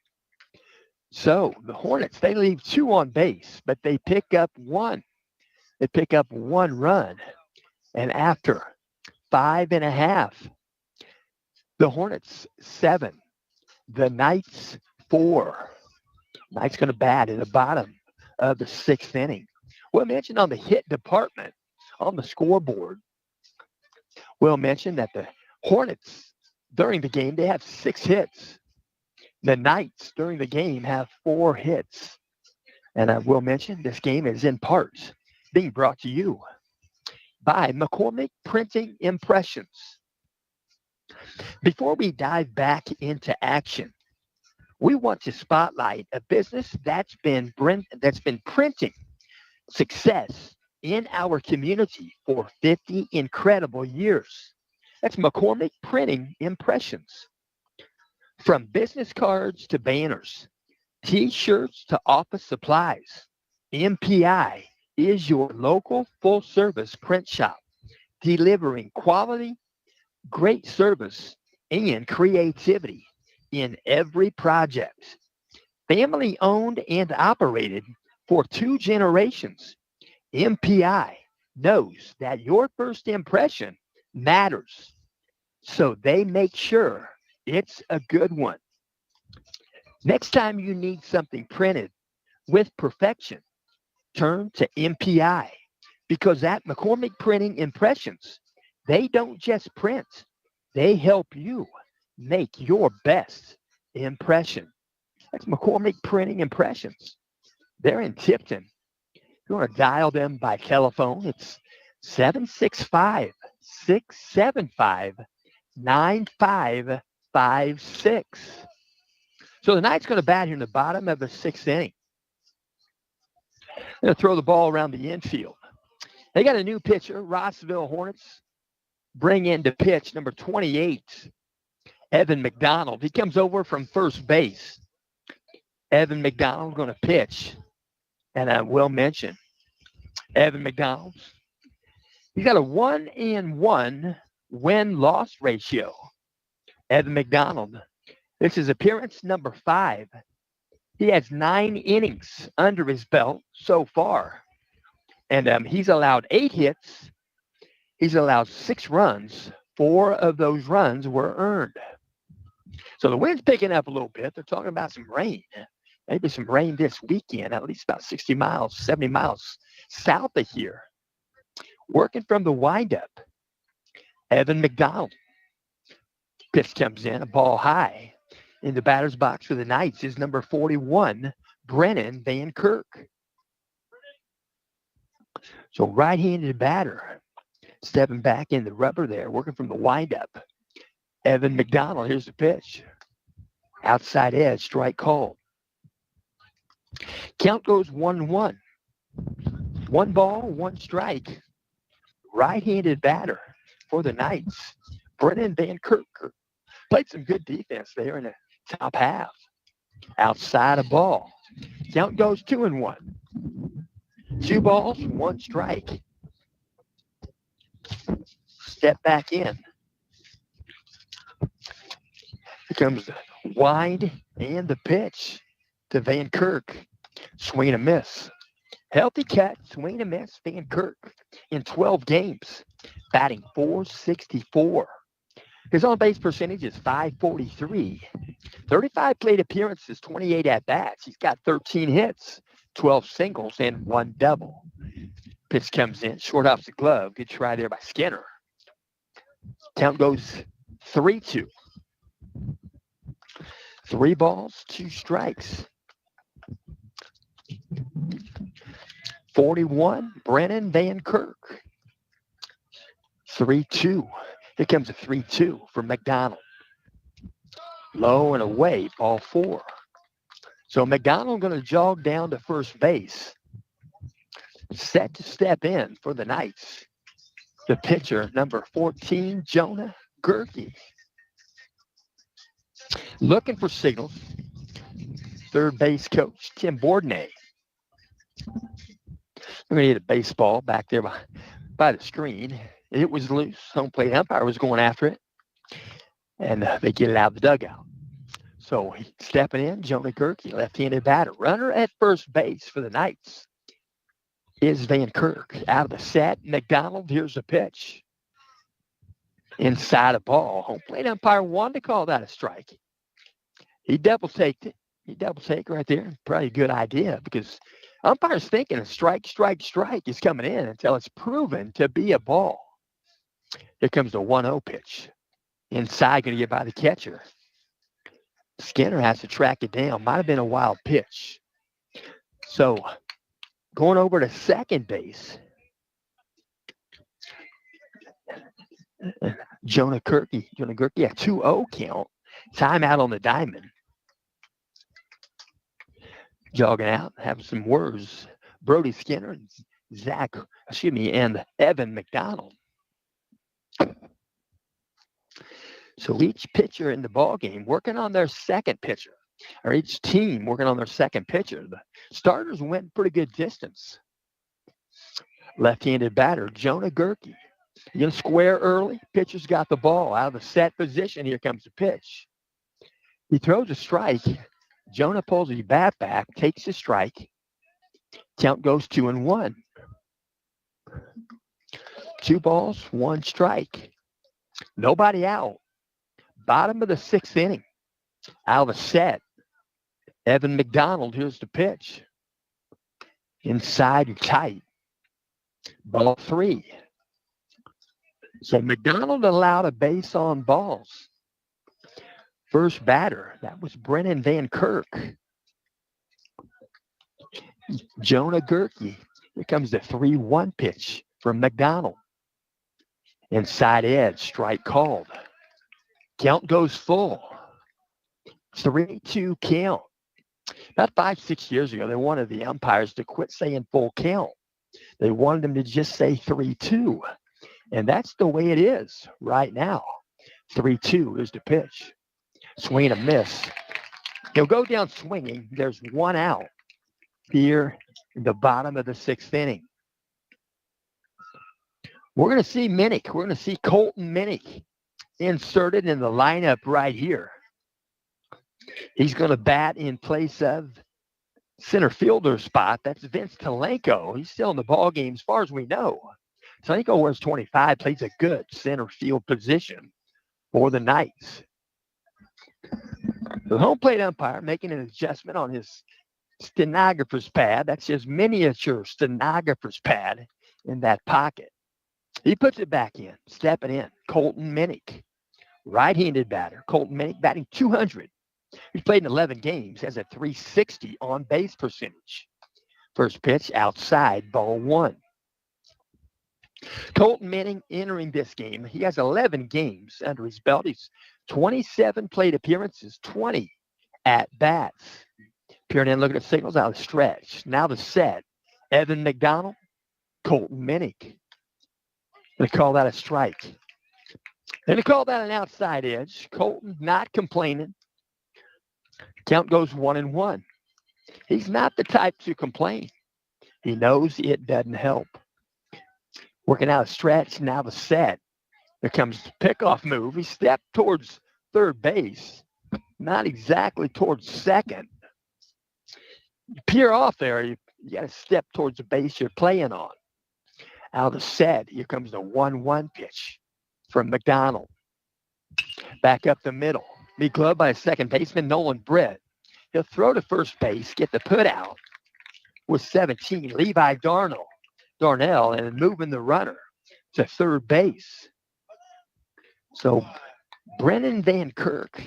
So the Hornets, they leave 2 on base, but they pick up 1. They pick up 1 run. And after 5.5, the Hornets 7, the Knights 4. Knights going to bat in the bottom of the 6th inning. We'll mention on the hit department on the scoreboard, we'll mention that the Hornets, during the game, they have 6 hits. The Knights, during the game, have 4 hits. And I will mention this game is in part being brought to you by McCormick Printing Impressions. Before we dive back into action, we want to spotlight a business that's been printing success in our community for 50 incredible years. That's McCormick Printing Impressions. From business cards to banners, T-shirts to office supplies, MPI is your local full-service print shop, delivering quality, great service, and creativity in every project. Family owned and operated for 2 generations, MPI knows that your first impression matters, so they make sure it's a good one. Next time you need something printed with perfection, turn to MPI, because at McCormick Printing Impressions, they don't just print, they help you make your best impression. That's McCormick Printing Impressions. They're in Tipton. If you want to dial them by telephone, it's 765-675-9556. So the Knights going to bat here in the bottom of the 6th inning. Going to throw the ball around the infield. They got a new pitcher, Rossville Hornets. Bring in to pitch number 28, Evan McDonald. He comes over from first base. Evan McDonald going to pitch. And I will mention, Evan McDonald, he's got a 1-1 win-loss ratio. Evan McDonald, this is appearance number 5. He has 9 innings under his belt so far. And he's allowed 8 hits. He's allowed 6 runs. 4 of those runs were earned. So the wind's picking up a little bit. They're talking about some rain. Maybe some rain this weekend, at least about 60 miles, 70 miles south of here. Working from the windup, Evan McDonald. Pitch comes in, a ball high. In the batter's box for the Knights is number 41, Brennan Van Kirk. So right-handed batter, stepping back in the rubber there, working from the windup. Evan McDonald, here's the pitch. Outside edge, strike called. Count goes 1-1. 1 ball, 1 strike. Right-handed batter for the Knights, Brennan Van Kirk. Played some good defense there in the top half. Outside a ball. Count goes 2-1. 2 balls, 1 strike. Step back in. Here comes the wind and the pitch to Van Kirk. Swing and a miss. Healthy cut, swing and a miss. Van Kirk in 12 games, batting .464. His on-base percentage is .543. 35 plate appearances, 28 at-bats. He's got 13 hits, 12 singles, and 1 double. Pitch comes in, short off the glove. Good try there by Skinner. Count goes 3-2. 3 balls, 2 strikes. 41, Brennan Van Kirk. 3-2. Here comes a 3-2 for McDonald. Low and away, ball 4. So McDonald going to jog down to first base. Set to step in for the Knights. The pitcher, number 14, Jonah Gerke. Looking for signals. Third base coach, Tim Bourdonnais. We're going to hit a baseball back there by the screen. It was loose. Home plate umpire was going after it. And they get it out of the dugout. So stepping in, Jonah Gerke, left-handed batter. Runner at first base for the Knights is Van Kirk. Out of the set, McDonald, here's the pitch. Inside a ball. Home plate umpire wanted to call that a strike. He double-taked it. He double-take right there. Probably a good idea because umpire's thinking a strike is coming in until it's proven to be a ball. Here comes the 1-0 pitch. Inside, going to get by the catcher. Skinner has to track it down. Might have been a wild pitch. So going over to second base, Jonah Gerke, a 2-0 count. Timeout on the diamond. Jogging out, having some words. Brody Skinner and Evan McDonald. So each pitcher in the ball game working on their second pitcher, or each team working on their second pitcher. The starters went pretty good distance. Left-handed batter, Jonah Gerke. You're going to square early. Pitcher's got the ball out of the set position. Here comes the pitch. He throws a strike. Jonah pulls his bat back, takes the strike. Count goes 2-1. 2 balls, 1 strike. Nobody out. Bottom of the 6th inning. Out of the set. Evan McDonald, here's the pitch. Inside, tight. Ball 3. So McDonald allowed a base on balls. First batter, that was Brennan Van Kirk. Jonah Gerke. Here comes the 3-1 pitch from McDonald. Inside edge, strike called. Count goes full. 3-2 count. About 5-6 years ago, they wanted the umpires to quit saying full count. They wanted them to just say 3-2. And that's the way it is right now. 3-2 is the pitch. Swing and a miss. He'll go down swinging. There's one out here in the bottom of the 6th inning. We're going to see Minnick. We're going to see Colton Minnick inserted in the lineup right here. He's going to bat in place of center fielder spot. That's Vince Talenko. He's still in the ball game as far as we know. Talenko wears 25, plays a good center field position for the Knights. The home plate umpire making an adjustment on his stenographer's pad. That's his miniature stenographer's pad in that pocket. He puts it back in, stepping in. Colton Minnick, right-handed batter. Colton Minnick batting 200. He's played in 11 games, has a 360 on-base percentage. First pitch outside, ball 1. Colton Minnick entering this game. He has 11 games under his belt. He's 27 plate appearances, 20 at-bats. Peering in, looking at signals out of the stretch. Now the set. Evan McDonald, Colton Minnick. Going to call that a strike. Going to call that an outside edge. Colton not complaining. Count goes 1-1. He's not the type to complain. He knows it doesn't help. Working out a stretch, now the set. Here comes the pickoff move. He stepped towards third base, not exactly towards second. You peer off there, you got to step towards the base you're playing on. Out of the set, here comes the 1-1 pitch from McDonald. Back up the middle. Be gloved by a second baseman, Nolan Britt. He'll throw to first base, get the put out with 17. Levi Darnell, and moving the runner to third base. So Brennan Van Kirk,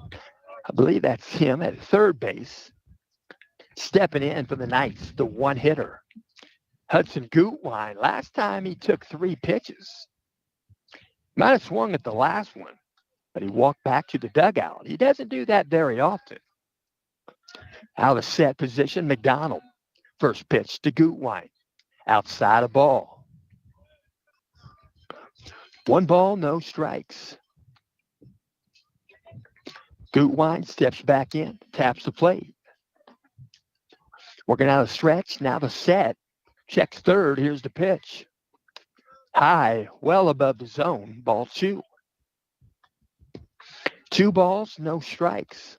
I believe that's him at third base, stepping in for the Knights, the one hitter. Hudson Gutwein, last time he took 3 pitches. Might have swung at the last one, but he walked back to the dugout. He doesn't do that very often. Out of set position, McDonald. First pitch to Gutwein. Outside a ball. 1 ball, no strikes. Gutwein steps back in, taps the plate. Working out a stretch, now the set. Checks third, here's the pitch. High, well above the zone, ball 2. 2 balls, no strikes.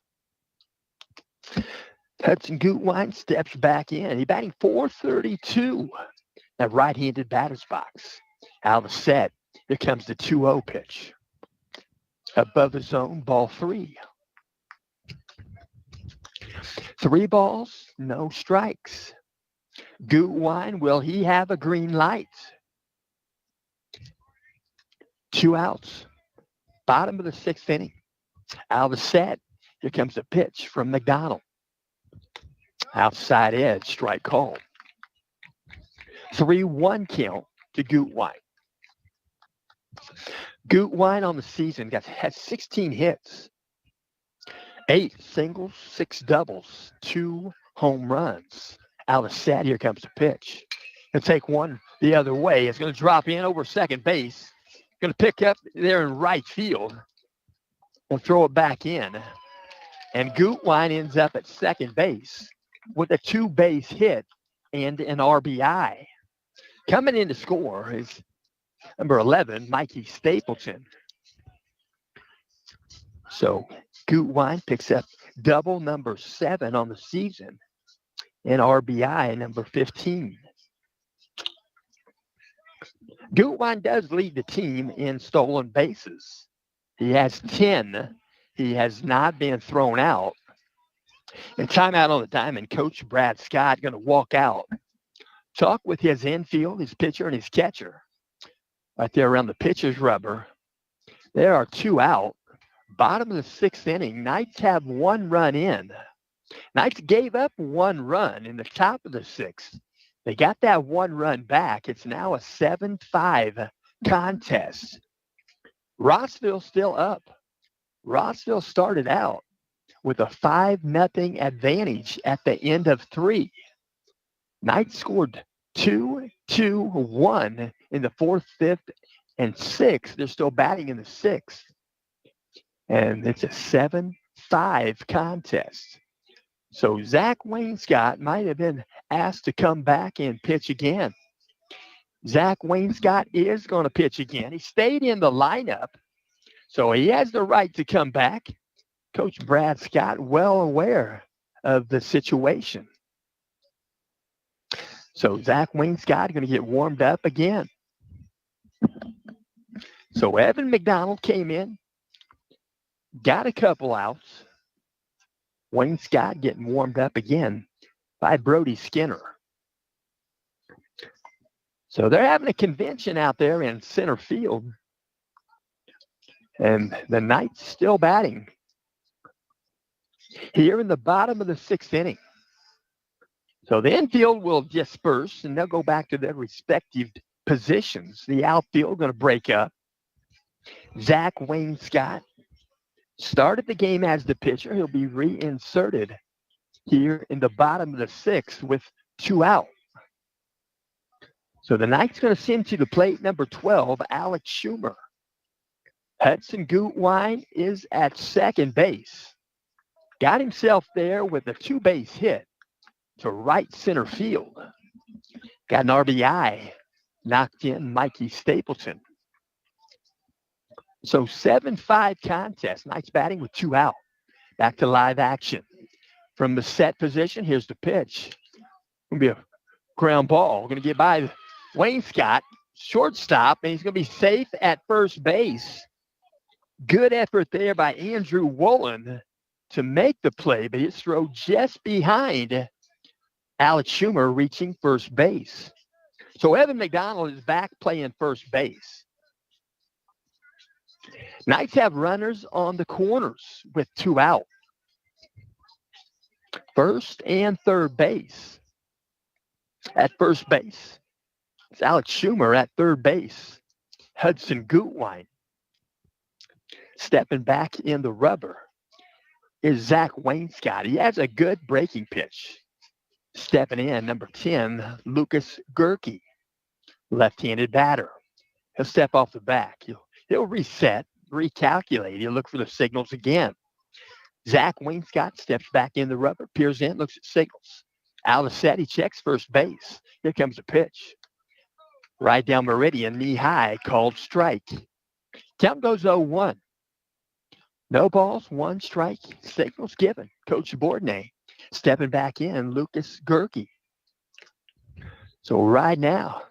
Hudson Gutwein steps back in. He's batting .432. That right-handed batter's box. Out of the set. Here comes the 2-0 pitch. Above the zone, ball 3. 3 balls, no strikes. Gutwein, will he have a green light? 2 outs. Bottom of the 6th inning. Out of the set. Here comes the pitch from McDonald. Outside edge, strike called. 3-1 count to Gutwein. Gutwein on the season has 16 hits, 8 singles, 6 doubles, 2 home runs. Out of set, here comes the pitch. He'll take one the other way. It's going to drop in over second base. Going to pick up there in right field and throw it back in. And Gutwein ends up at second base with a 2-base hit and an RBI. Coming in to score is number 11, Mikey Stapleton. So Gutwein picks up double number 7 on the season and RBI number 15. Gutwein does lead the team in stolen bases. He has 10. He has not been thrown out. And timeout on the diamond, Coach Brad Scott going to walk out. Talk with his infield, his pitcher, and his catcher. Right there around the pitcher's rubber. There are 2 out. Bottom of the 6th inning, Knights have 1 run in. Knights gave up 1 run in the top of the 6th. They got that 1 run back. It's now a 7-5 contest. Rossville still up Rossville started out with a 5-0 advantage at the end of 3. Knights scored 2, 2, 1 in the 4th, 5th, and 6th. They're still batting in the 6th. And it's a 7-5 contest. So Zach Wainscott might have been asked to come back and pitch again. Zach Wainscott is going to pitch again. He stayed in the lineup, so he has the right to come back. Coach Brad Scott, well aware of the situation. So Zach Wainscott going to get warmed up again. So Evan McDonald came in, got a couple outs. Wainscott getting warmed up again by Brody Skinner. So they're having a convention out there in center field. And the Knights still batting here in the bottom of the 6th inning. So the infield will disperse, and they'll go back to their respective positions. The outfield going to break up. Zach Wainscott started the game as the pitcher. He'll be reinserted here in the bottom of the 6th with 2 out. So the Knights going to send to the plate number 12, Alex Schumer. Hudson Gutwine is at second base. Got himself there with a 2-base hit to right center field. Got an RBI knocked in Mikey Stapleton. So 7-5 contest. Knights batting with 2 out. Back to live action. From the set position, here's the pitch. Going to be a ground ball. Going to get by Wainscott, shortstop, and he's going to be safe at first base. Good effort there by Andrew Woolen to make the play, but it's thrown just behind Alex Schumer reaching first base. So Evan McDonald is back playing first base. Knights have runners on the corners with 2 out. First and third base. At first base, it's Alex Schumer. At third base, Hudson Gutwine. Stepping back in the rubber is Zach Wainscott. He has a good breaking pitch. Stepping in, number 10, Lucas Gerke, left-handed batter. He'll step off the back. He'll reset, recalculate. He'll look for the signals again. Zach Wainscott steps back in the rubber, peers in, looks at signals. Out of set, he checks first base. Here comes the pitch. Right down meridian, knee high, called strike. Count goes 0-1. No balls, 1 strike. Signals given. Coach Bourdonnais stepping back in, Lucas Gerke. So right now,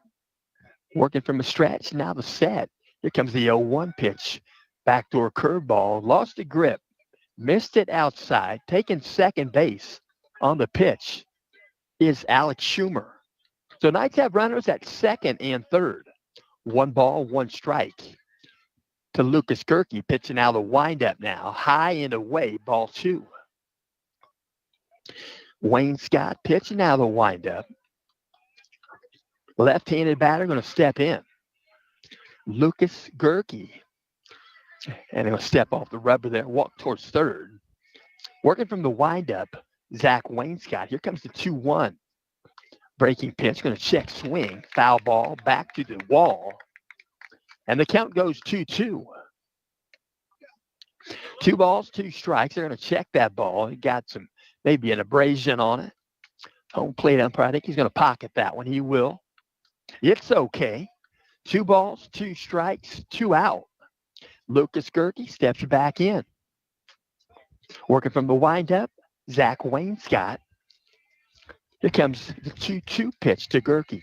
working from a stretch, now the set. Here comes the 0-1 pitch. Backdoor curveball, lost the grip, missed it outside, taking second base on the pitch is Alex Schumer. So Knights have runners at second and third. 1 ball, 1 strike to Lucas Gerke, pitching out a windup now. High and away, ball 2. Wainscott pitching out of the windup. Left-handed batter going to step in. Lucas Gerke. And he'll step off the rubber there, walk towards third. Working from the windup, Zach Wainscott. Here comes the 2-1. Breaking pitch, going to check swing. Foul ball, back to the wall. And the count goes 2-2. 2 balls, 2 strikes. They're going to check that ball. He got some, maybe an abrasion on it. Home plate umpire, I think he's going to pocket that one. He will. It's okay. 2 balls, 2 strikes, 2 out. Lucas Gerke steps back in. Working from the windup, Zach Wainscott. Here comes the 2-2 pitch to Gerke.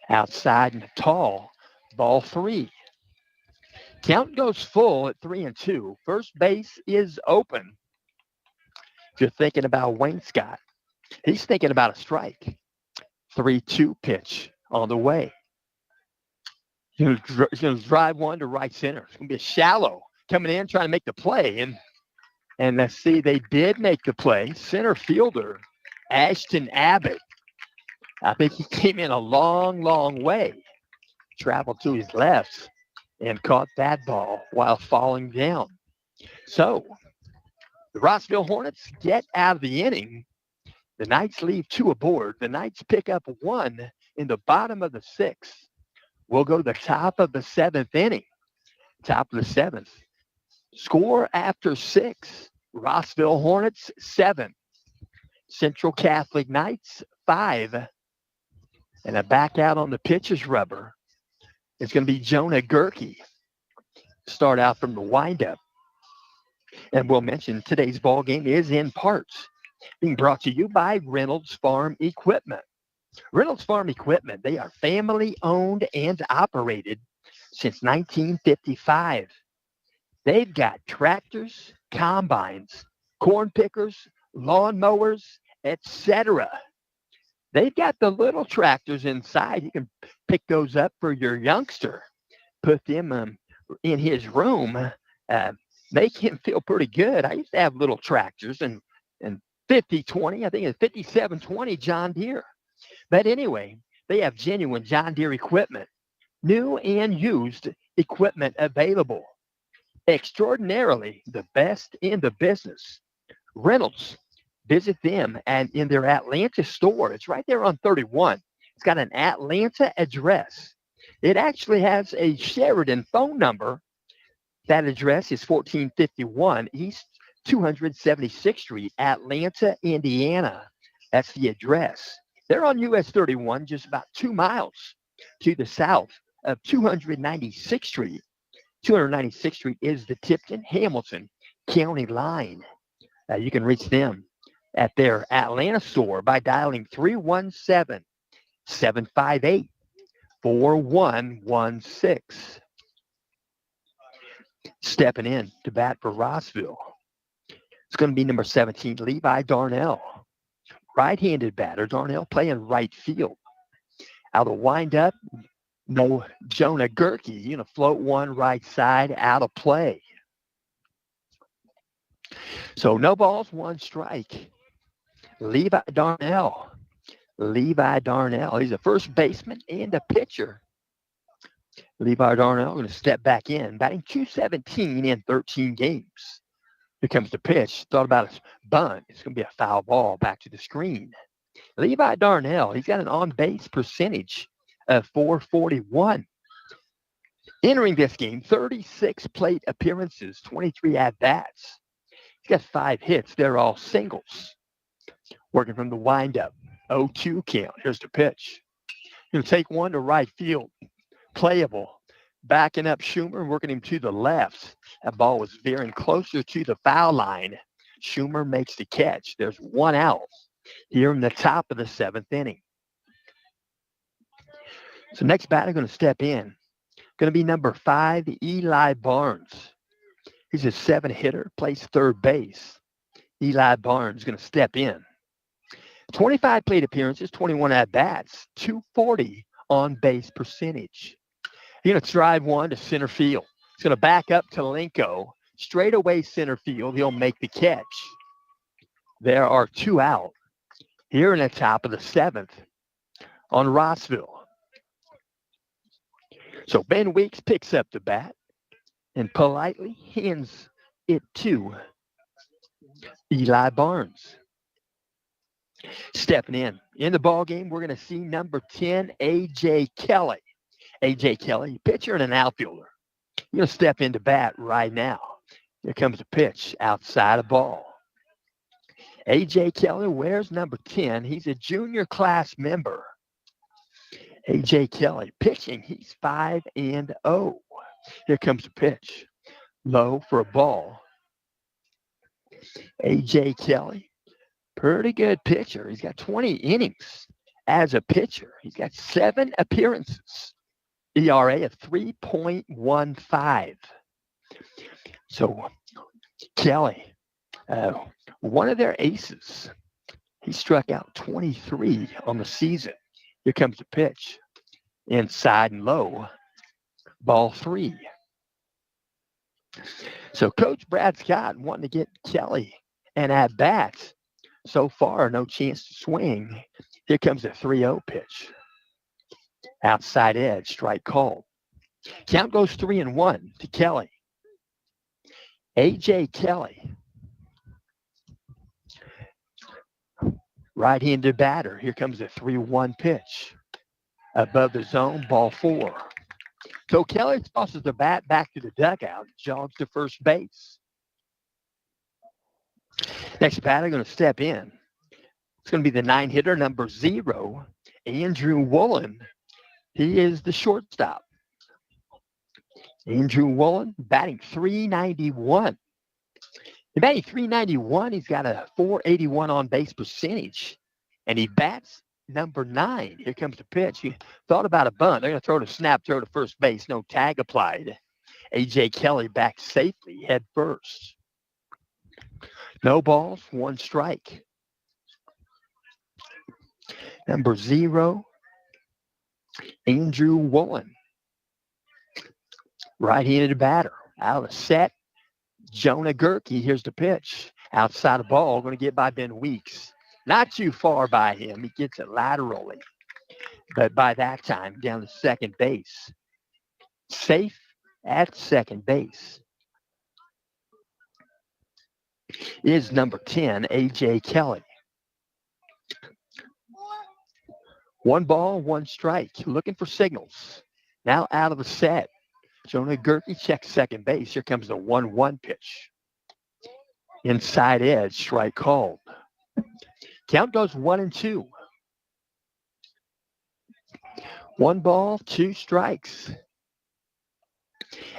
Outside and tall, ball 3. Count goes full at 3-2. First base is open. If you're thinking about Wainscott, he's thinking about a strike. 3-2 pitch on the way. He's going to drive one to right center. It's going to be a shallow coming in, trying to make the play. And let's see, they did make the play. Center fielder, Ashton Abbott. I think he came in a long, long way. Traveled to his left and caught that ball while falling down. So the Rossville Hornets get out of the inning. The Knights leave 2 aboard. The Knights pick up 1 in the bottom of the 6th. We'll go to the top of the 7th inning. Top of the 7th. Score after 6. Rossville Hornets 7. Central Catholic Knights 5. And a back out on the pitcher's rubber. It's going to be Jonah Gerke. Start out from the windup. And we'll mention today's ball game is in parts being brought to you by Reynolds Farm Equipment. Reynolds Farm Equipment, they are family owned and operated since 1955. They've got tractors, combines, corn pickers, lawn mowers, etc. They've got the little tractors inside. You can pick those up for your youngster. Put them in his room. Make him feel pretty good. I used to have little tractors and 5020, I think it's 5720 John Deere. But anyway, they have genuine John Deere equipment, new and used equipment available. Extraordinarily the best in the business. Reynolds, visit them and in their Atlanta store. It's right there on 31. It's got an Atlanta address. It actually has a Sheridan phone number. That address is 1451 East 276th Street, Atlanta, Indiana. That's the address. They're on US 31, just about 2 miles to the south of 296th Street. 296th Street is the Tipton-Hamilton County line. You can reach them at their Atlanta store by dialing 317-758-4116. Stepping in to bat for Rossville. It's going to be number 17, Levi Darnell. Right-handed batter. Darnell playing right field. Out of windup, no Jonah Gerke. You know, float one right side, out of play. So no balls, 1 strike. Levi Darnell. Levi Darnell. He's a first baseman and a pitcher. Levi Darnell going to step back in, batting .217 in 13 games. Here comes the pitch. Thought about a bunt. It's going to be a foul ball back to the screen. Levi Darnell, he's got an on-base percentage of .441. Entering this game, 36 plate appearances, 23 at-bats. He's got 5 hits. They're all singles. Working from the windup. 0-2 count. Here's the pitch. He'll take one to right field. Playable. Backing up Schumer, working him to the left. That ball was veering closer to the foul line. Schumer makes the catch. There's 1 out here in the top of the 7th inning. So next batter going to step in. Going to be number 5, Eli Barnes. He's a 7-hitter, plays third base. Eli Barnes going to step in. 25 plate appearances, 21 at-bats, .240 on-base percentage. He's going to drive one to center field. He's going to back up to Linko. Straight away center field. He'll make the catch. There are 2 out here in the top of the 7th on Rossville. So Ben Weeks picks up the bat and politely hands it to Eli Barnes. Stepping in the ball game, we're going to see number 10, A.J. Kelly. A.J. Kelly, pitcher and an outfielder. You're going to step into bat right now. Here comes the pitch outside of ball. A.J. Kelly wears number 10. He's a junior class member. A.J. Kelly pitching. He's 5-0. Here comes the pitch. Low for a ball. A.J. Kelly, pretty good pitcher. He's got 20 innings as a pitcher. He's got 7 appearances. ERA of 3.15. So Kelly, one of their aces, he struck out 23 on the season. Here comes the pitch. Inside and low. Ball 3. So Coach Brad Scott wanting to get Kelly an at-bat. So far, no chance to swing. Here comes a 3-0 pitch. Outside edge, strike called. Count goes 3-1 to Kelly. A.J. Kelly, right-handed batter. Here comes a 3-1 pitch. Above the zone, ball 4. So Kelly tosses the bat back to the dugout, jogs to first base. Next batter going to step in. It's going to be the 9-hitter, number 0, Andrew Woolen. He is the shortstop. Andrew Woolen batting .391. He's batting .391. He's got a .481 on base percentage, and he bats number 9. Here comes the pitch. He thought about a bunt. They're going to throw the snap, throw to first base. No tag applied. A.J. Kelly back safely, head first. No balls, 1 strike. Number 0, Andrew Woolen. Right-handed batter. Out of the set, Jonah Gerke. Here's the pitch. Outside the ball, going to get by Ben Weeks. Not too far by him. He gets it laterally. But by that time, down to second base. Safe at second base is number 10, A.J. Kelly. 1 ball, 1 strike. Looking for signals. Now out of the set. Jonah Gerke checks second base. Here comes the 1-1 pitch. Inside edge, strike called. Count goes 1-2. 1 ball, 2 strikes.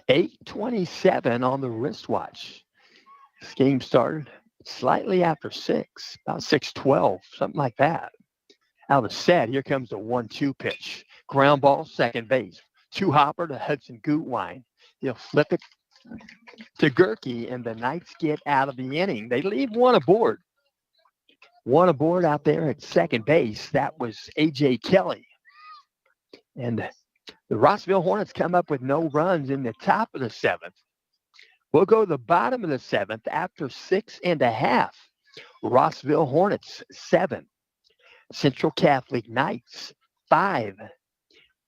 8:27 on the wristwatch. This game started slightly after 6, about 6:12, something like that. Out of the set, here comes the 1-2 pitch. Ground ball, second base. 2-hopper to Hudson Gutwein. He'll flip it to Gerke, and the Knights get out of the inning. They leave 1 aboard. 1 aboard out there at second base. That was A.J. Kelly. And the Rossville Hornets come up with no runs in the top of the 7th. We'll go to the bottom of the 7th after 6.5. Rossville Hornets, 7. Central Catholic Knights, 5.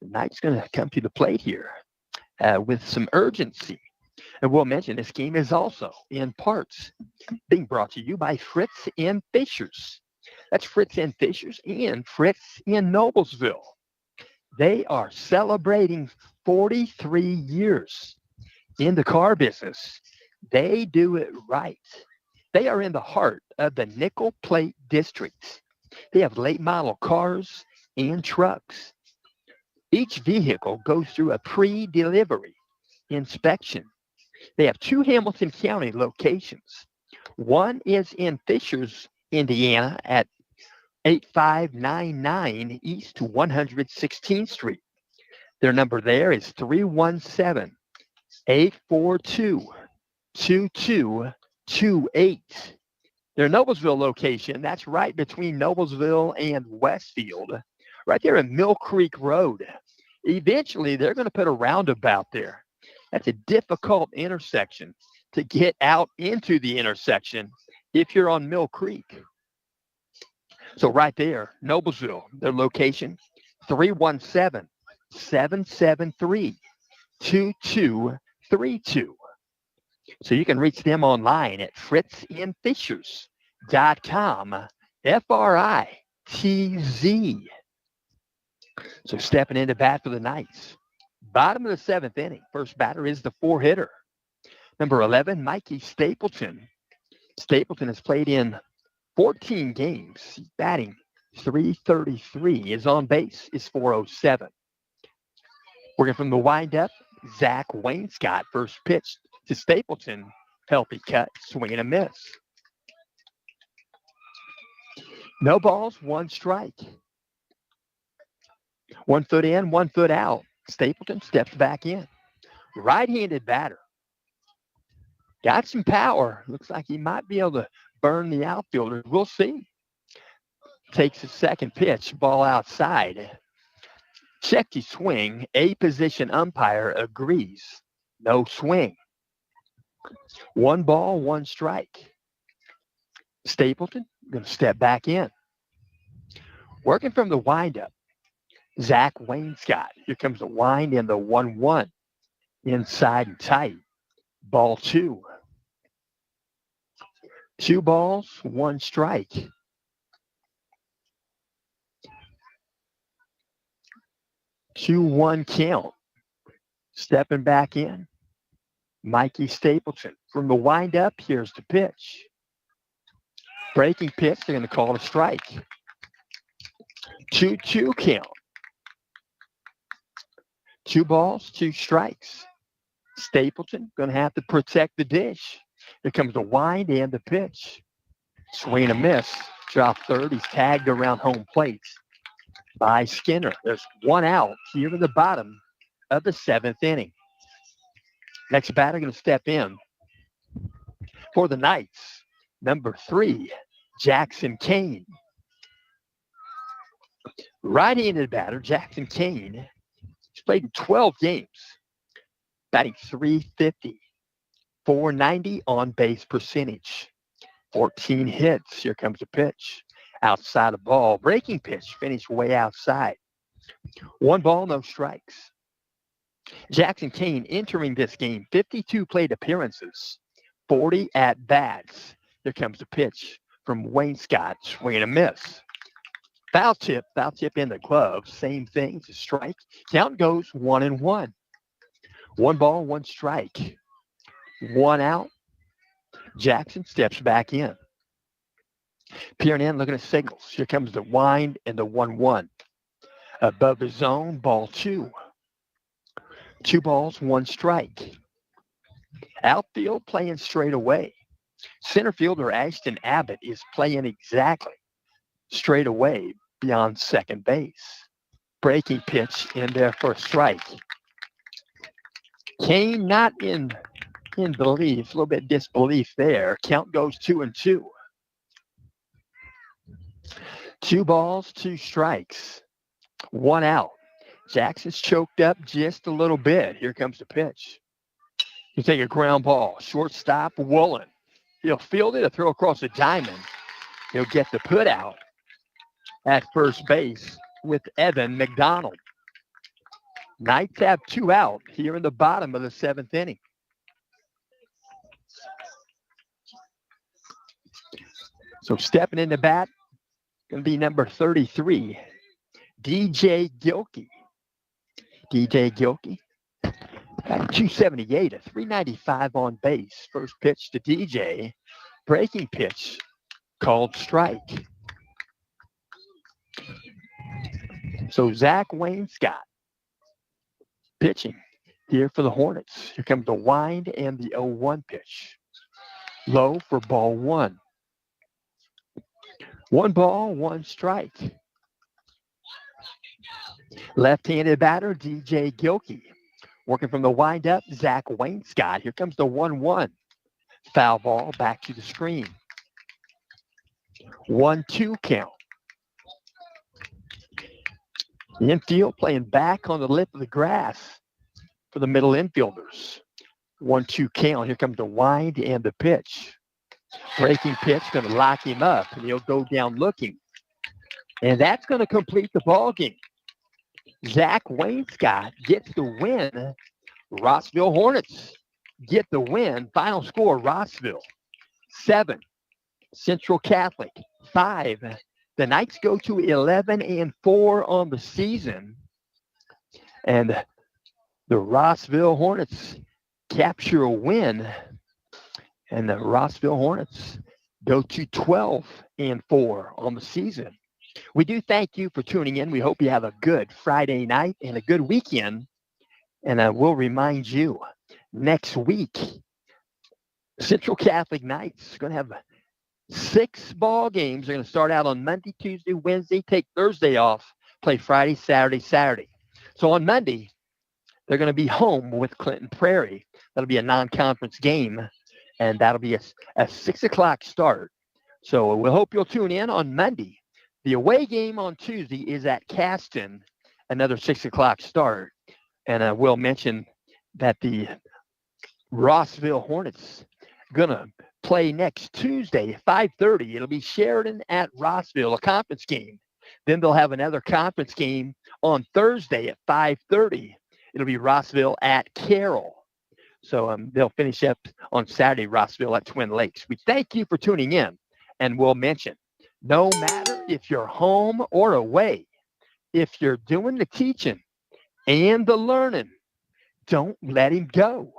The Knights going to come to the plate here with some urgency. And we'll mention this game is also in parts being brought to you by Fritz and Fishers. That's Fritz and Fishers and Fritz in Noblesville. They are celebrating 43 years in the car business. They do it right. They are in the heart of the nickel plate district. They have late model cars and trucks. Each vehicle goes through a pre-delivery inspection. They have 2 Hamilton County locations. One is in Fishers, Indiana at 8599 East 116th Street. Their number there is 317-842-2228. Their Noblesville location, that's right between Noblesville and Westfield, right there in Mill Creek Road. Eventually, they're going to put a roundabout there. That's a difficult intersection to get out into the intersection if you're on Mill Creek. So right there, Noblesville, their location, 317-773-2232. So you can reach them online at fritzandfishers.com, FRITZ. So stepping into bat for the Knights. Bottom of the 7th inning. First batter is the 4-hitter. Number 11, Mikey Stapleton. Stapleton has played in 14 games. He's batting .333. His on base is .407. Working from the windup, Zach Wainscott. First pitch to Stapleton. Healthy cut, swing and a miss. No balls, 1 strike. 1 foot in, 1 foot out. Stapleton steps back in. Right-handed batter. Got some power. Looks like he might be able to burn the outfielder. We'll see. Takes his second pitch, ball outside. Check his swing. A position umpire agrees. No swing. 1 ball, 1 strike. Stapleton going to step back in. Working from the windup, Zach Wainscott. Here comes the wind and the 1-1. Inside and tight. Ball 2. 2 balls, 1 strike. Two 1 count. Stepping back in, Mikey Stapleton. From the windup, here's the pitch. Breaking pitch, they're going to call it a strike. 2-2 count. 2 balls, 2 strikes. Stapleton going to have to protect the dish. Here comes the wind and the pitch. Swing and a miss. Drop third. He's tagged around home plate by Skinner. There's 1 out here in the bottom of the 7th inning. Next batter going to step in for the Knights. Number 3, Jackson Kane. Right-handed batter, Jackson Kane. He's played in 12 games. Batting .350. .490 on base percentage. 14 hits. Here comes the pitch. Outside the ball. Breaking pitch. Finished way outside. 1 ball, no strikes. Jackson Kane entering this game. 52 plate appearances. 40 at-bats. Here comes the pitch from Wayne Scott. Swing and a miss. Foul tip in the glove. Same thing. It's a strike. Count goes 1-1. 1 ball, 1 strike. 1 out. Jackson steps back in. Peering in, looking at signals. Here comes the wind and the 1-1. Above the zone, ball 2. 2 balls, 1 strike. Outfield playing straight away. Center fielder Ashton Abbott is playing exactly straight away beyond second base. Breaking pitch in there for a strike. Kane not in belief, a little bit disbelief there. Count goes 2-2. 2 balls, 2 strikes. 1 out. Jackson's choked up just a little bit. Here comes the pitch. You take a ground ball. Shortstop, Woolen. He'll field it, a throw across the diamond. He'll get the put out at first base with Evan McDonald. Knights have 2 out here in the bottom of the 7th inning. So stepping in the bat, going to be number 33, DJ Gilkey. DJ Gilkey, got 278, a 395 on base. First pitch to DJ. Breaking pitch called strike. So Zach Wayne Scott pitching here for the Hornets. Here comes the wind and the 0-1 pitch. Low for ball 1. 1 ball, 1 strike. Left-handed batter, DJ Gilkey. Working from the windup, Zach Wayne Scott. Here comes the 1-1. Foul ball back to the screen. 1-2 count. The infield playing back on the lip of the grass for the middle infielders. 1-2 count. Here comes the wind and the pitch. Breaking pitch, going to lock him up, and he'll go down looking. And that's going to complete the ball game. Zach Wayne Scott gets the win. Rossville Hornets get the win. Final score, Rossville 7, Central Catholic 5. The Knights go to 11-4 on the season. And the Rossville Hornets capture a win. And the Rossville Hornets go to 12-4 on the season. We do thank you for tuning in. We hope you have a good Friday night and a good weekend. And I will remind you, next week, Central Catholic Knights are going to have 6 ball games. They're going to start out on Monday, Tuesday, Wednesday, take Thursday off, play Friday, Saturday. So on Monday, they're going to be home with Clinton Prairie. That'll be a non-conference game, and that'll be a 6 o'clock start. So we hope you'll tune in on Monday. The away game on Tuesday is at Caston, another 6 o'clock start. And I will mention that the Rossville Hornets going to play next Tuesday at 5:30. It'll be Sheridan at Rossville, a conference game. Then they'll have another conference game on Thursday at 5:30. It'll be Rossville at Carroll. So they'll finish up on Saturday, Rossville at Twin Lakes. We thank you for tuning in, and we'll mention, no matter if you're home or away, if you're doing the teaching and the learning, don't let him go.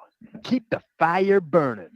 Keep the fire burning.